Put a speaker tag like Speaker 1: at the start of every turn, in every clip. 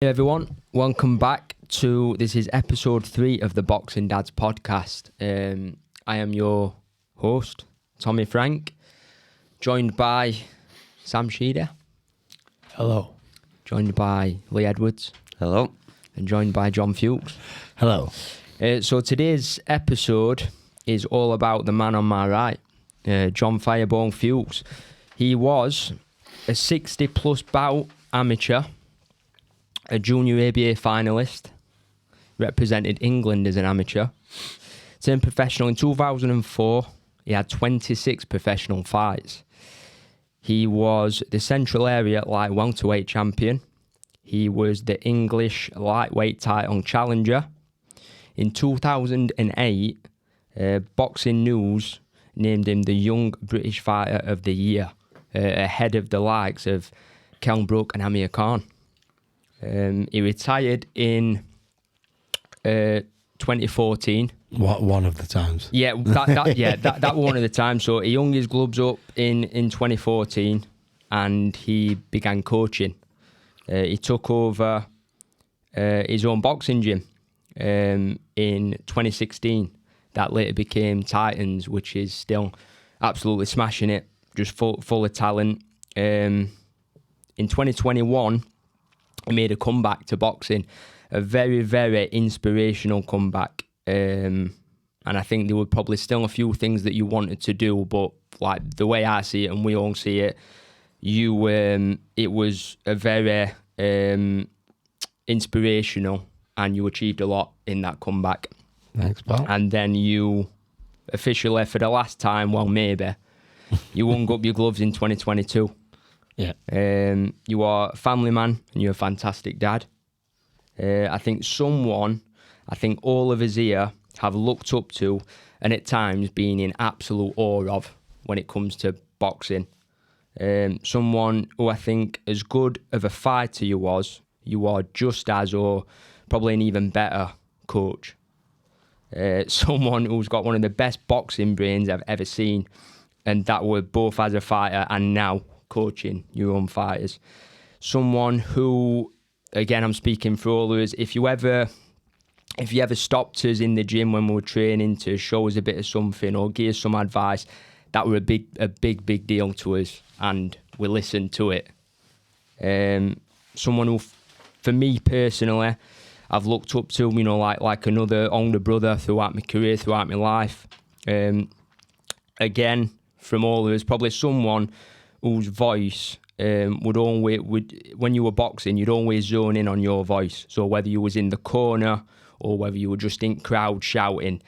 Speaker 1: Hey everyone, welcome back to this is episode 3 of the Boxing Dads podcast. I am your host, Tommy Frank, joined by Sam Sheeder.
Speaker 2: Hello.
Speaker 1: Joined by Lee Edwards.
Speaker 3: Hello.
Speaker 1: And joined by John Fewkes.
Speaker 2: Hello.
Speaker 1: So today's episode is all about the man on my right, John Firebone Fewkes. He was a 60 plus bout amateur, a junior ABA finalist, represented England as an amateur, turned professional in 2004. He had 26 professional fights. He was the Central Area Light Welterweight champion. He was the English lightweight title challenger. In 2008, Boxing News named him the Young British Fighter of the Year, ahead of the likes of Kell Brook and Amir Khan. He retired in 2014.
Speaker 2: What one of the times?
Speaker 1: Yeah, that was one of the times. So he hung his gloves up in 2014, and he began coaching. He took over his own boxing gym in 2016. That later became Titans, which is still absolutely smashing it, just full of talent. In 2021. He made a comeback to boxing, a very, very inspirational comeback. And I think there were probably still a few things that you wanted to do, but like the way I see it and we all see it, it was a very inspirational, and you achieved a lot in that comeback.
Speaker 2: Thanks, pal.
Speaker 1: And then you officially, for the last time, well, maybe, you hung up your gloves in 2022.
Speaker 2: Yeah.
Speaker 1: You are a family man and you're a fantastic dad. I think all of us here have looked up to and at times been in absolute awe of when it comes to boxing. Someone who I think as good of a fighter you are just as, or probably an even better coach. Someone who's got one of the best boxing brains I've ever seen, and that were both as a fighter and now coaching your own fighters. Someone who, again, I'm speaking for all of us, if you ever stopped us in the gym when we were training to show us a bit of something or give us some advice, that were a big deal to us, and we listened to it. Someone who, for me personally, I've looked up to, like another older brother throughout my career, throughout my life. Again, from all of us, probably someone whose voice when you were boxing, you'd always zone in on your voice. So whether you was in the corner or whether you were just in crowd shouting,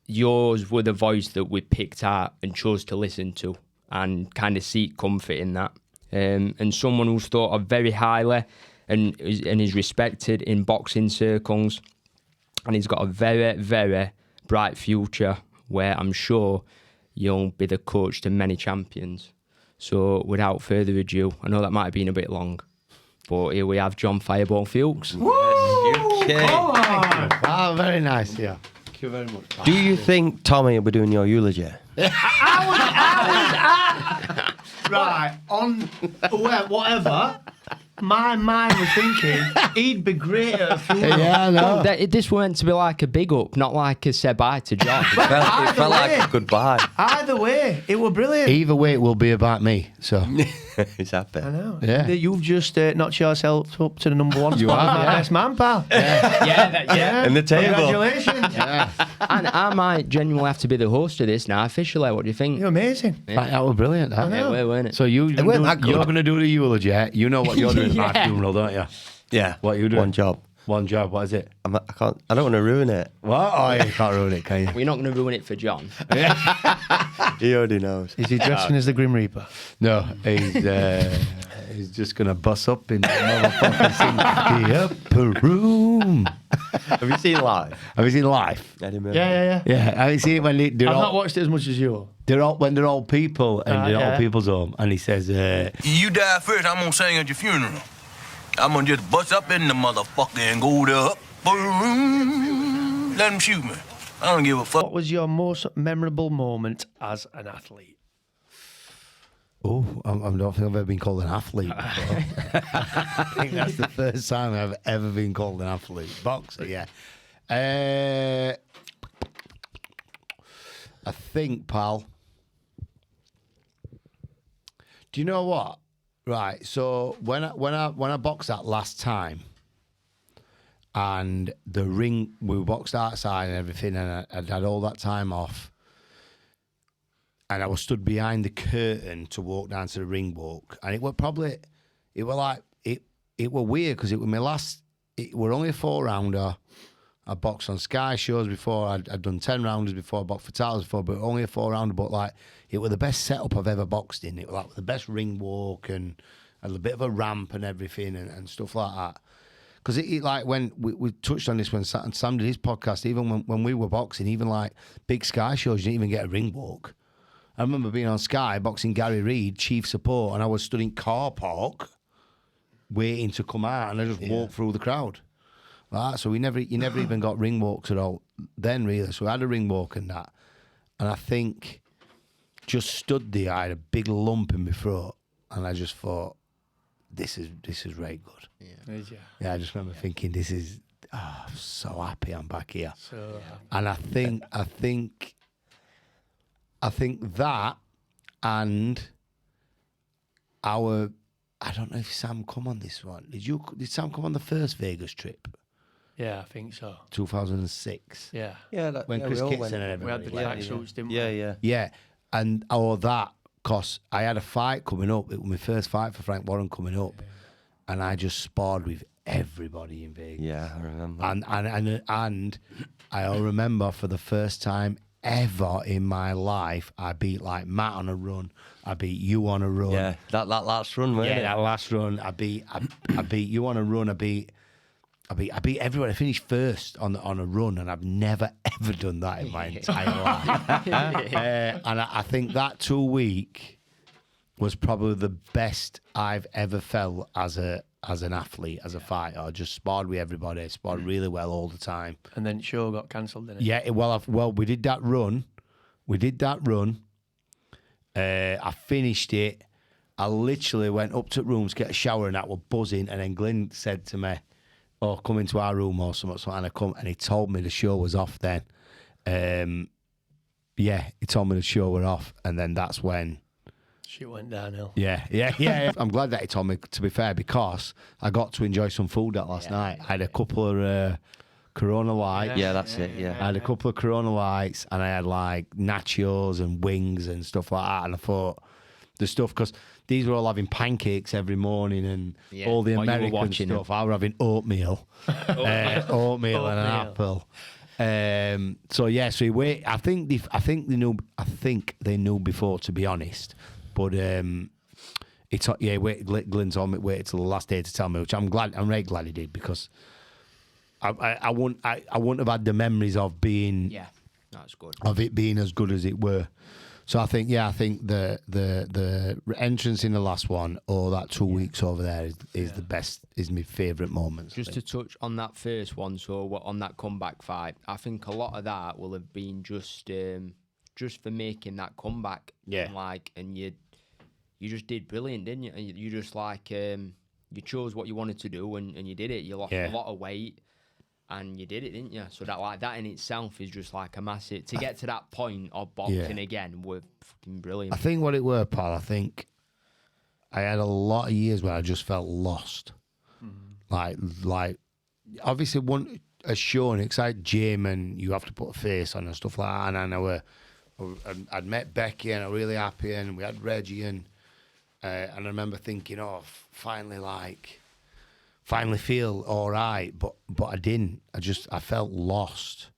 Speaker 1: yours were the voice that we picked out and chose to listen to and kind of seek comfort in that. And someone who's thought of very highly and is respected in boxing circles, and he's got a very, very bright future where I'm sure you'll be the coach to many champions. So without further ado, I know that might have been a bit long, but here we have John Firebone Fewkes.
Speaker 3: Yes,
Speaker 2: Oh, very nice, yeah. Thank you very much, pal.
Speaker 3: Do you think Tommy will be doing your eulogy?
Speaker 4: Right, on whatever, my mind was thinking he'd be great at a funeral.
Speaker 2: Yeah, I know.
Speaker 1: This were meant to be like a big up, not like a say bye to John.
Speaker 3: It felt like a goodbye.
Speaker 4: Either way, it was brilliant.
Speaker 2: Either way, it will be about me, so.
Speaker 3: He's happy.
Speaker 4: I know.
Speaker 2: Yeah.
Speaker 4: You've just knocked yourself up to the number one
Speaker 2: You
Speaker 4: spot.
Speaker 2: have,
Speaker 4: My
Speaker 2: yeah.
Speaker 4: best man, pal.
Speaker 1: Yeah.
Speaker 3: And the table.
Speaker 4: Congratulations.
Speaker 2: Yeah.
Speaker 1: And I might genuinely have to be the host of this now, officially. What do you think?
Speaker 4: You're amazing.
Speaker 2: That was brilliant, that.
Speaker 1: Yeah, weren't it?
Speaker 2: So
Speaker 3: weren't that good.
Speaker 2: you're going to do the eulogy. You know what you're doing at my
Speaker 1: Yeah.
Speaker 2: funeral, don't you?
Speaker 3: Yeah.
Speaker 2: What are you doing?
Speaker 3: One job.
Speaker 2: One job. What is it?
Speaker 3: I don't want to ruin it.
Speaker 2: What? Oh, you can't ruin it, can you?
Speaker 1: We're not going to ruin it for John.
Speaker 3: He already knows.
Speaker 4: Is he dressing as the Grim Reaper?
Speaker 2: No, he's just going to bust up in the motherfucking sing the upper room.
Speaker 3: Have you seen live?
Speaker 2: Have you seen live?
Speaker 3: Eddie Murphy?
Speaker 4: Yeah.
Speaker 2: Yeah, have you seen it when they're
Speaker 4: I've
Speaker 2: all...
Speaker 4: not watched it as much as you.
Speaker 2: When they're old people and they're
Speaker 4: yeah.
Speaker 2: old people's home, and he says,
Speaker 5: You die first, I'm gonna sing at your funeral. I'm gonna just bust up in the motherfucker and go there. Boom, let him shoot me. I don't give a fuck.
Speaker 4: What was your most memorable moment as an athlete?
Speaker 2: Oh, I don't think I've ever been called an athlete before. I think that's the first time I've ever been called an athlete. Boxer, yeah. I think, pal. Do you know what? Right. So when I boxed that last time, and the ring, we boxed outside and everything, and I'd had all that time off. And I was stood behind the curtain to walk down to the ring walk. And it were weird because it was my last, it were only a 4-rounder. I boxed on Sky shows before. I'd done 10 rounders before. I boxed for titles before, but only a 4-rounder. But like, it was the best setup I've ever boxed in. It was like the best ring walk and a bit of a ramp and everything and stuff like that. Because it like when we touched on this when Sam did his podcast, even when we were boxing, even like big Sky shows, you didn't even get a ring walk. I remember being on Sky boxing Gary Reid, chief support, and I was stood in car park waiting to come out, and I just walked through the crowd. Like that. So you never even got ring walks at all then, really. So I had a ring walk and that, and I think just stood there, I had a big lump in my throat, and I just thought, this is very good. Yeah, I just remember thinking, this is I'm so happy I'm back here.
Speaker 4: So,
Speaker 2: And I think that and I don't know if Sam come on this one. Did Sam come on the first Vegas trip?
Speaker 4: yeah, I think so.
Speaker 2: 2006.
Speaker 4: Yeah.
Speaker 3: Yeah,
Speaker 2: When
Speaker 3: yeah,
Speaker 2: Chris
Speaker 3: we all
Speaker 2: Kitson
Speaker 3: went.
Speaker 2: and
Speaker 4: We had
Speaker 2: everybody.
Speaker 4: the
Speaker 2: went.
Speaker 4: tracksuits, didn't we?
Speaker 3: Yeah, yeah.
Speaker 2: Yeah, and that because I had a fight coming up. It was my first fight for Frank Warren coming up, and I just sparred with everybody in Vegas.
Speaker 3: Yeah, I remember.
Speaker 2: And I remember for the first time ever in my life, I beat like Matt on a run. I beat you on a run.
Speaker 3: Yeah, that last run, wasn't
Speaker 2: Yeah,
Speaker 3: it?
Speaker 2: that last run, I beat you on a run. I beat everyone. I finished first on a run, and I've never ever done that in my entire life. And I think that 2 week was probably the best I've ever felt as an athlete, as a fighter. I just sparred with everybody, sparred really well all the time.
Speaker 4: And then show got cancelled, didn't it?
Speaker 2: Yeah, well, we did that run. I finished it. I literally went up to the rooms, get a shower, and that was buzzing. And then Glyn said to me, "Oh, come into our room or something." And I come, and he told me the show was off then. Yeah, he told me the show were off, and then that's when.
Speaker 4: Shit went downhill.
Speaker 2: Yeah. I'm glad that he told me, to be fair, because I got to enjoy some food that last night. I had a couple of Corona Lights.
Speaker 3: Yeah, that's it. Yeah.
Speaker 2: I had a couple of Corona Lights, and I had like nachos and wings and stuff like that. And I thought the stuff, because these were all having pancakes every morning and all the
Speaker 1: while you were
Speaker 2: American
Speaker 1: watching
Speaker 2: stuff. I were having oatmeal, oatmeal and an apple. So I think they knew before, to be honest. But Glyn told me wait till the last day to tell me, which I'm very glad he did, because I wouldn't have had the memories of being
Speaker 1: That's good.
Speaker 2: of it being as good as it were. So I think the entrance in the last one, or that 2 weeks over there, is the best, is my favourite moments.
Speaker 1: Just to touch on that first one, so on that comeback fight, I think a lot of that will have been just for making that comeback.
Speaker 2: Yeah.
Speaker 1: And you just did brilliant, didn't you? You just you chose what you wanted to do, and you did it. You lost a lot of weight, and you did it, didn't you? So that in itself is just like a massive, to get to that point of boxing again, were fucking brilliant.
Speaker 2: I think what it were, pal, I think I had a lot of years where I just felt lost. Like obviously one a show, and it's like gym, and you have to put a face on and stuff like that. And I know I'd met Becky, and I'm really happy, and we had Reggie, and I remember thinking, finally feel all right, but I didn't. I felt lost,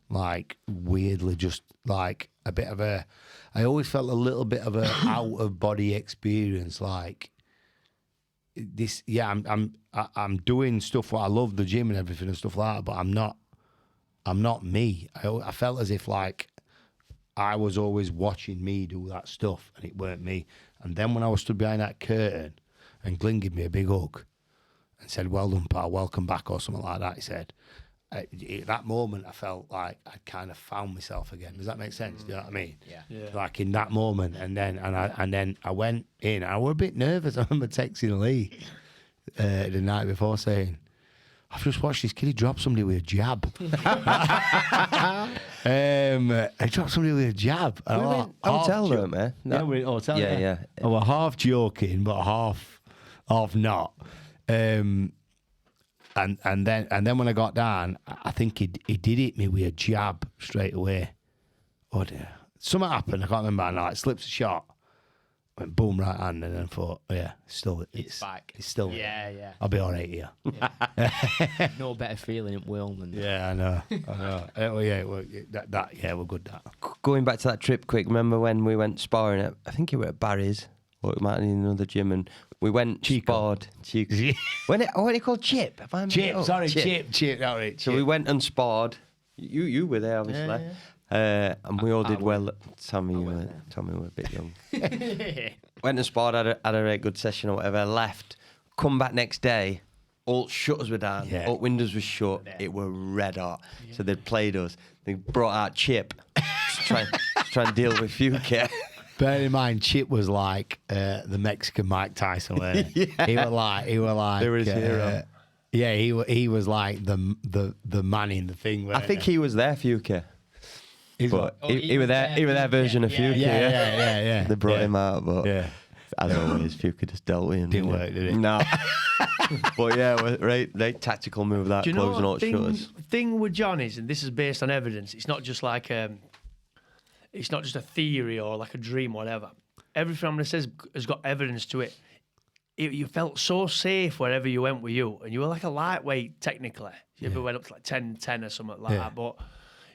Speaker 2: like weirdly, just like a bit of a. I always felt a little bit of a out of body experience, like this. Yeah, I'm doing stuff. I love the gym and everything and stuff like that, but I'm not me. I felt as if like I was always watching me do that stuff, and it weren't me. And then when I was stood behind that curtain, and Glyn gave me a big hug and said, "Well done, pal, welcome back," or something like that, he said. that moment, I felt like I kind of found myself again. Does that make sense? Do you know what I mean?
Speaker 1: Yeah.
Speaker 2: Like in that moment, and then I went in. I was a bit nervous. I remember texting Lee the night before saying, "I've just watched this kid. He dropped somebody with a jab." He dropped somebody with a jab. And
Speaker 3: We
Speaker 2: I'm
Speaker 3: were
Speaker 2: like,
Speaker 3: in
Speaker 2: half
Speaker 3: hotel
Speaker 2: jo-
Speaker 3: room, man.
Speaker 2: Yeah, we're in hotel.
Speaker 3: Yeah.
Speaker 2: I was half joking, but half not. And then when I got down, I think he did hit me with a jab straight away. Oh dear, something happened. I can't remember. And like slips a shot, went boom right hand, and then thought, it's
Speaker 1: back.
Speaker 2: It's still
Speaker 1: Yeah.
Speaker 2: I'll be all right here.
Speaker 1: No better feeling it will than
Speaker 2: Yeah, I know. We're good. That
Speaker 3: Going back to that trip quick, remember when we went sparring at, I think it was at Barry's, or it might have been another gym, and we went sparred. Chico. When it called Chip? Have I made it up?
Speaker 2: Chip. All right,
Speaker 3: So we went and sparred. You were there, obviously. And we all did well. Tommy were a bit young. Went and sparred, had a very good session or whatever, left. Come back next day, all shutters were down, all windows were shut, it were red hot. So they'd played us. They brought out Chip to try and deal with Fewkes.
Speaker 2: Bear in mind, Chip was like the Mexican Mike Tyson. Wasn't he? He was like.
Speaker 3: They were his hero.
Speaker 2: Yeah, he was like the man in the thing.
Speaker 3: I think he was there, Fewkes. But
Speaker 1: Oh,
Speaker 3: he was their version of Fewkes.
Speaker 2: Yeah.
Speaker 3: They brought him out, but as always, Fewkes just dealt with him.
Speaker 2: Didn't work, did it?
Speaker 3: No. But yeah, right tactical move that,
Speaker 4: Do you know
Speaker 3: closing all
Speaker 4: what
Speaker 3: shutters.
Speaker 4: thing with John is, and this is based on evidence, it's not just like it's not just a theory or like a dream or whatever. Everything I'm going to say has got evidence to it. You felt so safe wherever you went with you, and you were like a lightweight technically. You ever went up to like 10 or something like that, but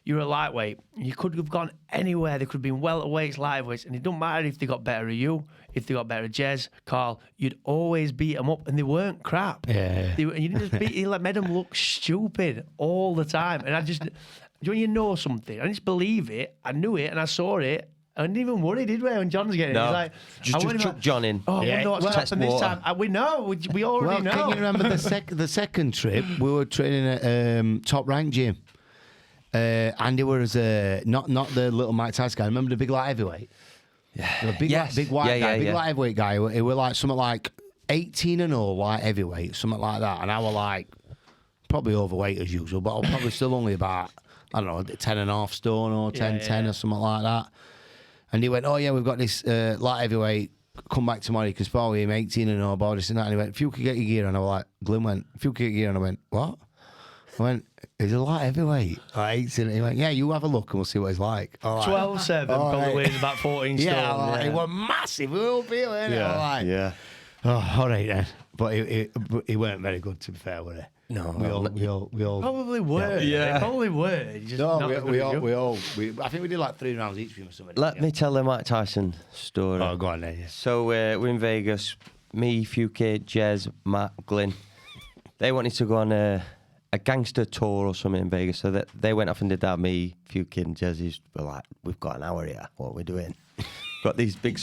Speaker 4: you were a lightweight. You could have gone anywhere. There could have been welterweights, lightweights, and it don't matter if they got better at you, if they got better at Jez, Carl. You'd always beat them up, and they weren't crap.
Speaker 2: Yeah.
Speaker 4: You didn't just you made them look stupid all the time, and I just when you know something, I didn't just believe it. I knew it, and I saw it. I didn't even worry, did we? When John's getting it, he's like,
Speaker 3: Just chuck John in.
Speaker 4: oh, I wonder what's going to
Speaker 3: Test
Speaker 4: happen this
Speaker 3: water.
Speaker 4: time. We know. We already
Speaker 2: Well,
Speaker 4: know.
Speaker 2: can you remember the second trip? We were training at Top Rank Gym. Andy was not the little Mike Tyson guy. Remember the big light heavyweight? Yeah. The big white guy, big light heavyweight guy. It was like something like 18-0 light heavyweight, something like that. And I was like probably overweight as usual, but I was probably still only about, I don't know, 10.5 stone or 10 or something like that. And he went, oh yeah, we've got this light heavyweight. Come back tomorrow because for him 18-0 about this and that. And he went, if you could get your gear, and I was like, Glyn went, if you could get your gear, and I went, what? I went, he's a light heavyweight. Like 18. He went, yeah, you have a look and we'll see what he's like.
Speaker 4: 12-7, probably weighs about 14 stone.
Speaker 2: Yeah, he was massive. We all feel it.
Speaker 3: Yeah.
Speaker 2: Oh, all right then. But he weren't very good, to be fair, were he?
Speaker 3: No.
Speaker 2: We all
Speaker 4: Probably were.
Speaker 2: Yeah.
Speaker 4: Probably were. You just
Speaker 2: No,
Speaker 4: not as good as you.
Speaker 2: I think we did like 3 rounds each with somebody.
Speaker 3: Let me tell the Mike Tyson story.
Speaker 2: Oh, go on then. Yeah.
Speaker 3: So we're in Vegas. Me, Fewkes, Jez, Matt, Glyn. They wanted to go on a gangster tour or something in Vegas. So that they went off and did that. Me, Fewkes, and Jez were like, we've got an hour here. What are we doing? Got these big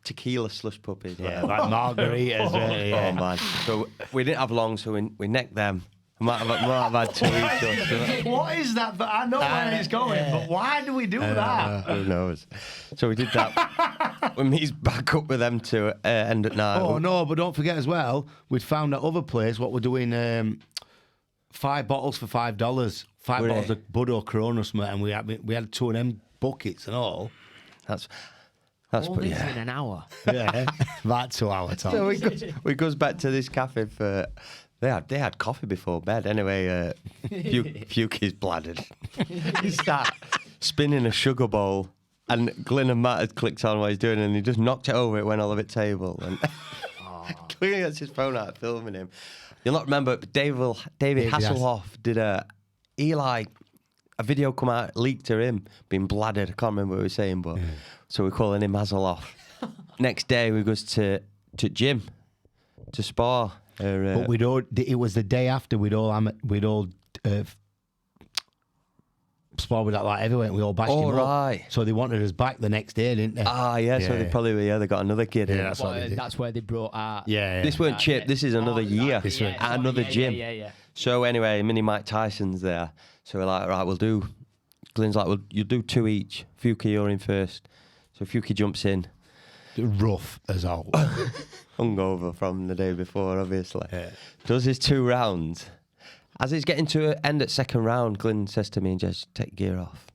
Speaker 3: tequila slush puppies.
Speaker 2: Yeah, like margaritas.
Speaker 3: Oh man! So we didn't have long, so we necked them. We might have had 2 each.
Speaker 4: What is that? But I know where it's going, but why do we do that?
Speaker 3: Who knows? So we did that. We meet back up with them to end at night.
Speaker 2: Oh no, but don't forget as well, we'd found that other place. What we're doing, 5 bottles for $5. 5
Speaker 3: Were
Speaker 2: bottles
Speaker 3: they?
Speaker 2: of Bud or Corona or something, and we had 2 of them buckets and all.
Speaker 3: That's
Speaker 1: all
Speaker 3: pretty.
Speaker 1: this in an hour.
Speaker 2: Yeah, about 2 hour time.
Speaker 3: So we goes back to this cafe for. They had coffee before bed. Anyway, Fewkes bladdered. He started spinning a sugar bowl, and Glyn and Matt had clicked on what he's doing, and he just knocked it over. It went all over the table, and Glyn gets his phone out filming him. You'll not remember, but David Hasselhoff did a video come out leaked to him being bladdered. I can't remember what he was saying, but so we're calling him Hasselhoff. Next day we goes to gym to spar.
Speaker 2: But we'd all. It was the day after we'd all sparred with that like heavyweight, and we all bashed him up.
Speaker 3: Right.
Speaker 2: So they wanted us back the next day, didn't they?
Speaker 3: Yeah. So they probably they got another kid in.
Speaker 2: that's what they did.
Speaker 1: That's where they brought out.
Speaker 2: Yeah.
Speaker 3: This weren't Chip. This is another year
Speaker 1: Yeah,
Speaker 3: at another gym.
Speaker 1: Yeah.
Speaker 3: So anyway, mini Mike Tyson's there. So we're like, right, we'll do. Glenn's like, well, you'll do 2 each. Fewkes, you're in first. So Fewkes jumps in.
Speaker 2: Rough as all.
Speaker 3: Hungover from the day before, obviously.
Speaker 2: Yeah.
Speaker 3: Does his 2 rounds. As he's getting to an end at second round, Glenn says to me and Jez, take gear off.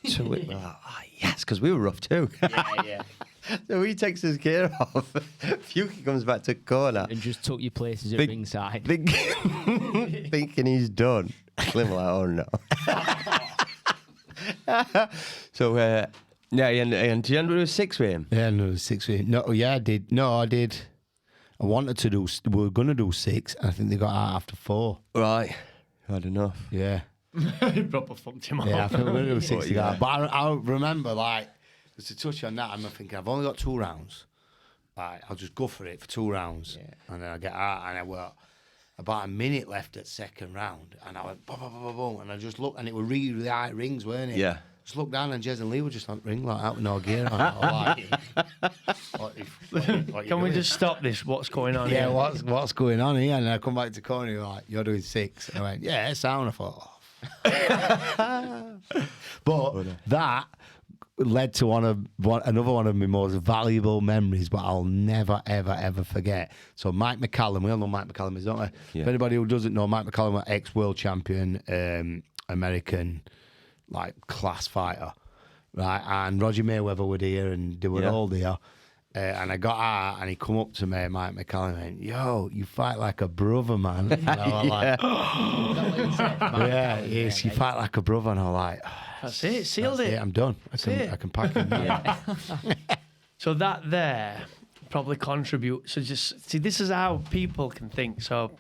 Speaker 3: So we're like, yes, because we were rough too.
Speaker 1: Yeah.
Speaker 3: So he takes his gear off. Fewkes comes back to corner.
Speaker 1: And just took your places at ringside.
Speaker 3: Thinking he's done. Glenn was like, oh no. So, and did you end with 6 with him?
Speaker 2: Yeah, no, 6 with him. No, yeah, I did. No, I did. I wanted to do. We were going to do 6, and I think they got out after 4.
Speaker 3: Right. Had enough.
Speaker 2: Yeah.
Speaker 4: Proper fucked him up.
Speaker 2: Yeah, I think we're going to do 6
Speaker 3: Yeah.
Speaker 2: together. But I remember, like, just to touch on that, I'm thinking, I've only got 2 rounds. Like, I'll just go for it for 2 rounds.
Speaker 1: Yeah.
Speaker 2: And then I get out, and I were about a minute left at second round. And I went, boom, boom, boom, boom, boom. And I just looked, and it were really high rings, weren't it?
Speaker 3: Yeah.
Speaker 2: Just looked down, and Jez and Lee were just on ring like that with no gear on. I was like, what you
Speaker 4: Can we
Speaker 2: doing?
Speaker 4: just stop this? What's going on
Speaker 2: Yeah,
Speaker 4: here?
Speaker 2: what's going on here? And I come back to the corner, and like, you're doing 6. And I went, yeah, it's sound. I thought, but that led to another one of my most valuable memories, but I'll never, ever, ever forget. So Mike McCallum, we all know Mike McCallum is, don't we?
Speaker 3: Yeah.
Speaker 2: If anybody who doesn't know, Mike McCallum, ex-world champion, American, like, class fighter, right? And Roger Mayweather were here, and they were all there. And I got out, and he come up to me, Mike McCallum, and went, yo, you fight like a brother, man. And I was like, yes, you fight like a brother. And I was like,
Speaker 4: That's it. Sealed
Speaker 2: that's
Speaker 4: it.
Speaker 2: it, I'm done.
Speaker 4: it.
Speaker 2: I can pack it now.
Speaker 4: So that there probably contribute. So just see, this is how people can think. So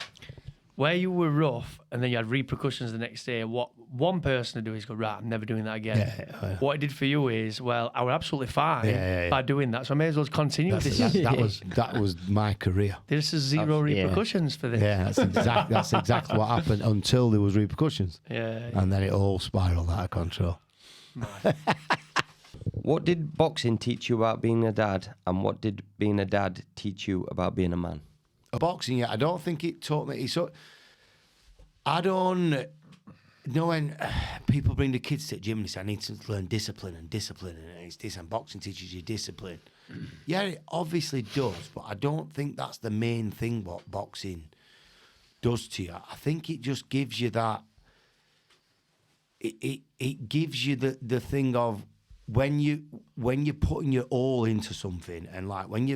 Speaker 4: where you were rough and then you had repercussions the next day, what one person to do is go, right, I'm never doing that again.
Speaker 2: Yeah.
Speaker 4: What it did for you is, well, I was absolutely fine by doing that. So I may as well continue this.
Speaker 2: That was my career.
Speaker 4: This is zero repercussions for this.
Speaker 2: Yeah, that's exactly what happened until there was repercussions.
Speaker 4: Yeah.
Speaker 2: And then it all spiraled out of control.
Speaker 3: What did boxing teach you about being a dad, and what did being a dad teach you about being a man?
Speaker 2: Boxing, I don't think it taught me. I don't know when people bring the kids to the gym and they say, I need to learn discipline, and it's this, and boxing teaches you discipline. Yeah, it obviously does, but I don't think that's the main thing what boxing does to you. I think it just gives you that. It gives you the thing of when you're putting your all into something, and like when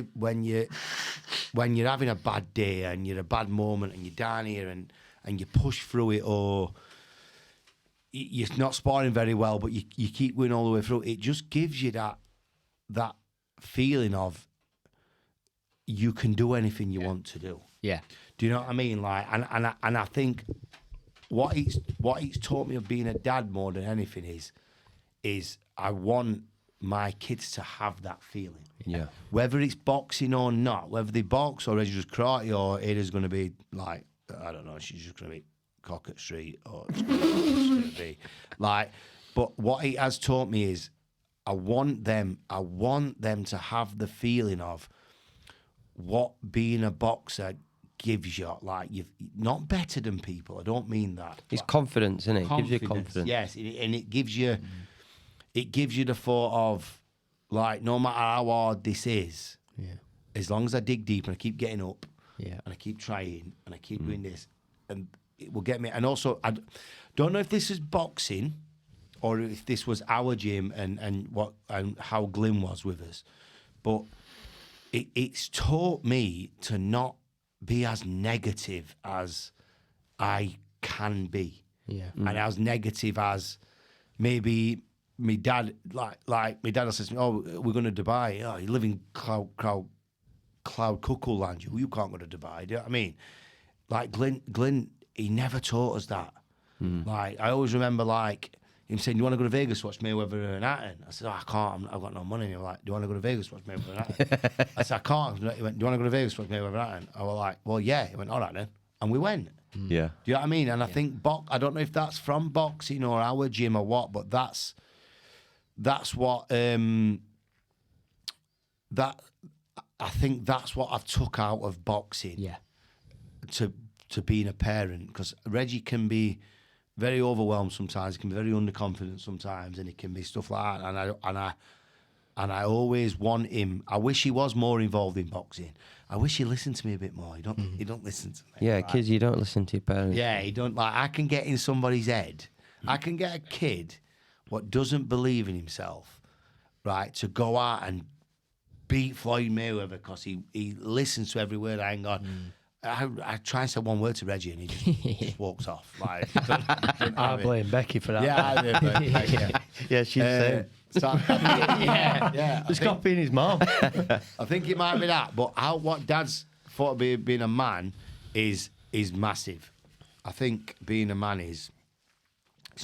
Speaker 2: you're having a bad day and you're a bad moment and you're down here and you push through it, or you're not sparring very well but you keep going all the way through, it just gives you that feeling of you can do anything you want to do.
Speaker 1: Yeah.
Speaker 2: Do you know what I mean? Like, and I think what it's taught me of being a dad more than anything is I want my kids to have that feeling.
Speaker 3: Yeah.
Speaker 2: Whether it's boxing or not, whether they box or it's just karate, or it is going to be like, I don't know, she's just going to be Cockett Street, or it's going to be like. But what it has taught me is I want them to have the feeling of what being a boxer gives you. Like, you've not better than people. I don't mean that.
Speaker 3: It's confidence, isn't it? It gives you confidence.
Speaker 2: Yes, and it gives you. It gives you the thought of, like, no matter how hard this is, as long as I dig deep and I keep getting up, and I keep trying and I keep doing this, and it will get me. And also, I don't know if this is boxing or if this was our gym and how Glyn was with us, but it's taught me to not be as negative as I can be, and as negative as maybe. My dad, like my dad will say to me, "Oh, we're going to Dubai. Oh, you live in cloud cuckoo land. You can't go to Dubai." Do you know what I mean? Like Glyn, he never taught us that. Like, I always remember, like, him saying, "Do you want to go to Vegas to watch Mayweather and Hatton?" I said, "Oh, I can't. I've got no money." And he was like, "Do you want to go to Vegas to watch Mayweather and Hatton?" I said, "I can't." He went, "Do you want to go to Vegas to watch Mayweather and Hatton?" I was like, "Well, yeah." He went, "All right then," and we went.
Speaker 3: Yeah.
Speaker 2: Do you know what I mean? And I think I don't know if that's from boxing or our gym or what, but that's what that I think that's what I've took out of boxing.
Speaker 1: Yeah.
Speaker 2: To being a parent, because Reggie can be very overwhelmed sometimes. He can be very underconfident sometimes, and it can be stuff like that. And I always want him. I wish he was more involved in boxing. I wish he listened to me a bit more. He don't. He don't listen to me.
Speaker 3: Yeah,
Speaker 2: right?
Speaker 3: kids, you don't listen to your parents.
Speaker 2: Yeah, he don't. Like, I can get in somebody's head. I can get a kid what doesn't believe in himself, right, to go out and beat Floyd Mayweather because he listens to every word I ain't got. I try and say one word to Reggie and he just walks off. Like,
Speaker 4: I blame Becky for that.
Speaker 2: yeah, I blame Becky.
Speaker 3: Yeah, she's saying.
Speaker 2: So, yeah.
Speaker 4: Just copying his mom.
Speaker 2: I think it might be that, but what Dad's thought of being a man is massive. I think being a man it's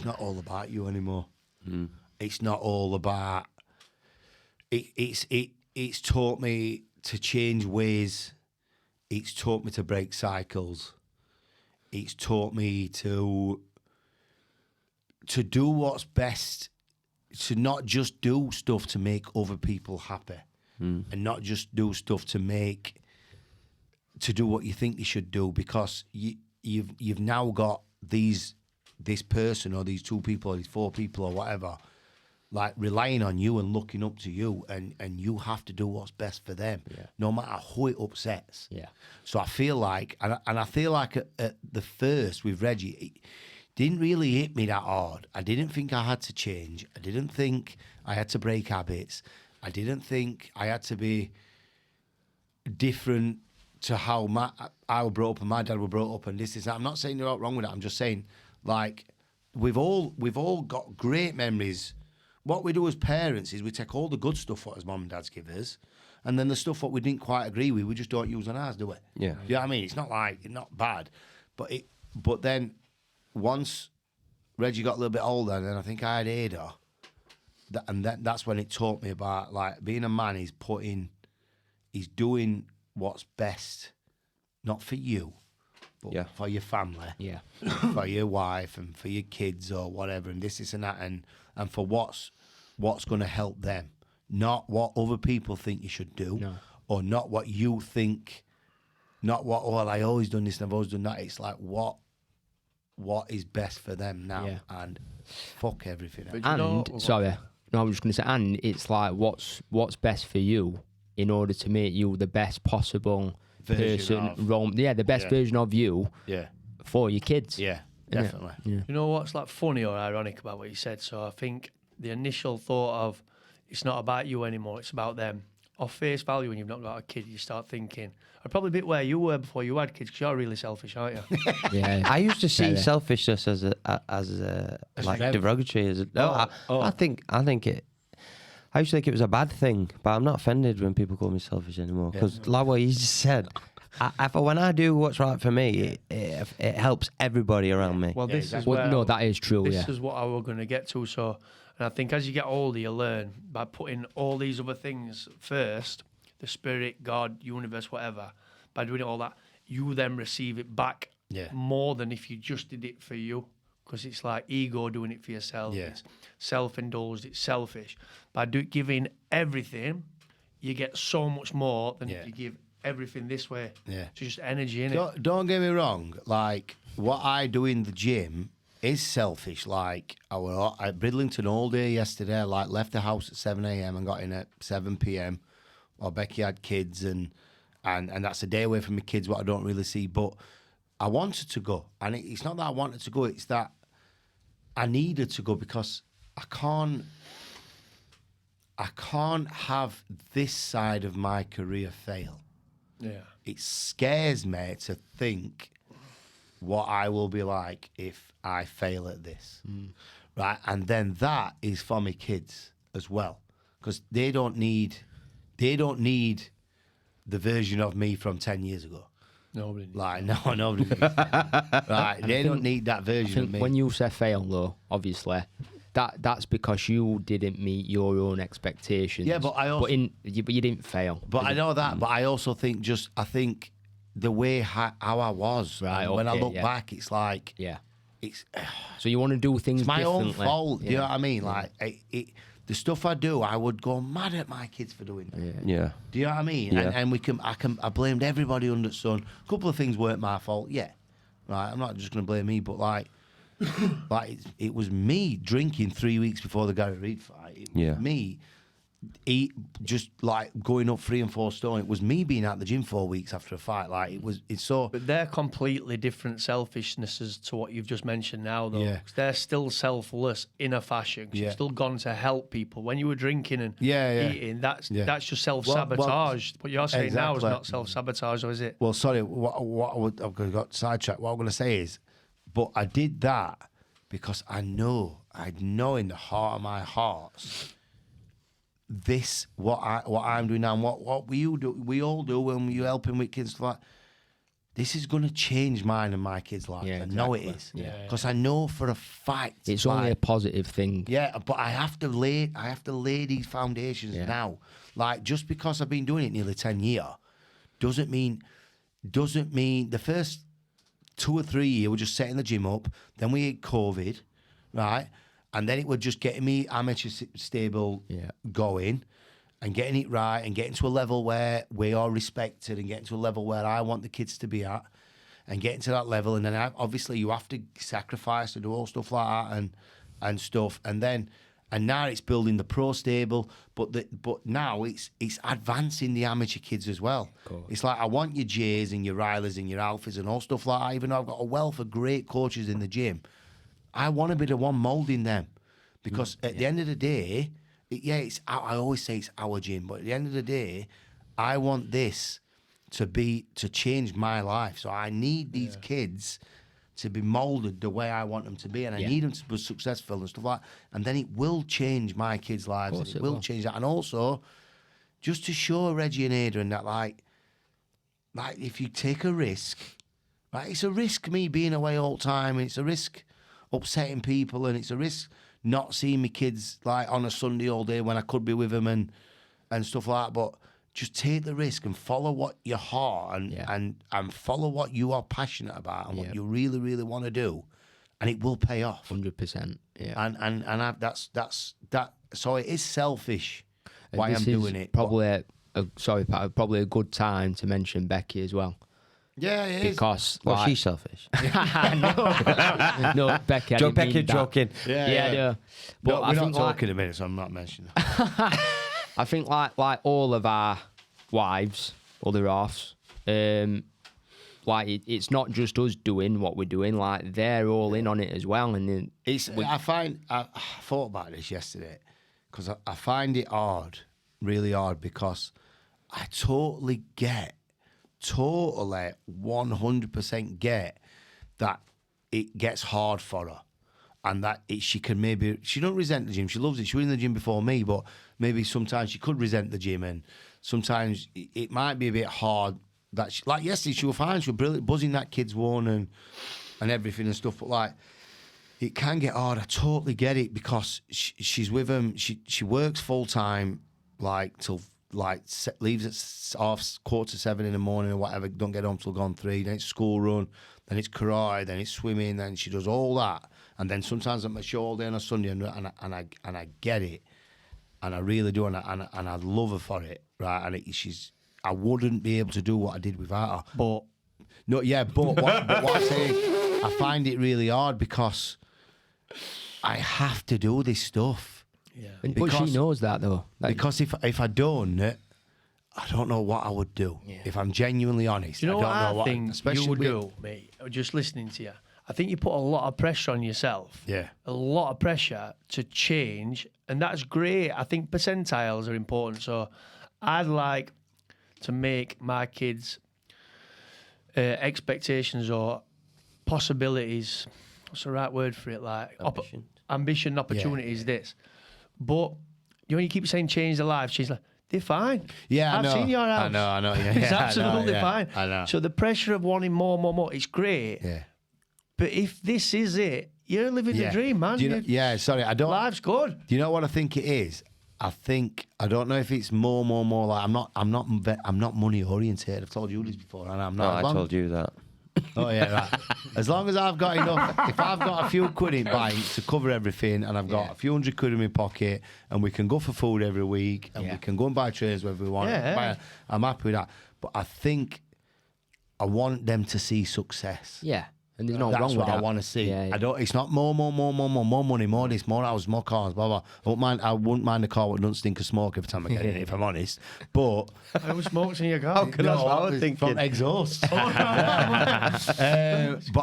Speaker 2: not all about you anymore. It's not all about. It's taught me to change ways. It's taught me to break cycles. It's taught me to do what's best, to not just do stuff to make other people happy, and not just do stuff to do what you think you should do, because you've now got this person or these 2 people or these 4 people or whatever, like relying on you and looking up to you, and you have to do what's best for them, no matter who it upsets.
Speaker 1: Yeah.
Speaker 2: So I feel like, and I feel like at the first with Reggie, it didn't really hit me that hard. I didn't think I had to change. I didn't think I had to break habits. I didn't think I had to be different to how I was brought up and my dad was brought up, and this is that. I'm not saying you're wrong with that. I'm just saying, like, we've all got great memories. What we do as parents is we take all the good stuff what his mum and dad's give us, and then the stuff what we didn't quite agree with, we just don't use on ours, do we?
Speaker 3: Yeah.
Speaker 2: You know what I mean? It's not bad, but then once Reggie got a little bit older, and then I think I had Ada, that's when it taught me about, like, being a man is he's doing what's best, not for you, but for your family, for your wife and for your kids or whatever, and this and that, and for what's going to help them, not what other people think you should do, or not what you think, not what, I always done this and I've always done that. It's like what is best for them now, and fuck everything else.
Speaker 1: I was just going to say, and it's like what's best for you in order to make you the best possible
Speaker 2: Version
Speaker 1: the best version of you for your kids.
Speaker 2: Yeah, definitely.
Speaker 1: Yeah.
Speaker 4: You know what's like funny or ironic about what you said? So I think the initial thought of it's not about you anymore, it's about them. Off face value, when you've not got a kid, you start thinking, I'd probably a bit where you were before you had kids, because you're really selfish, aren't you?
Speaker 1: Yeah.
Speaker 3: I used to see selfishness as like derogatory. I think it. I used to think it was a bad thing, but I'm not offended when people call me selfish anymore, because like what you just said, when I do what's right for me, it helps everybody around me.
Speaker 4: Well, this is
Speaker 1: that is true.
Speaker 4: This is what I was going to get to. So, and I think as you get older, you learn by putting all these other things first, the spirit, God, universe, whatever. By doing all that, you then receive it back more than if you just did it for you. Because it's like ego doing it for yourself. It's self-indulged, it's selfish. By giving everything, you get so much more than if you give everything this way. Yeah. It's just energy, innit?
Speaker 2: Don't get me wrong. Like, what I do in the gym is selfish. Like, I was at Bridlington all day yesterday. Like, left the house at 7 a.m. and got in at 7 p.m. Or Becky had kids, and that's a day away from my kids, what I don't really see. But I wanted to go, and it's not that I wanted to go, it's that I needed to go, because I can't have this side of my career fail.
Speaker 4: Yeah.
Speaker 2: It scares me to think what I will be like if I fail at this. Right? And then that is for my kids as well, because they don't need the version of me from 10 years ago.
Speaker 4: Nobody needs
Speaker 2: nobody needs that. Right, they don't need that version of me.
Speaker 1: When you say fail, though, obviously, that's because you didn't meet your own expectations.
Speaker 2: Yeah, but I also...
Speaker 1: but you didn't fail.
Speaker 2: But I know that, but I also think the way how I was.
Speaker 1: Right,
Speaker 2: And when I
Speaker 1: okay,
Speaker 2: look
Speaker 1: yeah.
Speaker 2: back, it's like
Speaker 1: Yeah.
Speaker 2: it's
Speaker 1: So you want to do things
Speaker 2: it's my own
Speaker 1: differently.
Speaker 2: fault.
Speaker 1: Yeah.
Speaker 2: Do you know what I mean? Like the stuff I do, I would go mad at my kids for doing that.
Speaker 3: Yeah.
Speaker 2: Do you know what I mean?
Speaker 3: Yeah.
Speaker 2: And I blamed everybody under the sun. A couple of things weren't my fault. Yeah, right. I'm not just gonna blame me, but like it was me drinking 3 weeks before the Gary Reid fight. It was me just like going up 3 and 4 stone. It was me being at the gym 4 weeks after a fight. Like it's so.
Speaker 4: But they're completely different selfishnesses to what you've just mentioned now, though.
Speaker 2: Yeah.
Speaker 4: 'Cause they're still selfless in a fashion. 'Cause
Speaker 2: Yeah.
Speaker 4: you've still gone to help people. When you were drinking and
Speaker 2: Yeah.
Speaker 4: eating, that's just
Speaker 2: Well,
Speaker 4: self-sabotage. what you're saying now is
Speaker 2: exactly.
Speaker 4: not self-sabotage, or is it?
Speaker 2: Well, sorry, I've got sidetracked. What I'm going to say is, but I did that because I know in the heart of my hearts, this what I'm doing now, and what we all do when we're helping with kids, like this is going to change mine and my kids' lives.
Speaker 1: Yeah,
Speaker 2: I know it
Speaker 1: exactly.
Speaker 2: is,
Speaker 1: Yeah.
Speaker 2: because I know for a fact
Speaker 1: It's only a
Speaker 2: like,
Speaker 1: positive thing.
Speaker 2: yeah, but I have to lay these foundations now. Like just because I've been doing it nearly 10 years doesn't mean the first 2 or 3 years we're just setting the gym up. Then we had COVID, right? And then it was just getting me amateur stable going and getting it right and getting to a level where we are respected and getting to a level where I want the kids to be at and getting to that level. And then obviously you have to sacrifice to do all stuff like that and stuff. And now it's building the pro stable, but now it's advancing the amateur kids as well. It's like I want your Jays and your Rileys and your Alphas and all stuff like that. Even though I've got a wealth of great coaches in the gym, I want to be the one moulding them, because at the end of the day, I always say it's our gym, but at the end of the day, I want this to change my life. So I need these kids to be moulded the way I want them to be, and I need them to be successful and stuff like that. And then it will change my kids' lives, and it will change that. And also, just to show Reggie and Adrian that, like if you take a risk, right, it's a risk me being away all the time, and it's a risk upsetting people, and it's a risk not seeing my kids like on a Sunday all day when I could be with them and stuff like that. But just take the risk and follow what your heart and follow what you are passionate about and what you really, really want to do, and it will pay off.
Speaker 1: 100%. Yeah.
Speaker 2: And that's that. So it is selfish why
Speaker 1: This
Speaker 2: I'm
Speaker 1: is
Speaker 2: doing it.
Speaker 1: Probably probably a good time to mention Becky as well.
Speaker 2: Yeah, it is.
Speaker 1: Because
Speaker 3: Well,
Speaker 1: like,
Speaker 3: she's selfish.
Speaker 1: no, Becky. I didn't
Speaker 3: Becky
Speaker 1: mean that.
Speaker 3: joking.
Speaker 1: Yeah, no. But
Speaker 2: But
Speaker 1: I
Speaker 2: we're
Speaker 1: think
Speaker 2: not talking a minute, so I'm not mentioning that.
Speaker 1: I think like all of our wives, other halves, like it's not just us doing what we're doing. Like they're all in on it as well, and then
Speaker 2: I thought about this yesterday because I find it hard, really hard, because I totally 100% get that it gets hard for her, and that she don't resent the gym. She loves it. She was in the gym before me, but maybe sometimes she could resent the gym, and sometimes it might be a bit hard. That like yesterday, she was fine. She was brilliant, buzzing that kids won and everything and stuff. But like, it can get hard. I totally get it, because she's with him. She works full time, like till leaves at 6:45 in the morning or whatever. Don't get home till gone 3. Then it's school run. Then it's karate. Then it's swimming. Then she does all that. And then sometimes I'm at my show all day on a Sunday, and I get it, and I really do, and I love her for it, right? And I wouldn't be able to do what I did without her.
Speaker 4: But
Speaker 2: What I'm saying, I find it really hard because I have to do this stuff.
Speaker 4: yeah,
Speaker 1: but she knows that though. Like,
Speaker 2: Because if I don't, I don't know what I would do. If I'm genuinely honest,
Speaker 4: do you know
Speaker 2: I don't
Speaker 4: what
Speaker 2: know
Speaker 4: I
Speaker 2: what.
Speaker 4: think
Speaker 2: Especially
Speaker 4: you would
Speaker 2: with-
Speaker 4: do, mate? Just listening to you, I think you put a lot of pressure on yourself.
Speaker 2: Yeah.
Speaker 4: A lot of pressure to change, and that's great. I think percentiles are important. So I'd like to make my kids' expectations or possibilities, what's the right word for it? Like ambition, opportunities, this. But you keep saying change their lives, she's like, they're fine.
Speaker 2: Yeah, I
Speaker 4: I've
Speaker 2: know.
Speaker 4: seen your house.
Speaker 2: I know. Yeah,
Speaker 4: It's
Speaker 2: I know,
Speaker 4: absolutely
Speaker 2: yeah.
Speaker 4: fine.
Speaker 2: I know.
Speaker 4: So the pressure of wanting more, it's great.
Speaker 2: Yeah.
Speaker 4: But if this is it, you're living the dream, man.
Speaker 2: Do you know, sorry, I don't.
Speaker 4: Life's good.
Speaker 2: Do you know what I think it is? I think I don't know if it's more like I'm not money oriented. I've told you this before, and I'm
Speaker 3: No,
Speaker 2: not.
Speaker 3: I told you that.
Speaker 2: Oh yeah, right. As long as I've got enough, if I've got a few quid in bank to cover everything, and I've got a few hundred quid in my pocket, and we can go for food every week, and we can go and buy trays wherever we want.
Speaker 4: Yeah.
Speaker 2: I'm happy with that. But I think I want them to see success.
Speaker 1: Yeah. And there's no
Speaker 2: That's
Speaker 1: wrong with
Speaker 2: what
Speaker 1: that.
Speaker 2: I want to see.
Speaker 1: Yeah, yeah.
Speaker 2: I don't. It's not more money, more this, more hours, more cars, blah blah. I wouldn't mind a car that doesn't stink of smoke every time I get in it, if I'm honest. But
Speaker 4: Who smokes in your car?
Speaker 3: That's what I was thinking.
Speaker 2: from exhaust. But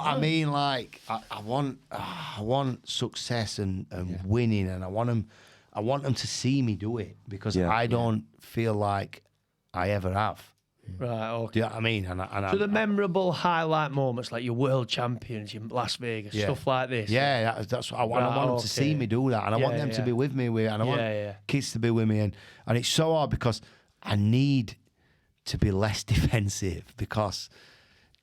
Speaker 2: I mean, like, I want success and winning, and I want them to see me do it, because I don't feel like I ever have.
Speaker 4: Right, okay.
Speaker 2: Do you know what I mean?
Speaker 4: So the memorable highlight moments, like your world champions, your Las Vegas, stuff like this.
Speaker 2: Yeah, that's what I want. I want them to see me do that, and I want them to be with me, and I want kids to be with me, and it's so hard because I need to be less defensive, because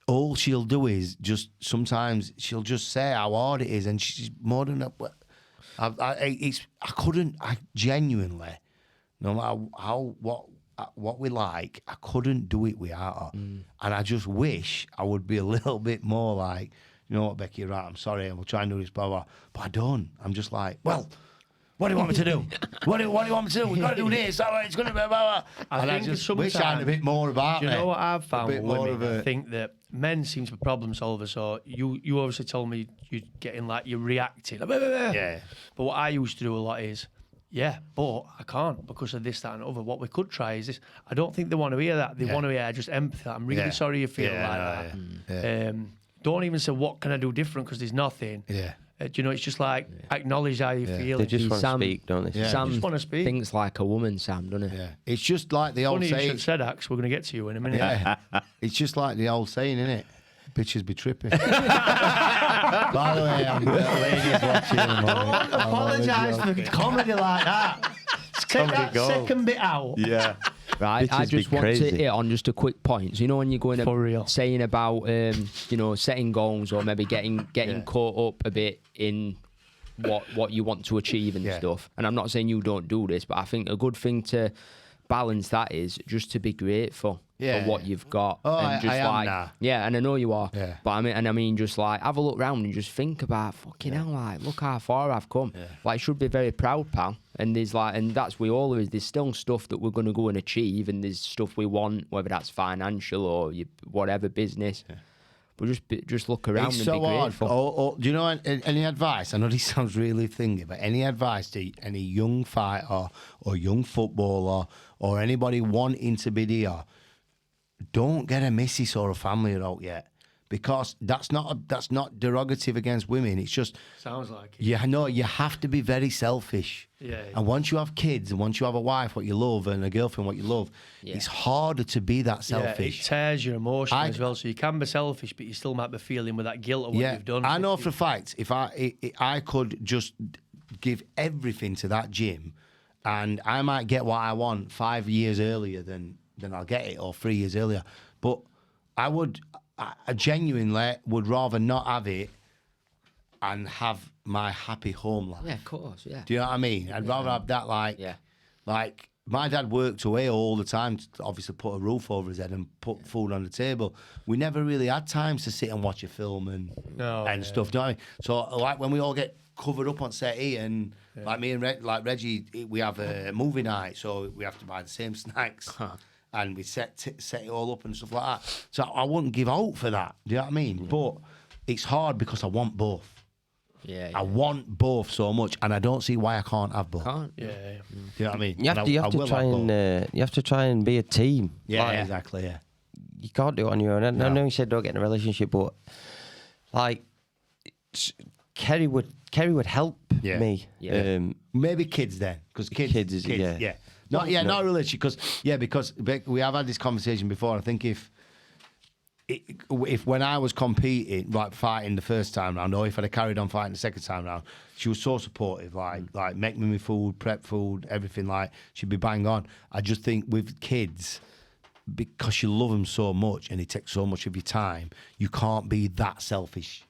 Speaker 2: all she'll do is just sometimes she'll just say how hard it is, and she's more than that. I genuinely, no matter what we like, I couldn't do it without her. And I just wish I would be a little bit more like, you know what, Becky, you're right, I'm sorry, and we'll try and do this, blah, blah. But I don't. I'm just like, well, what do you want me to do? What do you want me to do? We've got to do this. It's going to be blah, blah. I just wish I had a bit more about it.
Speaker 4: You know what I've found with women?
Speaker 2: I
Speaker 4: think that men seem to be problem solvers. So you obviously told me you're getting like, you're reacting.
Speaker 2: Yeah.
Speaker 4: But what I used to do a lot is, but I can't because of this, that, and other. What we could try is this. I don't think they want to hear that. They want to hear just empathy. I'm really sorry you feel like that. Don't even say, what can I do different, because there's nothing.
Speaker 2: Yeah.
Speaker 4: Do you know, it's just like, acknowledge how you feel.
Speaker 3: They just want to
Speaker 1: Sam-
Speaker 3: speak, don't they?
Speaker 2: Yeah.
Speaker 1: Sam
Speaker 4: just wanna speak.
Speaker 1: thinks like a woman, Sam, doesn't it?
Speaker 2: Yeah. It's just like the old
Speaker 4: Funny you
Speaker 2: saying.
Speaker 4: should said, Axe. We're going to get to you in a minute.
Speaker 2: Yeah. It's just like the old saying, isn't it? Bitches be tripping. By the way, I'm ladies watching.
Speaker 4: Don't apologise for comedy like that. Take that second bit out.
Speaker 3: Yeah.
Speaker 1: Right, I
Speaker 3: Bitches be
Speaker 1: just want to
Speaker 3: crazy.
Speaker 1: hit on just a quick point. So, you know, when you're going
Speaker 4: For real.
Speaker 1: saying about, setting goals, or maybe getting caught up a bit in what you want to achieve and stuff. And I'm not saying you don't do this, but I think a good thing to balance that is just to be grateful for what you've got.
Speaker 2: Oh,
Speaker 1: and just
Speaker 2: I am
Speaker 1: like,
Speaker 2: now.
Speaker 1: yeah, and I know you are.
Speaker 2: Yeah.
Speaker 1: But I mean, just like have a look round and just think about fucking hell, like look how far I've come.
Speaker 2: Yeah.
Speaker 1: Like, should be very proud, pal. And there's like, and that's we all is. There's still stuff that we're going to go and achieve, and there's stuff we want, whether that's financial or whatever business. Yeah. But just look around
Speaker 2: It's
Speaker 1: and
Speaker 2: so
Speaker 1: be
Speaker 2: hard.
Speaker 1: grateful.
Speaker 2: Do you know any advice? I know this sounds really thingy, but any advice to any young fighter or young footballer or anybody wanting to be there? Don't get a missus or a family out yet, because that's not derogative against women. It's just
Speaker 4: Sounds like it.
Speaker 2: you know, you have to be very selfish.
Speaker 4: Yeah.
Speaker 2: And once you have kids, and once you have a wife, what you love, and a girlfriend, what you love, it's harder to be that selfish.
Speaker 4: Yeah, it tears your emotion as well. So you can be selfish, but you still might be feeling with that guilt of what you've done.
Speaker 2: I know for a fact, if I could just give everything to that gym, and I might get what I want 5 years earlier than I'll get it, or 3 years earlier. But I genuinely would rather not have it and have my happy home life.
Speaker 1: Yeah, of course. Yeah.
Speaker 2: Do you know what I mean? I'd rather have that, like my dad worked away all the time to obviously put a roof over his head and put food on the table. We never really had times to sit and watch a film and stuff, do you know what I mean? So like when we all get covered up on set here, and like me and Reggie, we have a movie night, so we have to buy the same snacks. And we set it all up and stuff like that. So I wouldn't give out for that. Do you know what I mean? But it's hard because I want both.
Speaker 1: Yeah.
Speaker 2: I want both so much, and I don't see why I can't have both.
Speaker 1: Can't.
Speaker 2: Do you know what I mean?
Speaker 3: You have to try and be a team.
Speaker 2: Yeah,
Speaker 3: Like,
Speaker 2: exactly. Yeah.
Speaker 3: You can't do it on your own. I know you said don't get in a relationship, but like Kerry would help me.
Speaker 1: Yeah.
Speaker 2: Maybe kids then, because kids is yeah. Not a relationship, because we have had this conversation before. I think if when I was competing, like fighting the first time round, or if I'd have carried on fighting the second time round, she was so supportive, like make me my food, prep food, everything. Like she'd be bang on. I just think with kids, because you love them so much and it takes so much of your time, you can't be that selfish.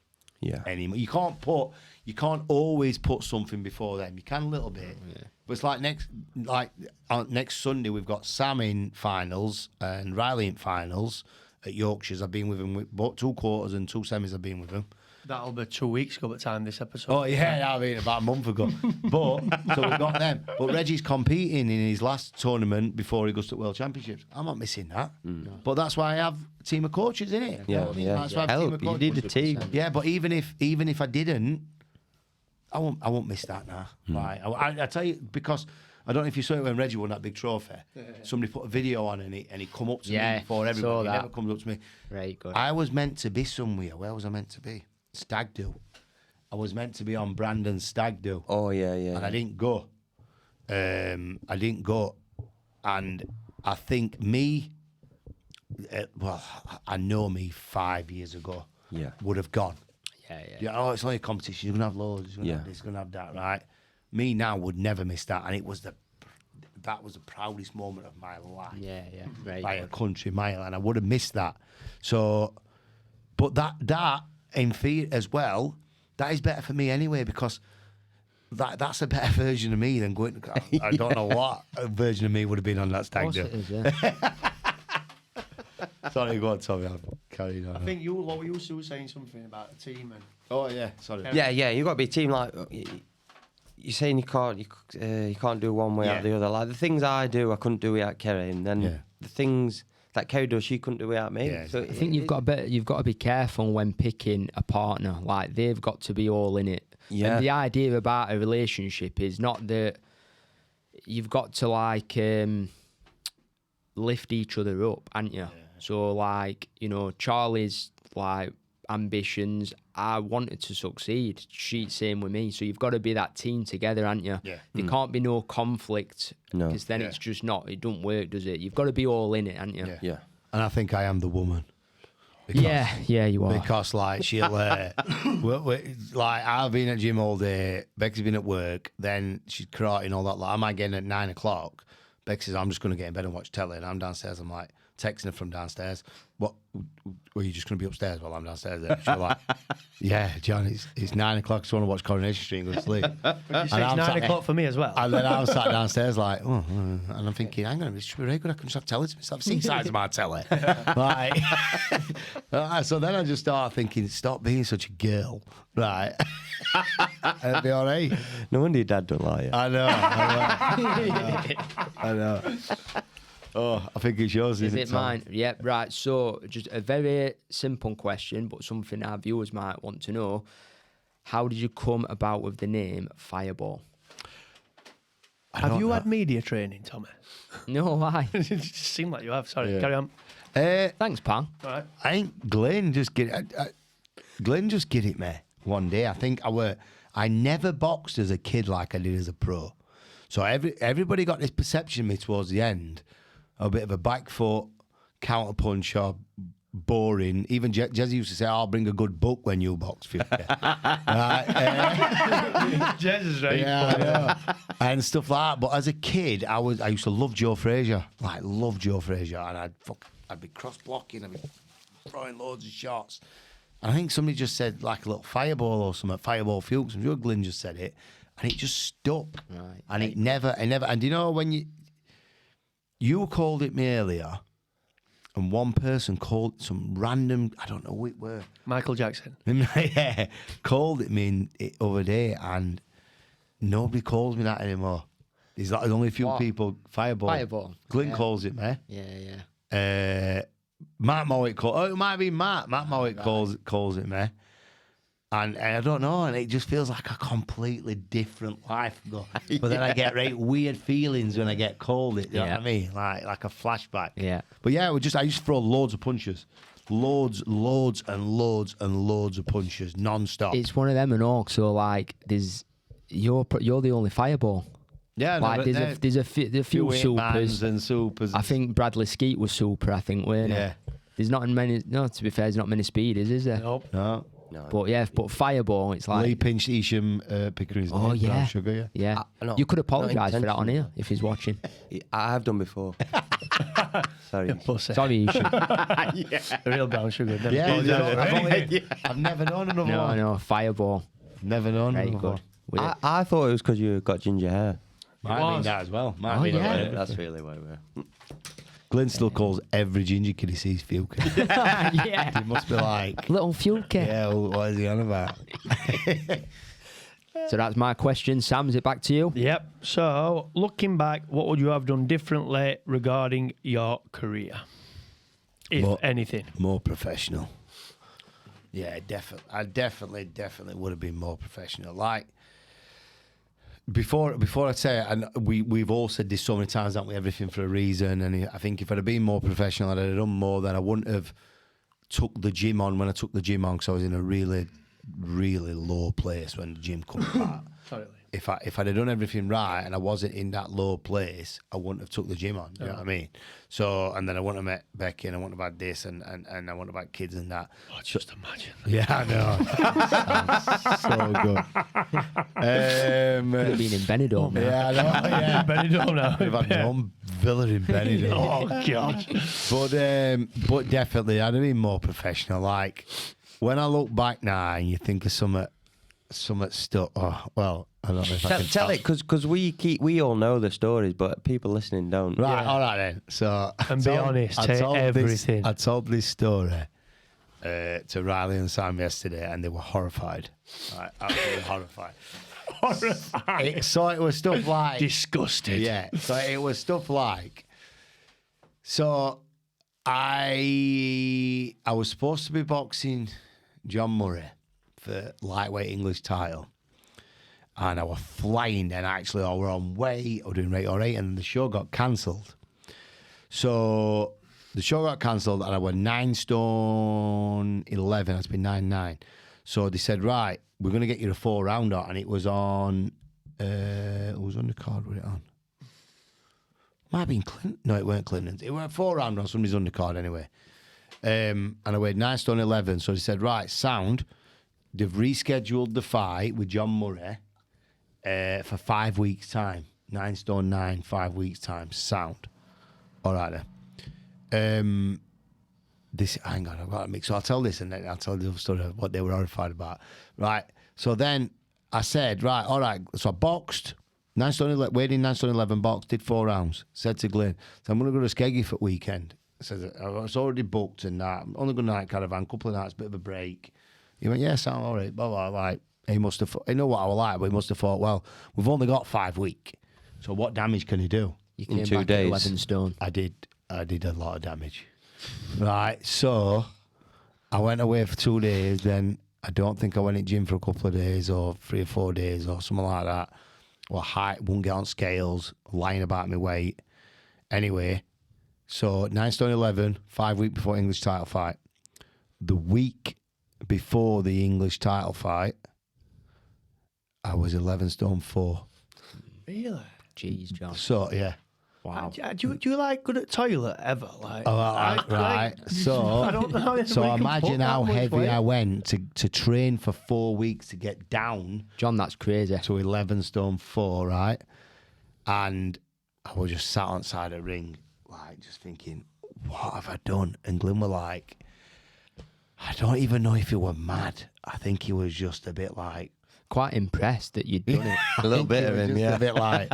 Speaker 2: anymore. You can't always put something before them. You can a little bit, but it's like next Sunday we've got Sam in finals and Riley in finals at Yorkshire's. I've been with him with both 2 quarters and 2 semis. I've been with him.
Speaker 4: That'll be 2 weeks ago by the time this episode.
Speaker 2: Oh yeah, I mean about a month ago. But so we've got them. But Reggie's competing in his last tournament before he goes to World Championships. I'm not missing that. But that's why I have a team of coaches, isn't it?
Speaker 3: Yeah,
Speaker 2: That's why I have a team of
Speaker 3: You
Speaker 2: coaches.
Speaker 3: need a team.
Speaker 2: Yeah, but even if I didn't, I won't miss that now. Right? I tell you, because I don't know if you saw it when Reggie won that big trophy. Somebody put a video on and he come up to me before everybody. He never comes up to me.
Speaker 1: Right, good.
Speaker 2: I was meant to be somewhere. Where was I meant to be? Stag do. I was meant to be on Brandon's stag do.
Speaker 3: Oh yeah.
Speaker 2: And I didn't go. And I think I know me 5 years ago. Would have gone. Yeah. Oh, it's only a competition. You're gonna have loads. You're gonna have this. You're gonna have that. Right. Me now would never miss that, and that was the proudest moment of my life.
Speaker 1: Yeah. Right.
Speaker 2: By a country mile, and I would have missed that. So, but that in fear as well. That is better for me anyway, because that's a better version of me than going. I don't know what version of me would have been on that stag do.
Speaker 1: Of course it is, yeah.
Speaker 2: Sorry, go on, Tommy. I'm carrying on.
Speaker 4: I think you were saying something about a team and.
Speaker 2: Oh yeah, sorry.
Speaker 3: Yeah. You got to be a team. Like you're saying, you can't do one way or the other. Like the things I do, I couldn't do without Kerry, and then the things that Kerry does, she couldn't do without me.
Speaker 2: Yeah,
Speaker 3: so
Speaker 1: I think you've got to be careful when picking a partner. Like they've got to be all in it.
Speaker 3: Yeah.
Speaker 1: And the idea about a relationship is not that you've got to like lift each other up, haven't you? So like, Charlie's like ambitions, I wanted to succeed. She's same with me. So you've got to be that team together, haven't you?
Speaker 2: Yeah.
Speaker 1: There can't be no conflict, because then it's just not. It don't work, does it? You've got to be all in it, haven't you?
Speaker 3: Yeah.
Speaker 2: And I think I am the woman. Because,
Speaker 1: Yeah, you are.
Speaker 2: Because like she'll, like I've been at gym all day. Becky's been at work. Then she's karate and all that. Like, I might get in at 9 o'clock. Becky says, I'm just going to get in bed and watch telly. And I'm downstairs. I'm like texting her from downstairs. What? Were you just going to be upstairs while I'm downstairs? She's like, yeah, John, it's 9 o'clock. So I want to watch Coronation Street and go to sleep.
Speaker 4: You say it's 9 o'clock for me as well.
Speaker 2: And then I was sat downstairs like, and I'm thinking, hang on, it should be very good. I can just have telly to myself. I've seen sides of my telly. Like, so then I just started thinking, stop being such a girl, right? And it'll be all right.
Speaker 3: No wonder your dad don't like you.
Speaker 2: I know. Oh, I think it's yours,
Speaker 1: Is
Speaker 2: isn't
Speaker 1: it mine? Yeah, right. So, just a very simple question, but something our viewers might want to know. How did you come about with the name Fireball?
Speaker 4: Have you had media training, Tommy?
Speaker 1: No, why?
Speaker 4: It just seemed like you have. Sorry, carry on.
Speaker 1: Thanks, pal.
Speaker 4: All right.
Speaker 2: I think Glenn just get it. Glenn just get it, me. One day, I think I never boxed as a kid like I did as a pro. So everybody got this perception of me towards the end, a bit of a back foot, counter puncher, boring. Even Jezzy used to say, "I'll bring a good book when you box." Right?
Speaker 4: Jez is right.
Speaker 2: Yeah, I know. And stuff like that. But as a kid, I used to love Joe Frazier, and I'd be cross blocking, I'd be throwing loads of shots. And I think somebody just said like a little fireball or something, Fireball Fewkes. I'm sure Glyn just said it, and it just stuck.
Speaker 1: Right.
Speaker 2: And it never. And do you know when you called it me earlier, and one person called some random, I don't know who it were.
Speaker 4: Michael Jackson.
Speaker 2: Yeah, called it me over there, and nobody calls me that anymore. There's like only a few people. Fireball. Glyn calls it me.
Speaker 1: Yeah.
Speaker 2: Matt Mowat it might be Matt. Matt Mowat calls it me. And I don't know, and it just feels like a completely different life. But then I get weird feelings when I get called it. You know what I mean? Like a flashback.
Speaker 1: Yeah.
Speaker 2: But yeah, I used to throw loads of punches. Loads and loads of punches, non-stop.
Speaker 1: It's one of them and all. So like, you're the only Fireball.
Speaker 2: Yeah,
Speaker 1: like there's a few supers
Speaker 2: and supers.
Speaker 1: I think Bradley Skeet was super. I think, weren't it? There's not many. No, to be fair, there's not many speeders, is there?
Speaker 4: Nope.
Speaker 2: No.
Speaker 1: But Fireball, it's like
Speaker 2: Lee pinched Isham Pickering's
Speaker 1: oh
Speaker 2: name,
Speaker 1: yeah,
Speaker 2: Brown Sugar,
Speaker 1: yeah.
Speaker 3: No,
Speaker 1: You could apologise
Speaker 3: not
Speaker 1: for that on
Speaker 3: intentionally.
Speaker 1: here if he's watching.
Speaker 3: I have done before. Sorry.
Speaker 4: Pussy.
Speaker 1: Sorry, you should.
Speaker 4: The real brown sugar. Never
Speaker 2: Yeah,
Speaker 4: told you that.
Speaker 2: I've never known another one.
Speaker 1: No, Fireball.
Speaker 2: Never known
Speaker 1: Very
Speaker 2: another
Speaker 1: good.
Speaker 2: one.
Speaker 1: With it.
Speaker 3: I thought it was because you got ginger hair.
Speaker 2: Might have been
Speaker 4: was.
Speaker 2: that as well. Might
Speaker 1: Oh,
Speaker 2: have been
Speaker 1: yeah.
Speaker 2: that.
Speaker 3: That's really why we're.
Speaker 2: Glenn still calls every ginger kid he sees Fewkes.
Speaker 1: Yeah.
Speaker 2: He must be like,
Speaker 1: Little Fewkes.
Speaker 2: yeah, what is he on about?
Speaker 1: So that's my question. Sam, is it back to you?
Speaker 4: Yep. So, looking back, what would you have done differently regarding your career, if
Speaker 2: More-
Speaker 4: anything?
Speaker 2: More professional. Yeah, definitely. I definitely would have been more professional. Like before I say it, and we've all said this so many times, haven't we? Everything for a reason. And I think if I'd have been more professional, I'd have done more. Then I wouldn't have took the gym on when I took the gym on, because I was in a really, really low place when the gym come apart.
Speaker 4: Totally.
Speaker 2: If I'd have done everything right and I wasn't in that low place, I wouldn't have took the gym on. You know what I mean? So, and then I wouldn't have met Becky, and I wouldn't have had this, and I wouldn't have had kids and that.
Speaker 4: Oh, just imagine.
Speaker 2: Yeah, I know. So good.
Speaker 1: Could have been in Benidorm. now.
Speaker 2: Yeah, I know. Yeah.
Speaker 4: Benidorm now.
Speaker 2: We've had my own villa in Benidorm.
Speaker 4: Oh, God.
Speaker 2: But definitely, I'd have been more professional. Like when I look back now, and you think of something stuck. Oh, well, I don't know if I can
Speaker 3: Tell it, because we all know the stories, but people listening don't.
Speaker 2: Right,
Speaker 4: Yeah.
Speaker 2: all right then. So,
Speaker 4: And be honest, take everything.
Speaker 2: I told this story to Riley and Sam yesterday, and they were horrified. Right, absolutely horrified. So it was stuff like
Speaker 4: Disgusted.
Speaker 2: yeah. So it was stuff like. So I was supposed to be boxing John Murray for lightweight English title. And I was flying then, actually. I were on way, I was doing right all right, and the show got cancelled. So the show got cancelled, and I was 9 stone 11. That's been 9'9". So they said, right, we're going to get you a 4-rounder. And it was on, it was on the card, was it on? Might have been Clinton. No, it weren't Clinton's. It was a 4-rounder on somebody's undercard anyway. And I weighed 9 stone 11. So they said, right, sound. They've rescheduled the fight with John Murray for 5 weeks' time. 9 stone 9, 5 weeks' time. Sound. All right then. Hang on, I've got to mix. So I'll tell this, and then I'll tell the other story of what they were horrified about. Right. So then I said, right, all right. So I boxed. 9 stone 11, weighed in 9 stone 11, boxed, did 4 rounds. Said to Glenn, so I'm going to go to Skeggy for the weekend. I said, it's already booked and that. I'm only going to night caravan, couple of nights, bit of a break. He went, yeah, sound all right, blah, blah, like. He must have, I know what I was like, but he must have thought, well, we've only got 5 weeks. So what damage can he do?
Speaker 1: You came
Speaker 3: 2
Speaker 1: back
Speaker 3: days.
Speaker 1: at 11 stone.
Speaker 2: I did a lot of damage. Right, so I went away for 2 days, then I don't think I went in gym for a couple of days or 3 or 4 days or something like that. Well, height, wouldn't get on scales, lying about my weight. Anyway, so 9 stone 11, 5 weeks before English title fight. The week before the English title fight, I was 11 stone 4.
Speaker 4: Really?
Speaker 1: Jeez, John.
Speaker 2: So, yeah.
Speaker 1: Wow.
Speaker 4: Do you like good at toilet ever? Like,
Speaker 2: Oh,
Speaker 4: I
Speaker 2: right. So,
Speaker 4: I don't know how
Speaker 2: so
Speaker 4: anybody can
Speaker 2: imagine
Speaker 4: put
Speaker 2: how
Speaker 4: that much
Speaker 2: heavy
Speaker 4: weight.
Speaker 2: I went to train for 4 weeks to get down
Speaker 1: John, that's crazy.
Speaker 2: to 11 stone 4, right? And I was just sat on the side of the ring, like, just thinking, what have I done? And Glenn were like, I don't even know if he were mad. I think he was just a bit like,
Speaker 1: Quite impressed that you'd done it.
Speaker 3: A little bit
Speaker 2: he
Speaker 3: of
Speaker 2: was
Speaker 3: him,
Speaker 2: just
Speaker 3: yeah.
Speaker 2: a bit like,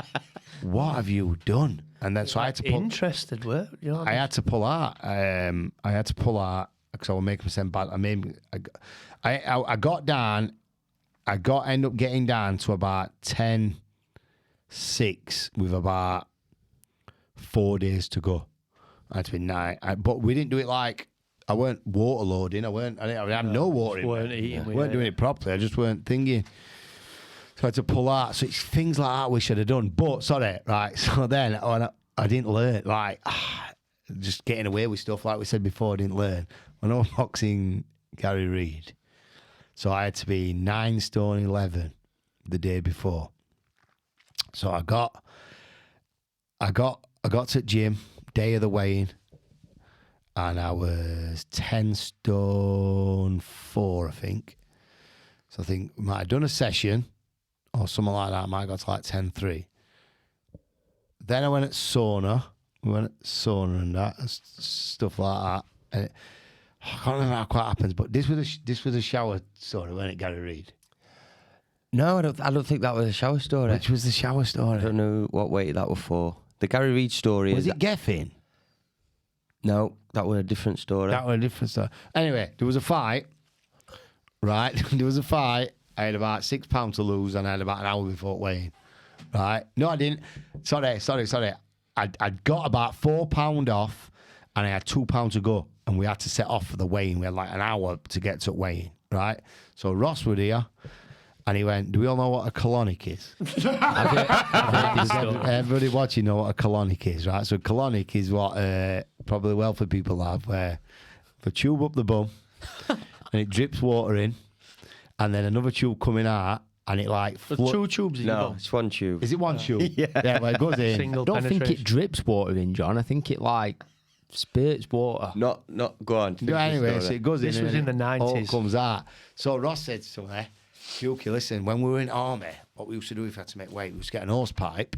Speaker 2: what have you done? And then so I had to pull.
Speaker 4: Interested, were you know?
Speaker 2: I had to pull out. I had to pull out because I was making myself bad. I got down. End up getting down to about 10-6 with about 4 days to go. That's been 9. But we didn't do it like I weren't water loading. I had no water in
Speaker 4: weren't
Speaker 2: me.
Speaker 4: eating.
Speaker 2: Weren't doing it properly. I just weren't thinking. So I had to pull out. So it's things like that we should have done. But sorry, right. So then I didn't learn. Like just getting away with stuff like we said before. I didn't learn. When I was boxing Gary Reid, so I had to be 9 stone 11 the day before. So I got to the gym day of the weigh-in, and I was 10 stone 4, I think. So I think I might have done a session or something like that. I might have got to like 10-3. Then I went at sauna We went at sauna and that and stuff like that. And I can't remember how quite happens, but this was a shower story, wasn't it, Gary Reid?
Speaker 3: No, I don't think that was a shower story.
Speaker 2: Which was the shower story?
Speaker 3: I don't know what weight that was for. The Gary Reid story
Speaker 2: Was it Geffin?
Speaker 3: No, that was a different story.
Speaker 2: That was a different story. Anyway, there was a fight, right? There was a fight. I had about £6 to lose and I had about an hour before weighing, right? No, I didn't. Sorry. I'd got about £4 off and I had £2 to go and we had to set off for the weighing. We had like an hour to get to weighing, right? So Ross was here and he went, do we all know what a colonic is? Everybody watching know what a colonic is, right? So colonic is what probably wealthy people have, where they tube up the bum and it drips water in and then another tube coming out and it like...
Speaker 4: There's 2 tubes in your
Speaker 3: No,
Speaker 4: bum.
Speaker 3: it's 1 tube.
Speaker 2: Is it 1 tube?
Speaker 3: Yeah.
Speaker 2: Well, it goes in.
Speaker 4: Single
Speaker 1: I don't think
Speaker 4: penetration.
Speaker 1: it drips water in, John. I think it like spurts water.
Speaker 3: Not. Go on.
Speaker 2: No, anyway, so it goes
Speaker 4: This
Speaker 2: in.
Speaker 4: was
Speaker 2: and
Speaker 4: in the
Speaker 2: it all
Speaker 4: 90s.
Speaker 2: comes out. So Ross said to me, Fewkes, listen, when we were in army, what we used to do if we had to make weight, we used to get an hose pipe,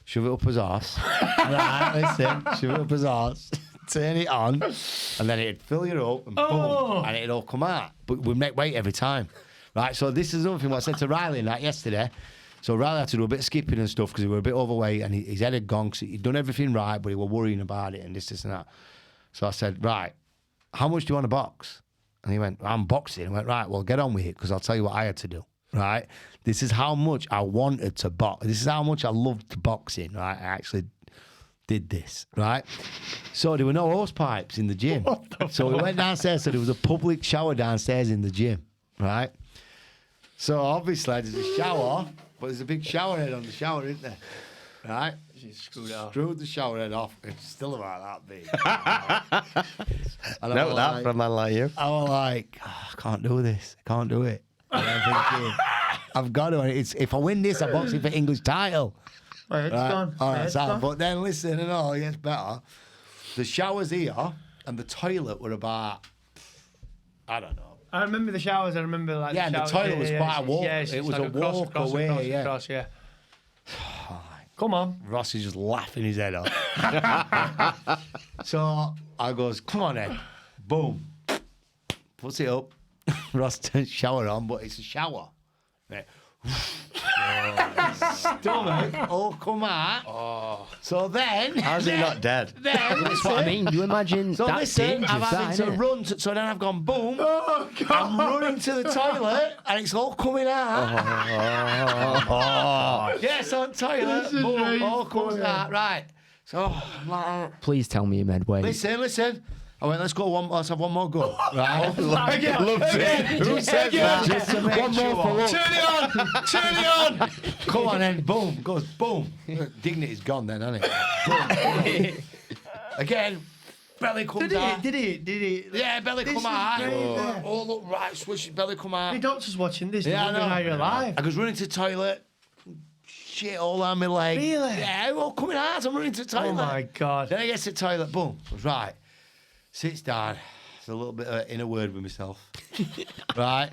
Speaker 2: shove it up his arse. Right, listen, shove it up his arse, turn it on, and then it'd fill you up and boom, and it'd all come out. But we'd make weight every time. Right, so this is another thing what I said to Riley and that yesterday. So Riley had to do a bit of skipping and stuff because he were a bit overweight and his head had gone because he'd done everything right, but he were worrying about it and this and that. So I said, right, how much do you want to box? And he went, I'm boxing. I went, right, well, get on with it because I'll tell you what I had to do, right? This is how much I wanted to box. This is how much I loved boxing, right? I actually did this, right? So there were no hose pipes in the gym. So we went downstairs. So there was a public shower downstairs in the gym, right? So obviously there's a shower, but there's a big shower head on the shower, isn't there? Right?
Speaker 4: Screwed it off.
Speaker 2: Screwed the shower head off. It's still about that big. And I
Speaker 3: Note
Speaker 2: was
Speaker 3: that
Speaker 2: like-
Speaker 3: from a man like you.
Speaker 2: I was like, I can't do this. I can't do it. And I'm thinking, I've got to. If I win this, I'm boxing for English title.
Speaker 4: My head's
Speaker 2: Right?
Speaker 4: gone.
Speaker 2: All
Speaker 4: My
Speaker 2: right,
Speaker 4: head's
Speaker 2: so,
Speaker 4: gone.
Speaker 2: but then listen, and all it gets better. The shower's here, and the toilet were about, I don't know.
Speaker 4: I remember the showers. I remember like
Speaker 2: Yeah, and the
Speaker 4: showers.
Speaker 2: toilet was quite a walk.
Speaker 4: Yes,
Speaker 2: It
Speaker 4: it's
Speaker 2: was
Speaker 4: like
Speaker 2: a walk
Speaker 4: across,
Speaker 2: away,
Speaker 4: across,
Speaker 2: yeah.
Speaker 4: across, yeah. Come on.
Speaker 2: Ross is just laughing his head off. So I goes, come on then. Boom. Puts it up. Ross turns shower on, but it's a shower. Right. Stomach all come out. So then...
Speaker 3: How's he not dead?
Speaker 2: Then,
Speaker 1: That's what I mean. You imagine
Speaker 2: So
Speaker 1: that's
Speaker 2: listen,
Speaker 1: dangerous,
Speaker 2: I'm having
Speaker 1: that,
Speaker 2: to
Speaker 1: innit?
Speaker 2: run. So then I've gone boom. Oh, God. I'm running to the toilet and it's all coming out. Yes, on toilet. Boom, all comes out. Right. So I'm like,
Speaker 1: Please tell me you made weight.
Speaker 2: listen. I went, let's have one more go. Right.
Speaker 3: Loves it. Who said that?
Speaker 2: Just to make sure.
Speaker 4: Turn it on.
Speaker 2: Come on then. Boom. Goes boom. Dignity's gone then, hasn't it? Boom. Again. Belly comes out.
Speaker 4: Did he?
Speaker 2: Yeah, belly
Speaker 4: This
Speaker 2: come
Speaker 4: is
Speaker 2: out.
Speaker 4: great, yeah.
Speaker 2: Oh, look, right, swish, belly come out.
Speaker 4: The doctor's watching this.
Speaker 2: Yeah, I
Speaker 4: Wondering
Speaker 2: know.
Speaker 4: how you're alive.
Speaker 2: I goes running to the toilet. Shit all down my leg.
Speaker 4: Really?
Speaker 2: Yeah, all coming out. I'm running to the toilet.
Speaker 4: Oh my God.
Speaker 2: Then I get to the toilet. Boom. Goes, right. Sits down. It's a little bit of inner word with myself. Right.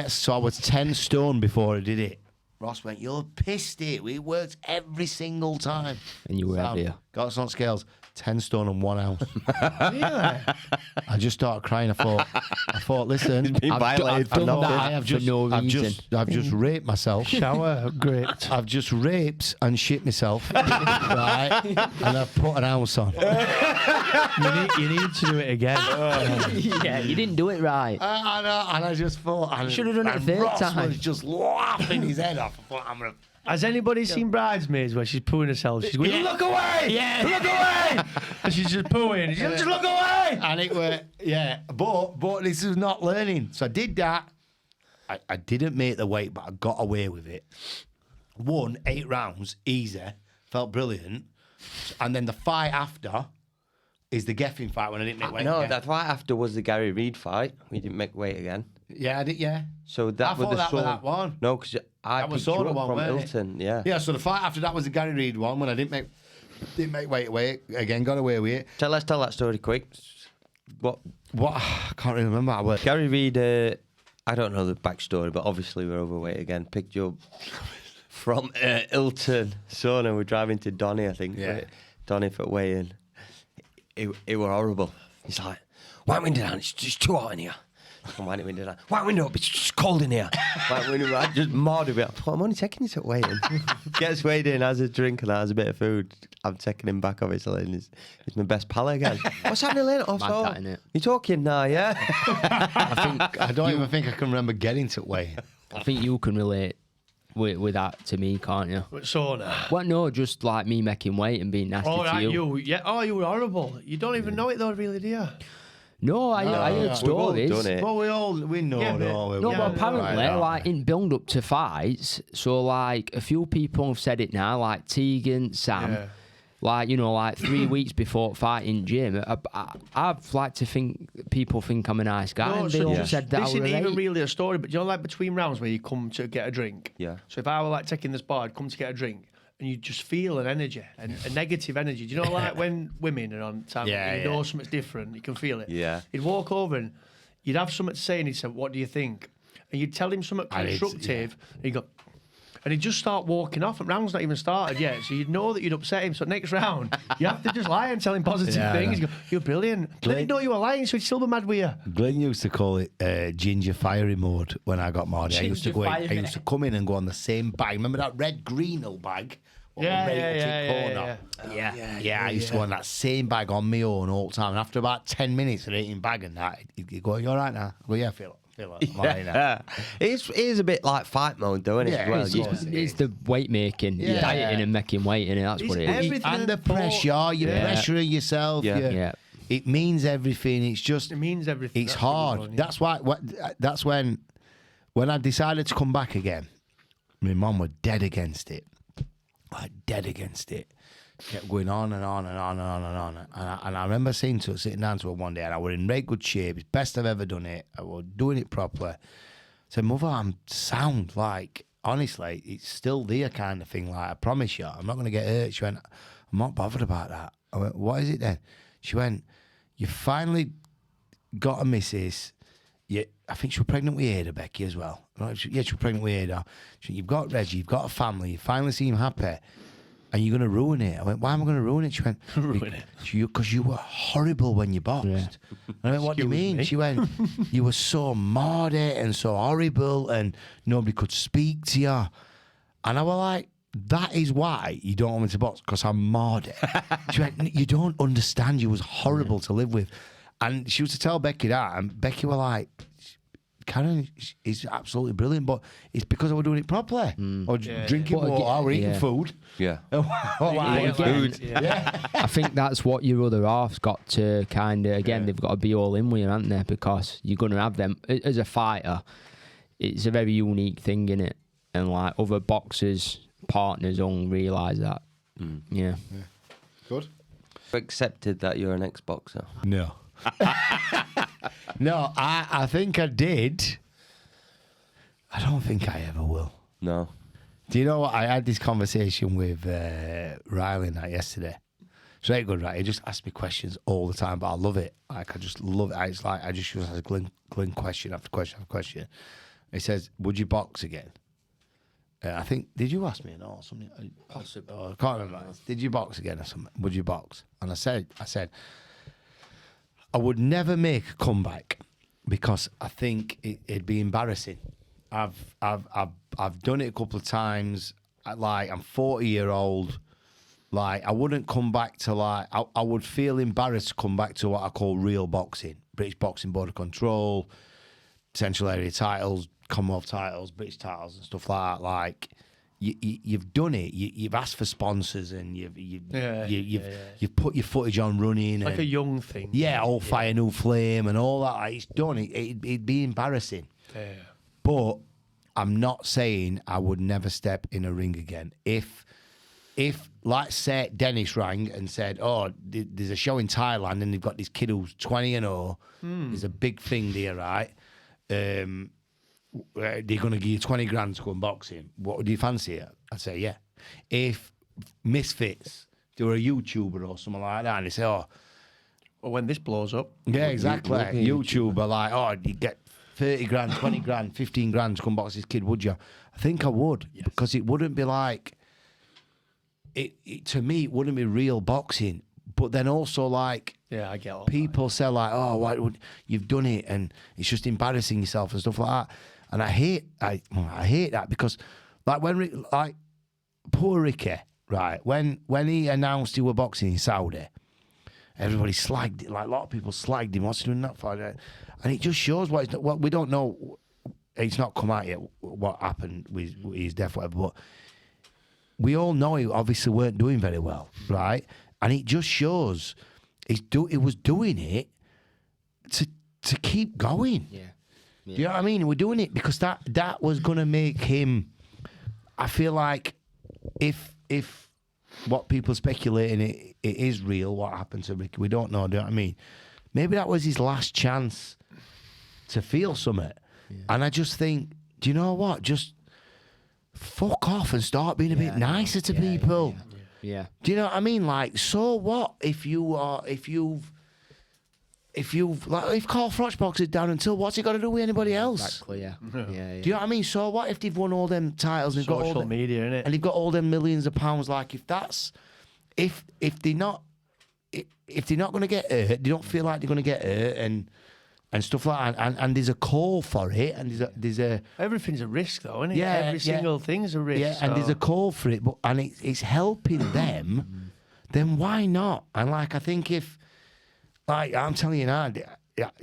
Speaker 2: So I was 10 stone before I did it. Ross went, you'll have pissed it. It works every single time.
Speaker 1: And you were
Speaker 2: Sam,
Speaker 1: heavier.
Speaker 2: got us on scales. 10 stone and 1 ounce.
Speaker 4: Really?
Speaker 2: I just started crying. I thought, listen,
Speaker 3: Been violated for
Speaker 1: done
Speaker 3: nothing.
Speaker 1: that.
Speaker 2: I have
Speaker 1: for
Speaker 2: just,
Speaker 1: no
Speaker 2: I've
Speaker 1: reason.
Speaker 2: just raped myself.
Speaker 4: Shower graped.
Speaker 2: I've just raped and shit myself, right? And I've put an ounce on.
Speaker 4: You need to do it again.
Speaker 1: Yeah, you didn't do it right.
Speaker 2: I know, and I just thought, and,
Speaker 1: should have done it
Speaker 2: and
Speaker 1: a third
Speaker 2: Ross
Speaker 1: time.
Speaker 2: was just laughing his head off. I thought, I'm gonna.
Speaker 4: Has anybody seen Bridesmaids where she's pooing herself? She's going, look away!
Speaker 2: Yeah.
Speaker 4: Look away! And she's just pooing. She's just look away!
Speaker 2: And it were, yeah, but this is not learning. So I did that. I didn't make the weight, but I got away with it. Won 8 rounds, easy, felt brilliant. And then the fight after is the Geffin fight when I didn't make weight.
Speaker 3: No,
Speaker 2: again.
Speaker 3: that fight after was the Gary Reid fight. We didn't make weight again.
Speaker 2: Yeah, I did, yeah.
Speaker 3: So that
Speaker 2: I
Speaker 3: was
Speaker 2: thought
Speaker 3: the
Speaker 2: that was
Speaker 3: sort-
Speaker 2: that one.
Speaker 3: No, because I
Speaker 2: That was
Speaker 3: picked you
Speaker 2: sort of
Speaker 3: up
Speaker 2: one,
Speaker 3: from
Speaker 2: weren't it?
Speaker 3: Hilton. Yeah.
Speaker 2: Yeah, so the fight after that was the Gary Reid one when I didn't make weight again, got away with it.
Speaker 3: Let's tell that story quick. What
Speaker 2: What? I can't really remember how it worked.
Speaker 3: Gary Reid? I don't know the backstory, but obviously we're overweight again. Picked you up from Hilton sauna. We're driving to Donny, I think.
Speaker 2: Yeah.
Speaker 3: Donny for weighing. It were horrible. He's like, "Why window down? It's just too hot in here." Why window down? Why window up? It's just cold in here. Why window up? Just mad a bit. I'm only taking this at weighing. Gets weighed in, has a drink and has a bit of food. I'm taking him back obviously, and he's my best pal again. What's happening later? Oh,
Speaker 1: Mad
Speaker 3: so
Speaker 1: that, innit?
Speaker 3: you talking now? Yeah.
Speaker 2: I don't even think I can remember getting to weigh.
Speaker 1: I think you can relate with that to me, can't you?
Speaker 4: But sauna.
Speaker 1: Well, no, just like me making weight and being nasty
Speaker 4: Oh,
Speaker 1: to
Speaker 4: right,
Speaker 1: you.
Speaker 4: yeah. Oh, you were horrible. You don't even know it though, really, do you?
Speaker 1: No, I heard
Speaker 2: We've all
Speaker 1: stories.
Speaker 3: done it.
Speaker 2: Well, we know,
Speaker 4: Yeah,
Speaker 2: don't we?
Speaker 1: No,
Speaker 4: Yeah,
Speaker 1: but apparently,
Speaker 2: right,
Speaker 1: like in build up to fights, so like a few people have said it now, like Tegan, Sam,
Speaker 4: Yeah.
Speaker 1: like like 3 weeks before fighting Jim. I've like to think people think I'm a nice guy,
Speaker 4: No,
Speaker 1: and they
Speaker 4: so
Speaker 1: all
Speaker 4: just-
Speaker 1: said that
Speaker 4: this
Speaker 1: I
Speaker 4: isn't
Speaker 1: was
Speaker 4: even
Speaker 1: right.
Speaker 4: really a story, but you know, like between rounds where you come to get a drink.
Speaker 3: Yeah.
Speaker 4: So if I were like taking this bar, I'd come to get a drink, and you just feel an energy, a negative energy. Do you know, like when women are on time,
Speaker 2: Yeah,
Speaker 4: you
Speaker 2: yeah.
Speaker 4: know something's different, you can feel it.
Speaker 3: Yeah.
Speaker 4: You'd walk over and you'd have something to say, and he'd say, "What do you think?" And you'd tell him something
Speaker 2: And it's-
Speaker 4: constructive, and he'd go. And he'd just start walking off, and round's not even started yet. So you'd know that you'd upset him. So next round, you have to just lie and tell him positive
Speaker 2: Yeah,
Speaker 4: things.
Speaker 2: yeah.
Speaker 4: You go, "You're brilliant." Then he'd know you were lying, so he'd still be mad with you.
Speaker 2: Glenn used to call it ginger fiery mode when I got married. I used to
Speaker 1: Ginger
Speaker 2: go. I
Speaker 1: fiery.
Speaker 2: used to come in and go on the same bag. Remember that red Greenhill bag? What
Speaker 4: Yeah,
Speaker 2: the
Speaker 4: yeah,
Speaker 2: rated
Speaker 4: yeah,
Speaker 2: corner?
Speaker 1: Yeah.
Speaker 2: I used to go on that same bag on my own all the time. And after about 10 minutes of eating bag and that, he'd go, "You all right now?" I go, "Yeah, I feel it. I'm all right now."
Speaker 3: Yeah. It is a bit like fight mode, though, isn't it?
Speaker 2: Yeah,
Speaker 3: as well?
Speaker 2: it's
Speaker 3: You
Speaker 2: just-
Speaker 3: just-
Speaker 1: It's the weight making,
Speaker 2: Yeah.
Speaker 1: dieting and making weight in it. That's what it is.
Speaker 4: everything
Speaker 2: And
Speaker 4: in
Speaker 2: the
Speaker 4: the thought-
Speaker 2: pressure, you
Speaker 1: Yeah.
Speaker 2: pressure yourself.
Speaker 3: Yeah.
Speaker 1: Yeah.
Speaker 2: It means everything. It's just,
Speaker 4: It means everything.
Speaker 2: it's
Speaker 4: That's the good
Speaker 2: hard.
Speaker 4: one, yeah.
Speaker 2: That's why. That's when I decided to come back again. My mum was dead against it, like dead against it. Kept going on and on and on and on and on. And I remember sitting down to her one day, and I was in very good shape. It's best I've ever done it. I was doing it properly. I said, "Mother, I'm sound. Like, honestly, it's still there kind of thing. Like, I promise you, I'm not going to get hurt." She went, "I'm not bothered about that." I went, "What is it then?" She went, "You finally got a missus. I think she was pregnant with Ada, Becky, as well. She was pregnant with Ada. She went, you've got Reggie, you've got a family, you finally seem happy, and you're going to ruin it." I went, "Why am I going to ruin it?" She went,
Speaker 4: Ruin it.
Speaker 2: "Because you were horrible when you boxed."
Speaker 1: Yeah.
Speaker 2: And I went, "What do you
Speaker 4: Excuse
Speaker 2: mean?"
Speaker 4: me.
Speaker 2: She went, "You were so mardy and so horrible, and nobody could speak to you." And I was like, "That is why you don't want me to box, because I'm mardy." She went, "You don't understand. You was horrible to live with." And she used to tell Becky that, and Becky were like, "Karen is absolutely brilliant, but it's because I was doing it properly. Or drinking
Speaker 1: But again-
Speaker 2: water, or eating
Speaker 1: yeah.
Speaker 2: food."
Speaker 3: Yeah.
Speaker 1: Again, I think that's what your other half's got to kind of, again, they've got to be all in with you, haven't they? Because you're going to have them. As a fighter, it's a very unique thing, innit? And like other boxers, partners don't realise that. Yeah.
Speaker 2: Good.
Speaker 3: Accepted that you're an ex-boxer.
Speaker 2: No. No, I think I did. I don't think I ever will.
Speaker 3: No.
Speaker 2: Do you know what? I had this conversation with Riley night yesterday. It's very good, right? He just asks me questions all the time, but I love it. Like, I just love it. It's like I just ask Glenn question after question after question. He says, "Would you box again?" I think, did you ask me or something? Possibly. I can't remember. Did you box again or something? Would you box? And I said, I would never make a comeback because I think it'd be embarrassing. I've done it a couple of times. I'm 40-year-old. Like, I wouldn't come back to I would feel embarrassed to come back to what I call real boxing. British Boxing Board of Control, Central Area titles, Commonwealth titles, British titles and stuff like that. Like, you've done it. You've asked for sponsors and you've put your footage on running.
Speaker 4: Like
Speaker 2: and,
Speaker 4: a young thing.
Speaker 2: yeah, all fire, new flame and all that. Like, it's done. It'd be embarrassing.
Speaker 4: Yeah.
Speaker 2: But I'm not saying I would never step in a ring again. If like say Dennis rang and said, "Oh, there's a show in Thailand and they've got this kid who's 20-0. There's a big thing there, right? They're going to give you 20 grand to go and box him. What do you fancy it?" I'd say, yeah. If Misfits, they were a YouTuber or something like that, and they say, "Oh,
Speaker 4: Well, when this blows up,
Speaker 2: yeah, exactly. YouTuber, like, oh, you get 30 grand, 20 grand, 15 grand to come box this kid, would you?" I think I would, because it wouldn't be like, to me, it wouldn't be real boxing. But then also, like,
Speaker 4: Yeah, I get all
Speaker 2: people say, like, oh, why would you've done it, and it's just embarrassing yourself and stuff like that. And I hate that because, like, like, poor Ricky, right? When he announced he were boxing in Saudi, everybody slagged it. Like, a lot of people slagged him. What's he doing that for? And it just shows what we don't know. It's not come out yet what happened with his death, whatever. But we all know he obviously weren't doing very well, right? And it just shows he was doing it to keep going.
Speaker 1: Yeah.
Speaker 2: Do you know what I mean? We're doing it because that was gonna make him. I feel like if what people speculating it is real, what happened to Ricky, we don't know. Do you know what I mean? Maybe that was his last chance to feel something. Yeah. And I just think, do you know what? Just fuck off and start being a bit nicer to people.
Speaker 1: Yeah.
Speaker 2: Do you know what I mean? Like, so what if Carl Froch boxes down until what's he got to do with anybody else?
Speaker 1: Exactly, yeah.
Speaker 2: Do you know what I mean? So what if they've won all them titles and
Speaker 4: social
Speaker 2: got all
Speaker 4: media, innit?
Speaker 2: and they've got all them millions of pounds? Like, if they're not going to get hurt, they don't feel like they're going to get hurt and stuff like that. And there's a call for it, and there's a
Speaker 4: Everything's a risk, though, isn't it?
Speaker 2: Yeah,
Speaker 4: Every single thing's a risk.
Speaker 2: yeah, and there's a call for it, and it's helping them. Then why not? And like, I think if, like, I'm telling you now,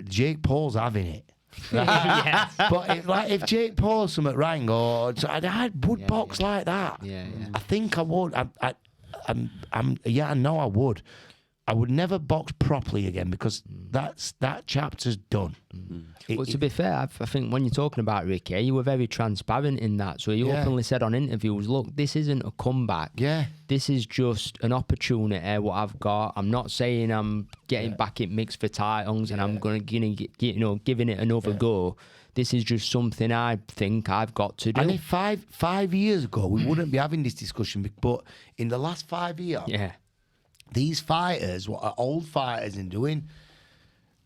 Speaker 2: Jake Paul's having it. But if Jake Paul or something rang, or I would box like that.
Speaker 1: Yeah.
Speaker 2: I think I would. I know I would. I would never box properly again because that chapter's done.
Speaker 1: But to be fair, I think when you're talking about Ricky, you were very transparent in that. So you openly said on interviews, look, this isn't a comeback.
Speaker 2: Yeah.
Speaker 1: This is just an opportunity, what I've got. I'm not saying I'm getting back in mix for titles and I'm going to, giving it another go. This is just something I think I've got to do.
Speaker 2: And if five years ago, we wouldn't be having this discussion, but in the last 5 years, these fighters, what are old fighters and doing,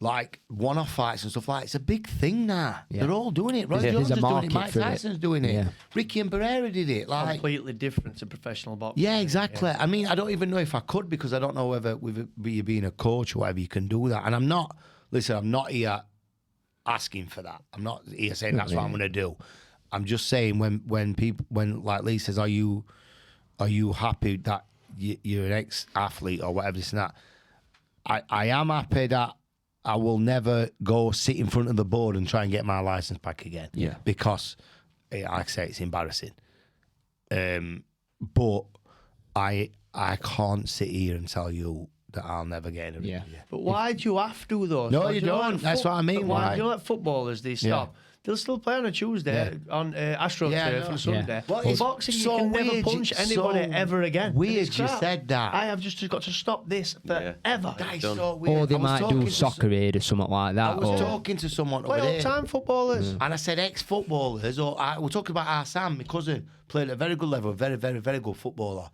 Speaker 2: like one-off fights and stuff like that, it's a big thing now.
Speaker 1: Yeah.
Speaker 2: They're all doing it. Roy Jones is doing it. Mike Tyson's doing it.
Speaker 1: Yeah.
Speaker 2: Ricky and Barrera did it. Like,
Speaker 4: completely different to professional boxing.
Speaker 2: yeah, exactly. I mean, I don't even know if I could because I don't know whether with you being a coach or whatever you can do that. And I'm not here asking for that. I'm not here saying that's what I'm going to do. I'm just saying when like Lee says, are you happy that you're an ex-athlete or whatever this and that? I am happy that I will never go sit in front of the board and try and get my license back again.
Speaker 1: Yeah.
Speaker 2: Because, like I say, it's embarrassing. But I can't sit here and tell you that I'll never get in a ring.
Speaker 4: But why do you have to, though?
Speaker 2: No, you don't. That's what I mean. Why?
Speaker 4: You know, like footballers, they stop. They'll still play on a Tuesday on AstroTurf on Sunday.
Speaker 2: Yeah. Well,
Speaker 4: But
Speaker 2: it's
Speaker 4: boxing,
Speaker 2: so
Speaker 4: you can never
Speaker 2: weird.
Speaker 4: punch
Speaker 2: It's
Speaker 4: anybody
Speaker 2: so
Speaker 4: ever again.
Speaker 2: weird
Speaker 4: And it's
Speaker 2: you
Speaker 4: crap.
Speaker 2: said that.
Speaker 4: I have just got to stop this forever.
Speaker 2: That is so weird.
Speaker 1: Or they
Speaker 2: I was
Speaker 1: might
Speaker 2: talking
Speaker 1: do
Speaker 2: to
Speaker 1: soccer aid or something like that.
Speaker 2: I was talking to someone
Speaker 4: Play
Speaker 2: over there.
Speaker 4: old-time footballers.
Speaker 2: And I said ex-footballers, we're talking about our Sam, my cousin, played at a very good level, very, very, very good footballer.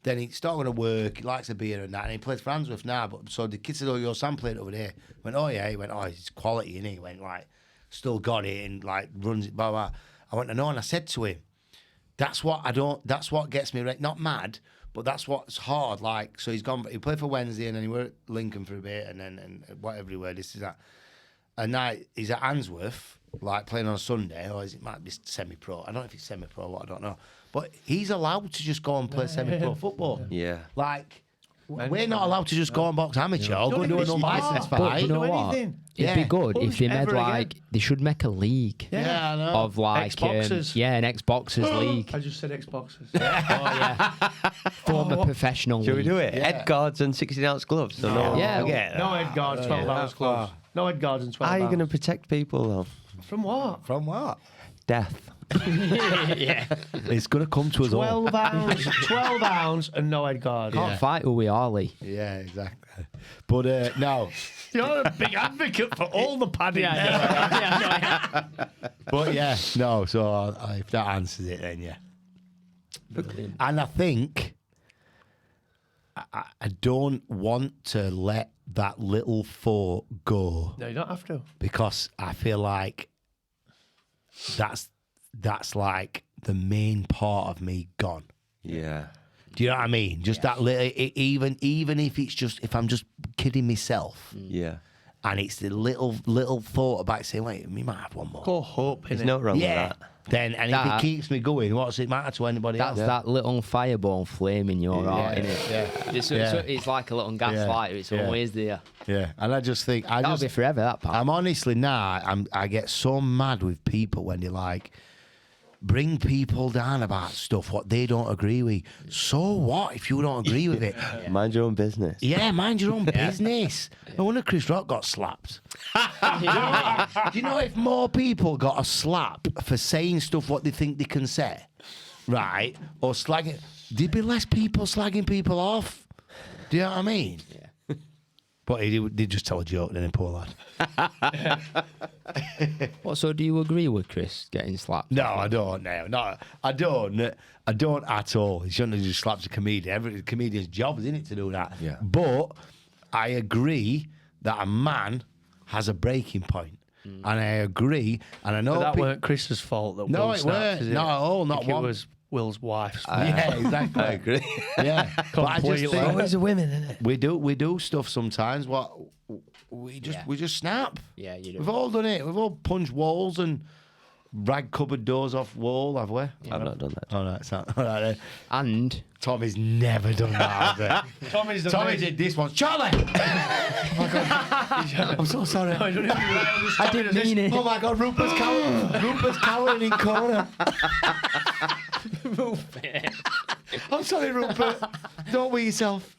Speaker 2: Then he started going to work, he likes a beer and that, and he plays for Handsworth now. But so the kid said, oh, your Sam played over there. I went, oh yeah. He went, oh, it's quality, and he went, like, still got it and like runs it, blah, blah. I went, no, and I said to him, that's what gets me not mad, but that's what's hard. Like, so he played for Wednesday and then he worked at Lincoln for a bit and whatever he were, this is that. And now he's at Handsworth, like playing on a Sunday, or it might be semi-pro. I don't know if it's semi-pro or what, I don't know. But he's allowed to just go and play semi-pro football.
Speaker 3: Yeah.
Speaker 2: Like, we're not allowed to just go and box amateur or go and do a no-license
Speaker 1: But
Speaker 2: fight.
Speaker 1: you know what? It'd be good
Speaker 4: Punch
Speaker 1: if they made
Speaker 4: ever
Speaker 1: like
Speaker 4: again.
Speaker 1: they should make a league
Speaker 2: Yeah, I know.
Speaker 1: of like
Speaker 4: Ex-boxers.
Speaker 1: an ex-boxers league.
Speaker 4: I just said ex-boxers.
Speaker 1: Former professional
Speaker 3: Shall we
Speaker 1: league.
Speaker 3: do it?
Speaker 2: Yeah.
Speaker 3: Head guards and 16-ounce gloves. So no one
Speaker 1: Yeah.
Speaker 3: forget.
Speaker 4: No head guards, 12 hours gloves. No head guards and 12
Speaker 3: How are you
Speaker 4: hours.
Speaker 3: going to protect people, though?
Speaker 4: From what?
Speaker 2: From what?
Speaker 3: Death.
Speaker 2: It's going to come to us all.
Speaker 4: 12 ounce, 12 ounce and no head guard.
Speaker 1: Can't fight who we are, Lee.
Speaker 2: Yeah, exactly. But no.
Speaker 4: You're a big advocate for all the padding.
Speaker 2: But yeah, no. So if that answers it, then yeah. And I think I don't want to let that little four go
Speaker 4: No, you don't have to.
Speaker 2: because I feel like that's like the main part of me gone.
Speaker 3: Yeah.
Speaker 2: Do you know what I mean? Just that little, even if it's just, if I'm just kidding myself,
Speaker 3: Yeah.
Speaker 2: and it's the little thought about saying, wait, we might have one more.
Speaker 4: Got hope,
Speaker 3: There's
Speaker 4: innit?
Speaker 3: no wrong
Speaker 2: Yeah.
Speaker 3: with that.
Speaker 2: Then, and if
Speaker 1: That-
Speaker 2: it keeps me going, what's it matter to anybody
Speaker 1: That's
Speaker 2: else?
Speaker 1: that little fireball flame in your heart,
Speaker 2: Yeah,
Speaker 1: innit?
Speaker 2: yeah.
Speaker 1: It's like a little gaslighter. It's
Speaker 2: Yeah.
Speaker 1: always there.
Speaker 2: Yeah, and I just think
Speaker 1: That'll be forever, that part.
Speaker 2: I'm honestly now. I get so mad with people when they like bring people down about stuff what they don't agree with. So what if you don't agree with it?
Speaker 3: Mind your own business.
Speaker 2: Yeah, mind your own business. No wonder Chris Rock got slapped. Do you know if more people got a slap for saying stuff what they think they can say, right, or slagging, there'd be less people slagging people off. Do you know what I mean?
Speaker 1: Yeah.
Speaker 2: But he did just tell a joke, then, poor lad.
Speaker 1: What, so do you agree with Chris getting slapped?
Speaker 2: No, I don't. No, I don't. I don't at all. He shouldn't have just slapped a comedian. Every comedian's job, isn't it, to do that?
Speaker 3: Yeah.
Speaker 2: But I agree that a man has a breaking point, and I agree, and I know
Speaker 4: But that
Speaker 2: pe-
Speaker 4: weren't Chris's fault. That
Speaker 2: No,
Speaker 4: Will
Speaker 2: it
Speaker 4: snapped,
Speaker 2: weren't.
Speaker 4: is it?
Speaker 2: Not at all, not
Speaker 4: I think
Speaker 2: one.
Speaker 4: It was Will's wife's.
Speaker 2: Yeah, exactly.
Speaker 3: I agree.
Speaker 2: Yeah, but I just
Speaker 4: Completely.
Speaker 2: think
Speaker 4: Always the women, isn't it?
Speaker 2: we do stuff sometimes. What we just snap.
Speaker 1: Yeah, you do.
Speaker 2: We've all done it. We've all punched walls and rag cupboard doors off wall, have we?
Speaker 3: I've not done that.
Speaker 2: All right, so, all right. Then.
Speaker 1: And
Speaker 2: Tommy's never done that, has he?
Speaker 4: Tommy's the
Speaker 2: Tommy
Speaker 4: best.
Speaker 2: did this one. Charlie! Oh my God. I'm so sorry.
Speaker 4: I don't even
Speaker 1: I didn't mean it.
Speaker 2: Oh my God, Rupert's cowering. Rupert's cowering in corner. I'm sorry, Rupert. Don't weigh yourself.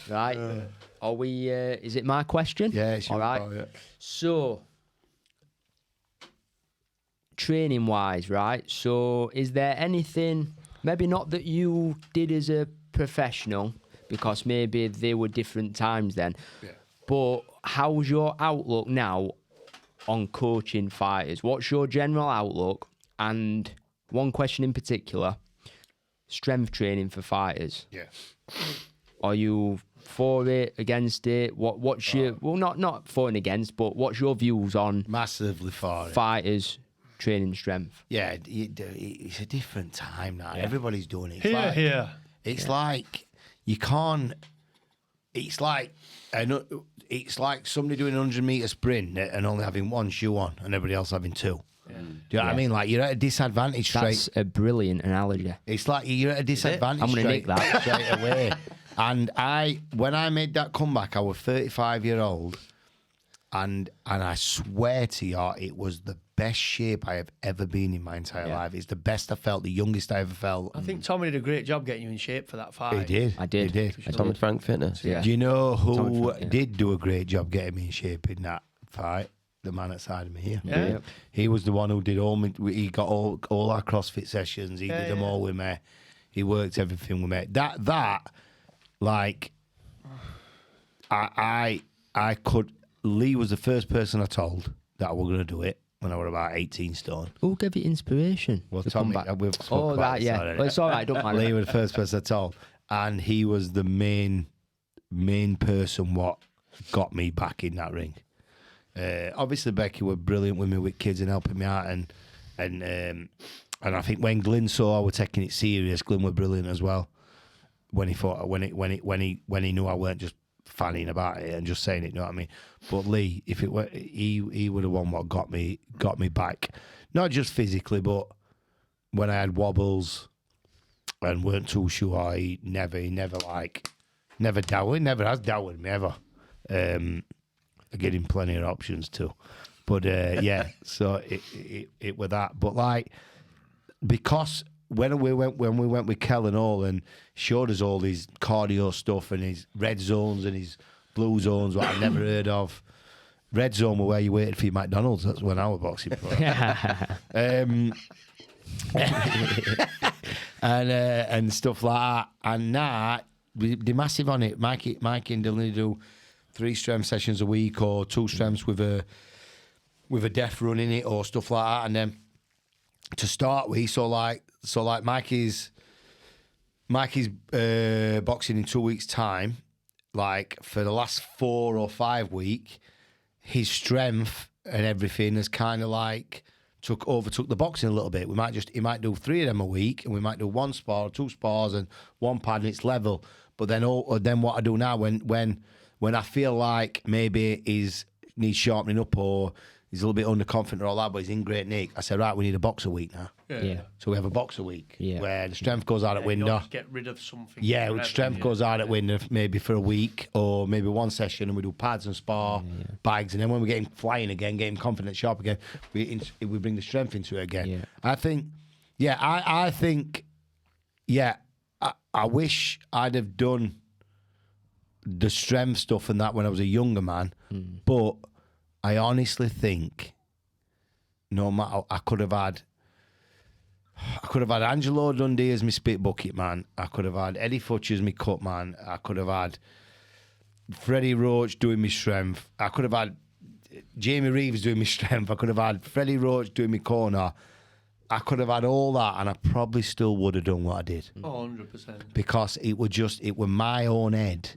Speaker 1: right, are we? Is it my question?
Speaker 2: Yeah, it's
Speaker 1: all
Speaker 2: your
Speaker 1: right.
Speaker 2: call, yeah.
Speaker 1: So, training wise, right? So, is there anything, maybe not that you did as a professional, because maybe they were different times then, but how's your outlook now on coaching fighters? What's your general outlook? And one question in particular, strength training for fighters.
Speaker 2: Yeah.
Speaker 1: Are you for it, against it? What's your, well, not for and against, but what's your views on
Speaker 2: Massively for it.
Speaker 1: fighters training strength?
Speaker 2: Yeah, it's a different time now. Everybody's doing it. It's
Speaker 4: Here,
Speaker 2: like,
Speaker 4: here.
Speaker 2: It's like you can't. It's like somebody doing a 100-meter sprint and only having one shoe on and everybody else having two. Do you know what I mean? Like you're at a disadvantage straight.
Speaker 1: That's a brilliant analogy.
Speaker 2: It's like you're at a disadvantage.
Speaker 1: I'm gonna
Speaker 2: straight,
Speaker 1: nick that.
Speaker 2: straight away. And when I made that comeback, I was 35-year-old, and I swear to you, it was the best shape I have ever been in my entire life. It's the best I felt, the youngest I ever felt.
Speaker 4: I think Tommy did a great job getting you in shape for that fight.
Speaker 2: He did.
Speaker 1: I did.
Speaker 2: He did.
Speaker 3: Tommy Frank Fitness.
Speaker 1: Yeah.
Speaker 2: Do you know who
Speaker 1: Tommy Frank, yeah.
Speaker 2: did do a great job getting me in shape in that fight? The man outside of me here.
Speaker 4: Yeah.
Speaker 2: He was the one who did he got all our CrossFit sessions. He did them all with me. He worked everything with me. That like I could. Lee was the first person I told that I was going to do it when I was about 18 stone.
Speaker 1: Who gave you inspiration?
Speaker 2: Well,
Speaker 1: to come
Speaker 2: Tommy,
Speaker 1: back?
Speaker 2: we've spoke
Speaker 1: Oh,
Speaker 2: about
Speaker 1: that,
Speaker 2: this
Speaker 1: yeah.
Speaker 2: already.
Speaker 1: Well, it's all right, don't mind.
Speaker 2: Lee was the first person I told, and he was the main person what got me back in that ring. Obviously, Becky were brilliant with me with kids and helping me out, and I think when Glyn saw I was taking it serious, Glyn were brilliant as well. When he thought when he knew I weren't just fanning about it and just saying it, you know what I mean? But Lee, if it were he would have won what got me back, not just physically, but when I had wobbles and weren't too sure, he never has doubted me ever. I gave him plenty of options too, but yeah. So it were that, but like because when we went with Kel and all and showed us all these cardio stuff and his red zones and his blue zones, what I'd never heard of. Red zone were where you waited for your McDonald's. That's when I was boxing pro. And stuff like that. And now they're massive on it. Mikey and Dylan do 3 strength sessions a week or 2 strengths with a death run in it or stuff like that. And then to start with, so like Mikey's boxing in 2 weeks' time. Like for the last 4 or 5 weeks, his strength and everything has kind of like overtook the boxing a little bit. He might do 3 of them a week, and we might do 1 spar, 2 spars, and 1 pad, and it's level. But then what I do now when I feel like maybe he's needs sharpening up or he's a little bit underconfident or all that, but he's in great nick, I said, right, we need a box a week now.
Speaker 1: Yeah.
Speaker 2: So we have a box a week
Speaker 1: Yeah.
Speaker 2: where the strength goes out at
Speaker 4: You
Speaker 2: window.
Speaker 4: don't just get rid of something.
Speaker 2: Yeah,
Speaker 4: forever,
Speaker 2: strength
Speaker 4: yeah.
Speaker 2: goes out at window maybe for a week or maybe 1 session, and we do pads and spar, bags, and then when we get him flying again, get him confident, sharp again, we bring the strength into it again.
Speaker 1: Yeah.
Speaker 2: I think, I think, I wish I'd have done the strength stuff and that when I was a younger man, but I honestly think no matter, I could have had Angelo Dundee as my spit bucket man. I could have had Eddie Futch as my cut man. I could have had Freddie Roach doing my strength. I could have had Jamie Reeves doing my strength. I could have had Freddie Roach doing my corner. I could have had all that, and I probably still would have done what I did.
Speaker 4: Oh, 100%.
Speaker 2: Because it were my own head.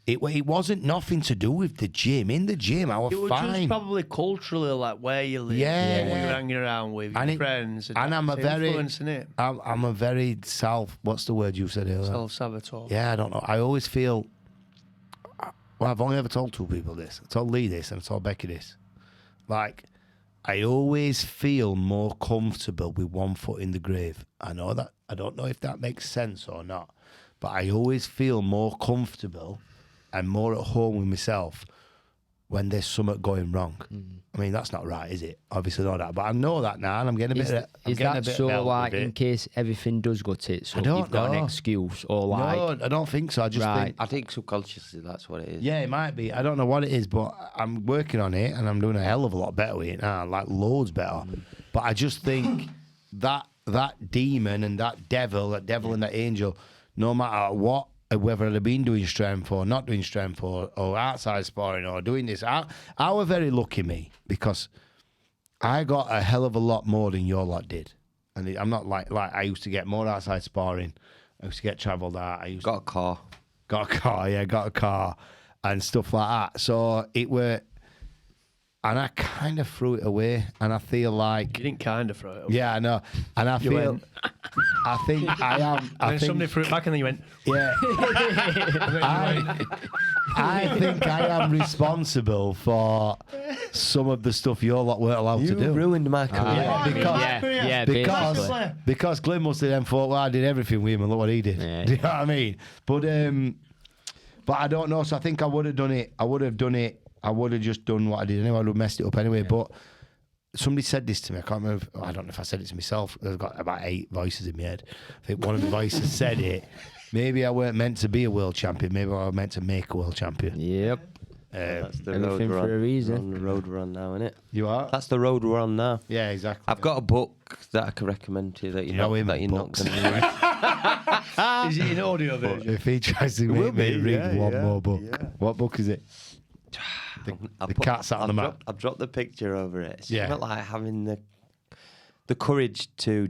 Speaker 2: It wasn't nothing to do with the gym. In the gym, I was
Speaker 4: It was
Speaker 2: fine.
Speaker 4: just probably culturally like where you live,
Speaker 2: Yeah.
Speaker 4: who you're hanging around with, your friends,
Speaker 2: and I'm a
Speaker 4: it's
Speaker 2: very
Speaker 4: influencing it.
Speaker 2: I'm a very what's the word you said earlier?
Speaker 4: Self-saboteur.
Speaker 2: Yeah, I don't know. I always feel. Well, I've only ever told 2 people this. I told Lee this and I told Becky this. Like, I always feel more comfortable with 1 foot in the grave. I know that. I don't know if that makes sense or not, but I always feel more comfortable and more at home with myself when there's something going wrong. I mean, that's not right, is it? Obviously not that, but I know that now, and I'm getting a bit.
Speaker 1: Is that so? Like, in case everything does go tits, so you've got an excuse, or like?
Speaker 2: No, I don't think so. I just think.
Speaker 3: I think subconsciously that's what it is.
Speaker 2: Yeah, it might be. I don't know what it is, but I'm working on it, and I'm doing a hell of a lot better with it now, like loads better. But I just think that demon and that devil and that angel, no matter what, whether I'd been doing strength or not doing strength or outside sparring or doing this, I were very lucky, me, because I got a hell of a lot more than your lot did. And I'm not like I used to get more outside sparring. I used to get travelled out.
Speaker 3: Got a car.
Speaker 2: Got a car and stuff like that. So it were, and I kind of threw it away. And I feel like
Speaker 4: You didn't kind of throw it away.
Speaker 2: yeah, I know. And I feel,
Speaker 4: went-
Speaker 2: I think I am. I
Speaker 4: Then
Speaker 2: think
Speaker 4: somebody threw it back and then you went,
Speaker 2: yeah. I think I am responsible for some of the stuff your lot weren't allowed to do.
Speaker 3: ruined my career.
Speaker 2: Yeah,
Speaker 1: basically.
Speaker 2: because Glenn must have then thought, well, I did everything with him, and look what he did.
Speaker 1: Yeah.
Speaker 2: Do you know what I mean? But I don't know. So I think I would have done it. I would have just done what I did anyway. I would have messed it up anyway. But somebody said this to me. I can't remember. I don't know if I said it to myself. I've got about 8 voices in my head. I think one of the voices said it. Maybe I weren't meant to be a world champion. Maybe I was meant to make a world champion.
Speaker 1: Yep.
Speaker 3: That's the
Speaker 1: Everything
Speaker 3: road we're
Speaker 1: for a
Speaker 3: on.
Speaker 1: reason.
Speaker 3: We're on the road we're on now, innit?
Speaker 2: You are?
Speaker 3: That's the road we're on now.
Speaker 2: Yeah, exactly.
Speaker 3: I've got a book that I can recommend to you that
Speaker 2: know him
Speaker 3: that
Speaker 2: and
Speaker 3: you're not
Speaker 2: books.
Speaker 3: going to read.
Speaker 4: is it in audio version?
Speaker 2: If he tries to
Speaker 3: will
Speaker 2: make me
Speaker 3: be,
Speaker 2: read
Speaker 3: yeah,
Speaker 2: one
Speaker 3: yeah,
Speaker 2: more book,
Speaker 3: yeah.
Speaker 2: what book is it? The cat sat on the mat.
Speaker 3: I've dropped the picture over it. It's
Speaker 2: Yeah.
Speaker 3: not like having the courage to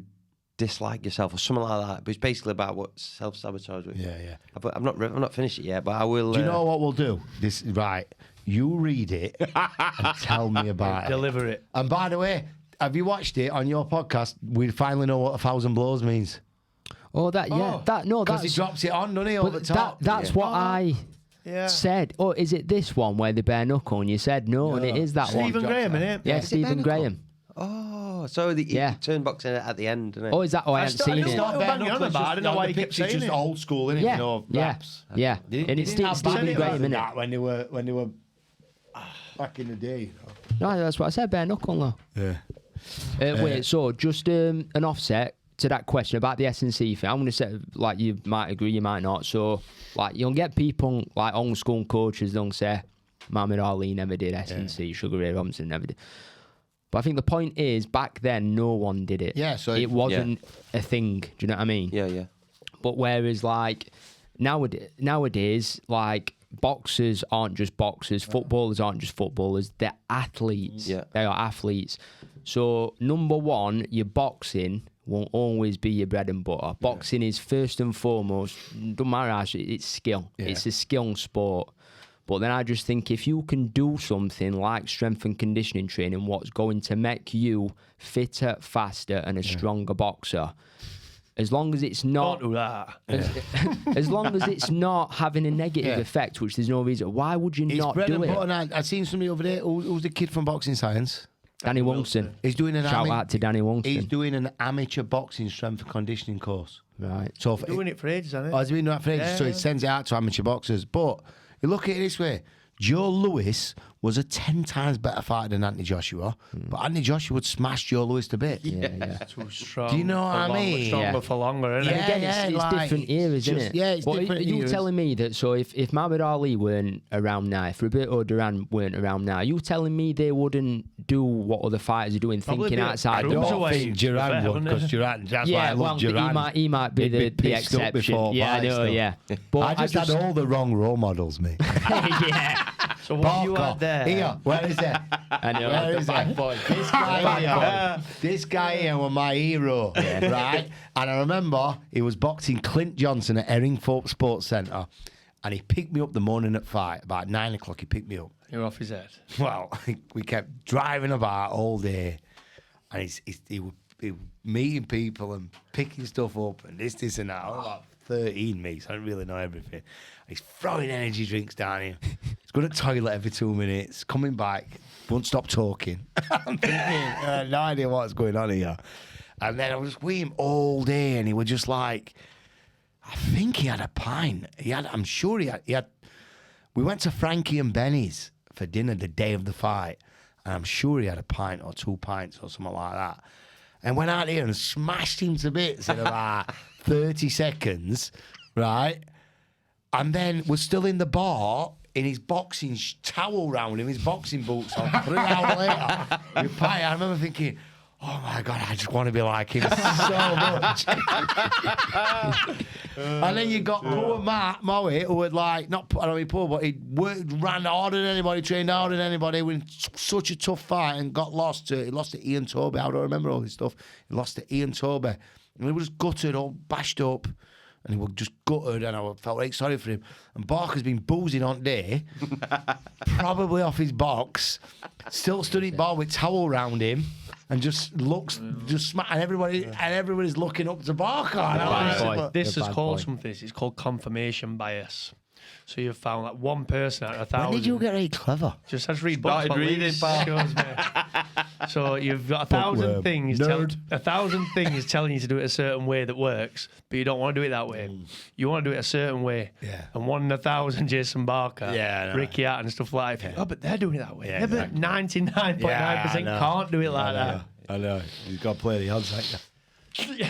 Speaker 3: dislike yourself or something like that. But it's basically about what self-sabotage is.
Speaker 2: Yeah.
Speaker 3: I'm not finished it yet, but I will.
Speaker 2: Do you know what we'll do? This right. You read it and tell me about it.
Speaker 4: Deliver it.
Speaker 2: And by the way, have you watched it on your podcast? We finally know what 1,000 blows means.
Speaker 1: Oh, that yeah.
Speaker 2: Because he
Speaker 1: That's
Speaker 2: drops it on, doesn't he, over the top?
Speaker 1: that's what I
Speaker 4: Yeah.
Speaker 1: said. Oh, is it this one where they bare knuckle? And you said no, and it is that one.
Speaker 4: Stephen Graham, innit?
Speaker 1: Yeah,
Speaker 3: Is it
Speaker 1: Stephen
Speaker 3: bare
Speaker 1: Graham.
Speaker 3: Oh, so the
Speaker 1: Yeah.
Speaker 3: turnboxing at the end, isn't it?
Speaker 1: Oh, is that? Oh, I haven't seen
Speaker 4: it's
Speaker 1: it.
Speaker 4: not banging on about it. I don't know why you kept saying
Speaker 2: It's just
Speaker 4: it.
Speaker 2: old school, isn't it?
Speaker 1: Yeah,
Speaker 2: You know,
Speaker 1: yeah,
Speaker 2: raps.
Speaker 1: yeah.
Speaker 2: They
Speaker 1: And it's
Speaker 2: didn't have
Speaker 1: Stephen
Speaker 2: bands
Speaker 1: Graham,
Speaker 2: like
Speaker 1: innit?
Speaker 2: that when they were back in the day.
Speaker 1: No, that's what I said. Bare knuckle, though.
Speaker 2: Yeah.
Speaker 1: Wait, so just an offset to that question about the S&C thing. I'm going to say, like, you might agree, you might not. So, like, you'll get people, like, old school coaches, they'll say, Muhammad Ali never did S&C, Sugar Ray Robinson never did. But I think the point is, back then, no one did it.
Speaker 2: Yeah, so
Speaker 1: it wasn't a thing. Do you know what I mean?
Speaker 3: Yeah.
Speaker 1: But whereas, like, nowadays, like, boxers aren't just boxers, footballers aren't just footballers, they're athletes.
Speaker 3: Yeah.
Speaker 1: They are athletes. So, number one, your boxing won't always be your bread and butter. Boxing is first and foremost, don't matter how, it's skill.
Speaker 2: Yeah.
Speaker 1: It's a skill sport. But then I just think if you can do something like strength and conditioning training, what's going to make you fitter, faster, and a stronger boxer, as long as it's not,
Speaker 4: Don't do that.
Speaker 1: as long as it's not having a negative effect, which there's no reason, why would you
Speaker 2: It's
Speaker 1: not
Speaker 2: bread
Speaker 1: do
Speaker 2: and
Speaker 1: it?
Speaker 2: butter. I seen somebody over there. Who's the kid from Boxing Science?
Speaker 1: Danny Wongson.
Speaker 2: He's doing an
Speaker 1: Shout out to Danny Wongson.
Speaker 2: He's doing an amateur boxing strength and conditioning course.
Speaker 1: Right.
Speaker 2: So
Speaker 4: Doing it for ages, hasn't
Speaker 2: Oh,
Speaker 4: it?
Speaker 2: he's been doing that for ages. So it sends it out to amateur boxers. But you look at it this way: Joe Lewis was a 10 times better fighter than Anthony Joshua, but Anthony Joshua would smash Joe Lewis to bits.
Speaker 4: Too strong.
Speaker 2: Do you know what
Speaker 4: for
Speaker 2: I
Speaker 4: longer,
Speaker 2: mean?
Speaker 4: Stronger
Speaker 1: Yeah.
Speaker 4: for longer, isn't
Speaker 2: Yeah,
Speaker 4: it?
Speaker 1: Again,
Speaker 2: yeah,
Speaker 1: it's
Speaker 2: like,
Speaker 1: different eras,
Speaker 2: just-
Speaker 1: isn't it?
Speaker 2: yeah, it's
Speaker 1: but
Speaker 2: different
Speaker 1: you
Speaker 2: eras.
Speaker 1: telling me that, so if Muhammad Ali weren't around now, if Roberto Duran weren't around now, you telling me they wouldn't do what other fighters are doing,
Speaker 4: Probably
Speaker 1: thinking
Speaker 4: be a
Speaker 1: outside the
Speaker 2: I
Speaker 1: box?
Speaker 2: don't
Speaker 4: Cruiserweight
Speaker 2: think Duran
Speaker 4: fair,
Speaker 2: would,
Speaker 4: wouldn't
Speaker 2: because
Speaker 4: it?
Speaker 2: Duran, that's why I
Speaker 1: Yeah, well,
Speaker 2: love Duran.
Speaker 1: he might be
Speaker 2: He'd be
Speaker 1: the
Speaker 2: pissed up
Speaker 1: exception.
Speaker 2: before
Speaker 1: Yeah, I
Speaker 2: fights,
Speaker 1: know,
Speaker 2: though.
Speaker 1: yeah. But
Speaker 2: I just had all the wrong role models, mate.
Speaker 1: yeah.
Speaker 4: So what you had there?
Speaker 2: Here, where is it?
Speaker 1: I know.
Speaker 2: Where
Speaker 1: the
Speaker 2: is
Speaker 1: bad
Speaker 2: it?
Speaker 1: boy.
Speaker 2: This guy here was my hero, right? And I remember he was boxing Clint Johnson at Erringthorpe Sports Centre, and he picked me up the morning at fight. About 9 o'clock, he picked me up.
Speaker 4: You're off his head.
Speaker 2: Well, we kept driving about all day, and he was meeting people and picking stuff up and this and that. I was about 13, mate, so I didn't really know everything. He's throwing energy drinks down here. He's going to the toilet every 2 minutes, coming back, won't stop talking. I'm thinking, I had no idea what's going on here. And then I was with him all day, and he was just like, I think he had a pint. I'm sure he had. We went to Frankie and Benny's for dinner the day of the fight, and I'm sure he had a pint or 2 pints or something like that. And went out here and smashed him to bits in about 30 seconds, right? And then was still in the bar in his boxing towel round him, his boxing boots on. 3 hours later, with pint. I remember thinking, oh my God, I just want to be like him so much. And then you got poor Matt Mowat, who had like, not, I don't mean poor, but he ran harder than anybody, trained harder than anybody, win such a tough fight and got lost to, he lost to Ian Toby. I don't remember all this stuff. He lost to Ian Toby. And he was gutted, all bashed up. And he was just gutted, and I felt very sorry for him. And Barker's been boozing on day, probably off his box, still stood in bar with towel round him, and just looks, just smack, and everybody's looking up to Barker. And
Speaker 1: bad
Speaker 2: I'm
Speaker 1: boy.
Speaker 2: like,
Speaker 4: This
Speaker 1: You're
Speaker 4: is
Speaker 1: bad
Speaker 4: called
Speaker 1: boy.
Speaker 4: something. It's called confirmation bias. So you've found like one person out of 1,000.
Speaker 2: when did you get really clever?
Speaker 4: Just has read books.
Speaker 3: Started reading, pal.
Speaker 4: Shows me. So you've got
Speaker 2: Bookworm.
Speaker 4: 1,000 things.
Speaker 2: Nerd.
Speaker 4: 1,000 things telling you to do it a certain way that works, but you don't want to do it that way. You want to do it a certain way.
Speaker 2: Yeah.
Speaker 4: And 1 in 1,000, Jason Barker,
Speaker 2: Yeah, I know.
Speaker 4: Ricky Hart, and stuff like that. Oh, but they're doing it that way.
Speaker 2: Yeah,
Speaker 4: Yeah, but
Speaker 2: exactly.
Speaker 4: 99.9%
Speaker 2: Yeah, I know.
Speaker 4: can't do it like that.
Speaker 2: I know. You've got to play the odds, haven't you?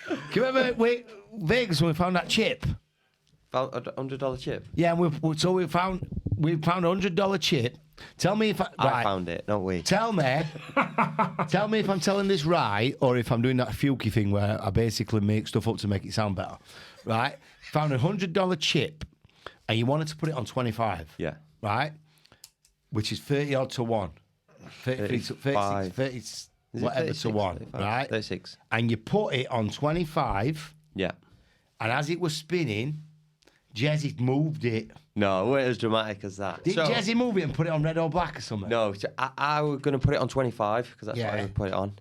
Speaker 2: Can you remember Vegas when we found that chip?
Speaker 3: Found a $100 chip.
Speaker 2: Yeah, and we found a $100 chip. Tell me if
Speaker 3: I found it, not we.
Speaker 2: Tell me if I'm telling this right, or if I'm doing that Fewkes thing where I basically make stuff up to make it sound better. Right? Found a $100 chip, and you wanted to put it on 25.
Speaker 3: Yeah.
Speaker 2: Right? Which is 30 odd to 1.
Speaker 3: 35.
Speaker 2: 30
Speaker 3: Is
Speaker 2: whatever
Speaker 3: it
Speaker 2: to
Speaker 3: 36?
Speaker 2: 1.
Speaker 3: 35?
Speaker 2: Right?
Speaker 3: 36.
Speaker 2: And you put it on 25,
Speaker 3: Yeah.
Speaker 2: and as it was spinning, Jezzy moved it.
Speaker 3: No, it wasn't as dramatic as that.
Speaker 2: Did Jezzy move it and put it on red or black or something?
Speaker 3: No, so I was going to put it on 25 because that's what I
Speaker 2: Yeah.
Speaker 3: would put it on.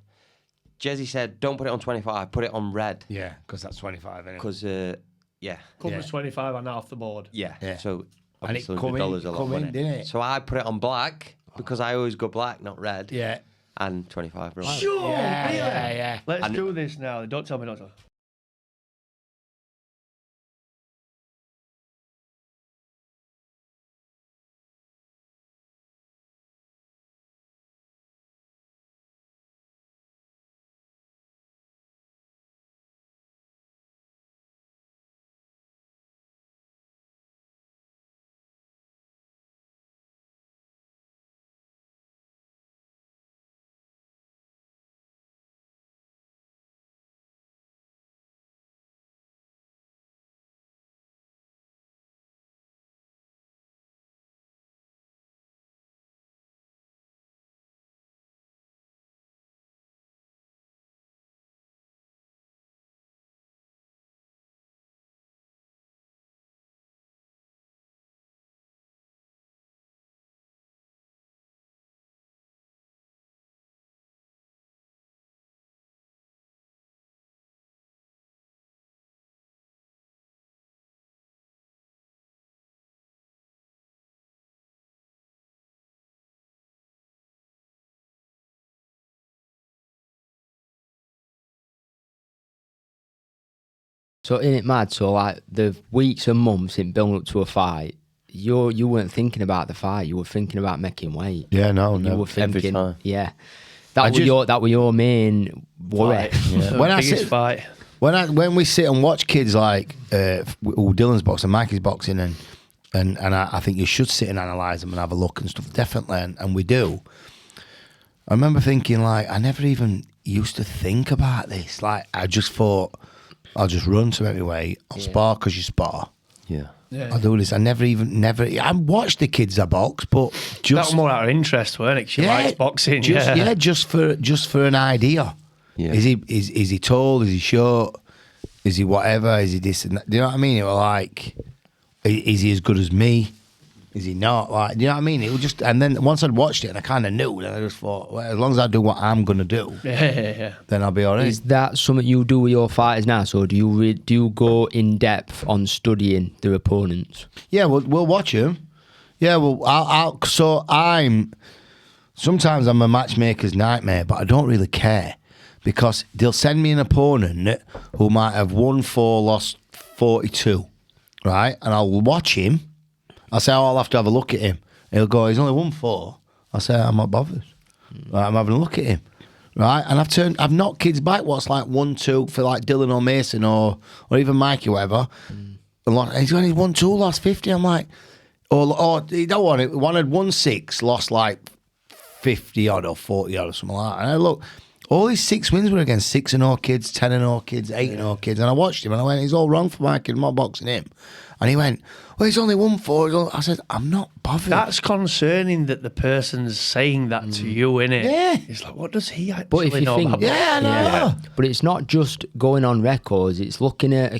Speaker 3: Jezzy said, don't put it on 25, put it on red.
Speaker 2: Yeah, because that's 25, isn't it?
Speaker 3: Because, yeah.
Speaker 4: Covers
Speaker 2: Yeah.
Speaker 4: 25 and off the board.
Speaker 3: Yeah.
Speaker 2: Yeah.
Speaker 3: So,
Speaker 2: And it
Speaker 3: obviously,
Speaker 2: come in-
Speaker 3: $100 a lot,
Speaker 2: come in,
Speaker 3: wasn't
Speaker 2: didn't it?
Speaker 3: So I put it on black because I always go black, not red.
Speaker 2: Yeah.
Speaker 3: And 25. Right?
Speaker 4: Sure,
Speaker 2: Yeah,
Speaker 4: really?
Speaker 2: yeah.
Speaker 4: Let's
Speaker 3: And-
Speaker 4: do this now. Don't tell me not to.
Speaker 1: So isn't it mad? So like the weeks and months in building up to a fight, you weren't thinking about the fight. You were thinking about making weight.
Speaker 2: Yeah, no.
Speaker 1: You were
Speaker 3: Every
Speaker 1: thinking,
Speaker 3: time.
Speaker 1: yeah. That was your main worry.
Speaker 4: Fight.
Speaker 2: When I
Speaker 4: Biggest
Speaker 2: sit-
Speaker 4: fight.
Speaker 2: When we sit and watch kids like Dylan's boxing, Mikey's boxing, and I think you should sit and analyse them and have a look and stuff, definitely, and we do. I remember thinking, like, I never even used to think about this. Like, I just thought, I'll just run to every weight, I'll spar because you spar.
Speaker 3: Yeah.
Speaker 2: I'll do this. I I watched the kids that box, but
Speaker 4: That
Speaker 2: just
Speaker 4: was more out of interest, weren't it? 'Cause she likes boxing.
Speaker 2: just for an idea.
Speaker 3: Yeah.
Speaker 2: Is he tall? Is he short? Is he whatever? Is he this and that? Do you know what I mean? It was like, is he as good as me? Is he not? Like, do you know what I mean? It was just, and then once I'd watched it and I kind of knew, and I just thought, well, as long as I do what I'm gonna do,
Speaker 4: Yeah.
Speaker 2: then I'll be all right.
Speaker 1: Is that something you do with your fighters now? So do you go in depth on studying their opponents?
Speaker 2: Yeah, we'll watch him. Yeah, well, sometimes I'm a matchmaker's nightmare, but I don't really care because they'll send me an opponent who might have won 4, lost 42, right? And I'll watch him. I'll say, I'll have to have a look at him. He'll go, he's only won 4. I'll say, I'm not bothered. Right, I'm having a look at him. Right, and I've knocked kids back. What's like 1-2 for like Dylan or Mason or even Mikey, whatever. And he's only 1-2, lost 50. I'm like, or you don't want it. One had 1-6, lost like 50 odd or 40 odd or something like that. And I look, all these 6 wins were against 6-0 kids, 10-0 kids, 8-0 kids. And I watched him and I went, he's all wrong for Mikey. I'm not boxing him. And he went, well, he's only won 4. I said, I'm not bothered.
Speaker 4: That's concerning that the person's saying that to you, innit?
Speaker 2: Yeah.
Speaker 4: It's like, what does he
Speaker 1: But if
Speaker 4: actually
Speaker 1: you
Speaker 4: know
Speaker 1: think,
Speaker 4: about
Speaker 2: Yeah, I know.
Speaker 1: But it's not just going on records. It's looking at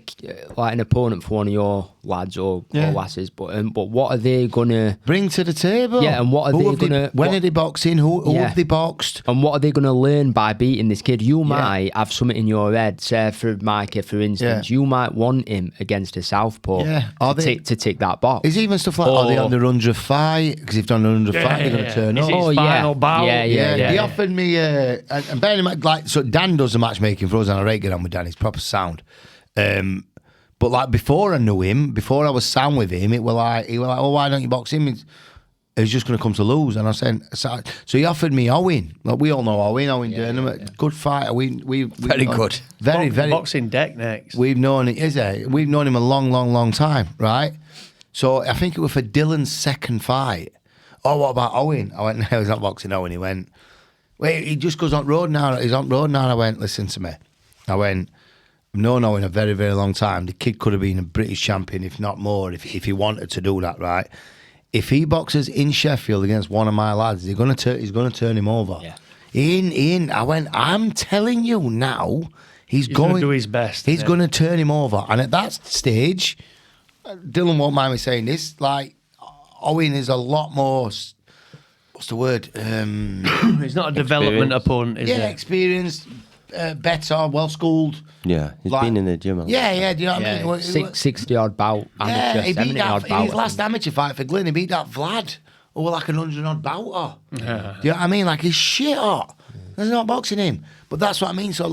Speaker 1: like an opponent for one of your lads or lasses. But what are they gonna
Speaker 2: bring to the table?
Speaker 1: Yeah, and what are they gonna?
Speaker 2: When are they boxing? Who have they boxed?
Speaker 1: And what are they going to learn by beating this kid? You might have something in your head. Say for Mikey, for instance, you might want him against a southpaw.
Speaker 2: Yeah.
Speaker 1: To tick that box.
Speaker 2: Is even stuff like, are they on the 100 fight? Because if they're on the 100 fight, they're going to turn
Speaker 4: Is
Speaker 2: up.
Speaker 4: it his final bout?
Speaker 1: Yeah.
Speaker 2: He offered me, and bearing in mind, like, so Dan does the matchmaking for us, and I rate get on with Dan. He's proper sound. But like before I knew him, before I was sound with him, he was like, oh, why don't you box him? He's just going to come to lose. And I said, so he offered me Owen. Like, we all know Owen Durnham, good fighter. We
Speaker 3: Very good.
Speaker 2: Very, very.
Speaker 4: Boxing deck next.
Speaker 2: We've known We've known him a long, long, long time, right? So I think it was for Dylan's second fight. Oh, what about Owen? I went, no, he's not boxing Owen. He went, wait, he just goes on road now. He's on road now. And I went, listen to me. I went, I've known Owen a very, very long time. The kid could have been a British champion, if not more, if he wanted to do that, right? If he boxes in Sheffield against one of my lads, he's going to turn him over.
Speaker 1: Yeah.
Speaker 2: In. I went, I'm telling you now, he's going
Speaker 4: to do his best.
Speaker 2: He's going to turn him over. And at that stage, Dylan won't mind me saying this, like, Owen is a lot more, what's the word?
Speaker 4: He's not a development opponent, is he?
Speaker 2: Experienced, better, well schooled.
Speaker 3: Yeah, he's been in the gym a lot.
Speaker 2: Yeah, do you know what I mean?
Speaker 1: 60 odd bout, amateur,
Speaker 2: he beat
Speaker 1: 70 odd
Speaker 2: that,
Speaker 1: bout.
Speaker 2: in his last amateur fight for Glyn, he beat that Vlad, who was like an 100 odd bouter. Do you know what I mean? Like, he's shit hot. There's not boxing him. But that's what I mean. So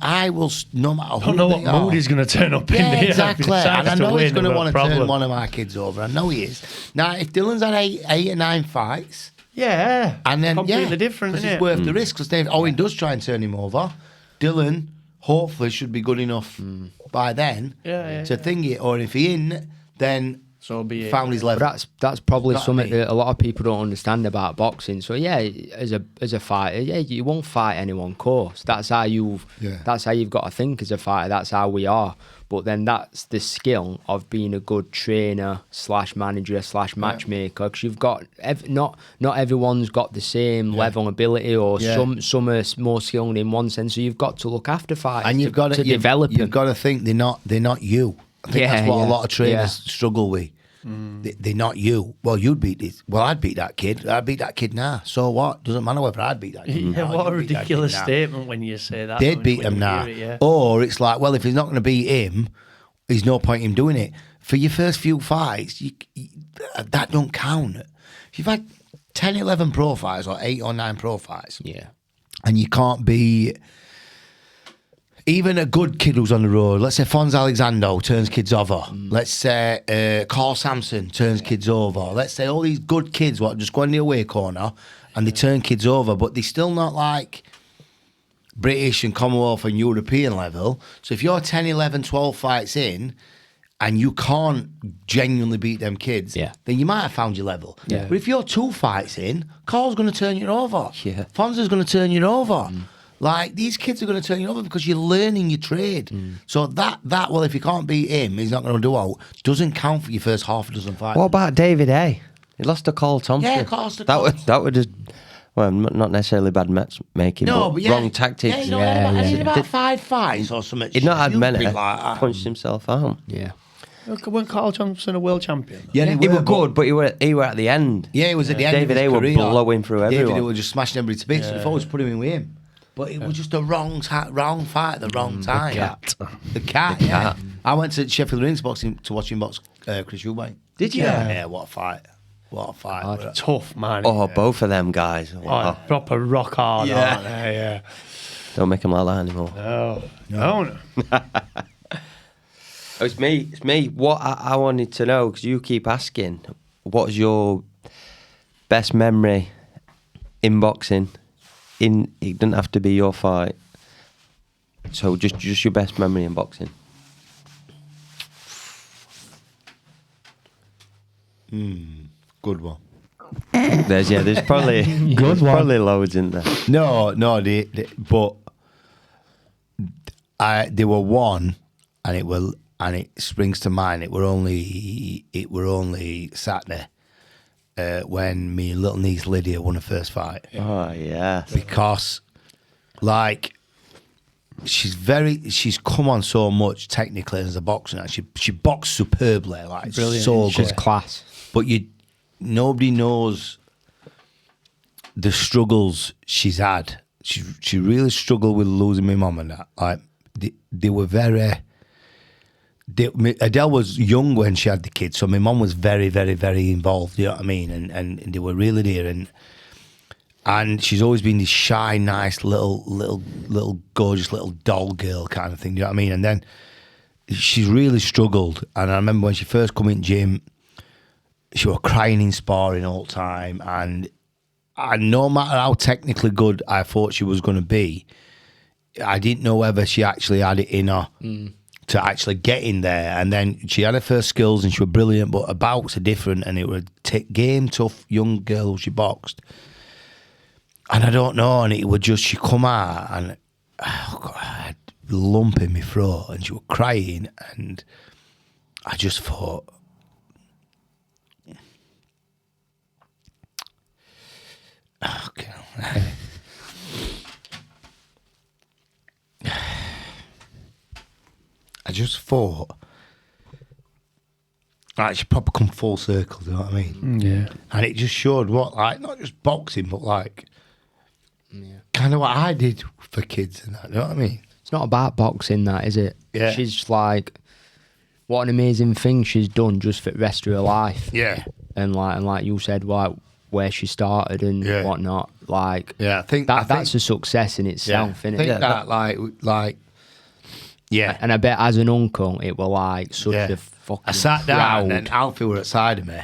Speaker 2: I will, no matter who
Speaker 4: I don't know what
Speaker 2: they are.
Speaker 4: mood he's going to turn up in
Speaker 2: Yeah,
Speaker 4: there.
Speaker 2: exactly. And I know he's going to want to turn
Speaker 4: problem.
Speaker 2: one of my kids over. I know he is. Now, if Dylan's had eight or 9 fights,
Speaker 4: Yeah.
Speaker 2: and then
Speaker 4: completely different,
Speaker 2: because
Speaker 4: isn't
Speaker 2: it's
Speaker 4: it?
Speaker 2: worth the risk. Because Dave Owen does try and turn him over. Dylan hopefully should be good enough by then to think it. Or if he in, then
Speaker 4: So be it.
Speaker 2: family's level.
Speaker 1: But that's probably
Speaker 2: Not
Speaker 1: something
Speaker 2: me.
Speaker 1: that a lot of people don't understand about boxing. So yeah, as a fighter, you won't fight anyone. Of course, that's how you've got to think as a fighter. That's how we are. But then that's the skill of being a good trainer / manager / matchmaker. Because you've got not everyone's got the same level of ability, or some are more skilled in one sense. So you've got to look after fighters
Speaker 2: and you've got to
Speaker 1: develop them.
Speaker 2: You've got to think they're not you. I think that's what a lot of trainers struggle with. They're not you. Well, you'd beat this. Well, I'd beat that kid. I'd beat that kid now. So what? Doesn't matter whether I'd beat that kid.
Speaker 4: Yeah,
Speaker 2: now.
Speaker 4: what a
Speaker 2: You'd beat that kid
Speaker 4: ridiculous
Speaker 2: now.
Speaker 4: statement when you say that.
Speaker 2: They'd
Speaker 4: when
Speaker 2: beat
Speaker 4: you
Speaker 2: him now.
Speaker 4: hear it, yeah.
Speaker 2: Or it's like, well, if he's not going to beat him, there's no point in doing it. For your first few fights, that don't count. If you've had 10, 11 pro fights or 8 or 9 pro fights,
Speaker 1: Yeah.
Speaker 2: and you can't be even a good kid who's on the road, let's say Fons Alexander turns kids over. Let's say Carl Sampson turns kids over. Let's say all these good kids what just go in the away corner and they turn kids over, but they're still not like British and Commonwealth and European level. So if you're 10, 11, 12 fights in and you can't genuinely beat them kids, then you might have found your level.
Speaker 1: Yeah.
Speaker 2: But if you're 2 fights in, Carl's going to turn you over.
Speaker 3: Yeah.
Speaker 2: Fonza's going to turn you over. Like, these kids are going to turn you over because you're learning your trade. So that well, if you can't beat him, he's not going to do out, doesn't count for your first half a dozen fights.
Speaker 3: What about David A? He lost to Carl Thompson.
Speaker 2: Yeah, Carl to
Speaker 3: That would just, well, not necessarily bad matchmaking, but wrong tactics.
Speaker 2: He's about 5 fights or something.
Speaker 3: He'd not had many.
Speaker 2: Like that.
Speaker 3: Punched himself out.
Speaker 1: Yeah.
Speaker 4: When Carl Thompson a world champion?
Speaker 2: Yeah,
Speaker 3: He were good, but he were at the end.
Speaker 2: Yeah, he was at the end
Speaker 3: David
Speaker 2: of his
Speaker 3: A were
Speaker 2: career.
Speaker 3: blowing through everyone.
Speaker 2: David A were just smashing everybody to bits. So they've always put him in with him. But it was just the wrong fight at the wrong time. The cat, yeah. I went to Sheffield Rings boxing to watch him box Chris Eubank.
Speaker 3: Did you?
Speaker 2: Yeah, what a fight. What a fight.
Speaker 4: Tough, man.
Speaker 3: Oh, both of them guys.
Speaker 4: Oh, proper rock hard, aren't they? Yeah.
Speaker 3: Don't make them like that anymore.
Speaker 4: No.
Speaker 3: It's me. What I wanted to know, because you keep asking, what's your best memory in boxing? It doesn't have to be your fight. So just your best memory in boxing.
Speaker 2: Good one.
Speaker 3: There's probably probably loads in there.
Speaker 2: No, but there were one, and it springs to mind. It were only Saturday when me little niece Lydia won her first fight.
Speaker 3: Oh yeah,
Speaker 2: Because, like, she's come on so much technically as a boxer now. She boxed superbly, like
Speaker 4: Brilliant.
Speaker 2: so good.
Speaker 1: She's class.
Speaker 2: But nobody knows the struggles she's had. She really struggled with losing my mum and that. Like, they were very. Adele was young when she had the kids, so my mum was very, very, very involved. You know what I mean? And they were really there. And she's always been this shy, nice little gorgeous little doll girl kind of thing. You know what I mean? And then she's really struggled. And I remember when she first come in gym, she was crying in sparring all the time. And no matter how technically good I thought she was going to be, I didn't know whether she actually had it in her to actually get in there. And then she had her first skills and she was brilliant, but her bouts are different. And it was a game tough young girl who she boxed. And I don't know, and it would just, she come out and God, I had a lump in my throat and she was crying, and I just thought, okay. I just thought, like, she probably come full circle, do you know what I mean?
Speaker 4: Yeah.
Speaker 2: And it just showed what, like, not just boxing, but like, kind of what I did for kids and that, you know what I mean?
Speaker 1: It's not about boxing, that, is it?
Speaker 2: Yeah.
Speaker 1: She's like, what an amazing thing she's done just for the rest of her life.
Speaker 2: Yeah.
Speaker 1: And like you said, like where she started and whatnot. Like,
Speaker 2: Yeah, I think
Speaker 1: that's a success in itself,
Speaker 2: I
Speaker 1: innit?
Speaker 2: think that, yeah.
Speaker 1: And I bet as an uncle, it were like such a fucking
Speaker 2: I sat down
Speaker 1: proud.
Speaker 2: and Alfie were outside of me.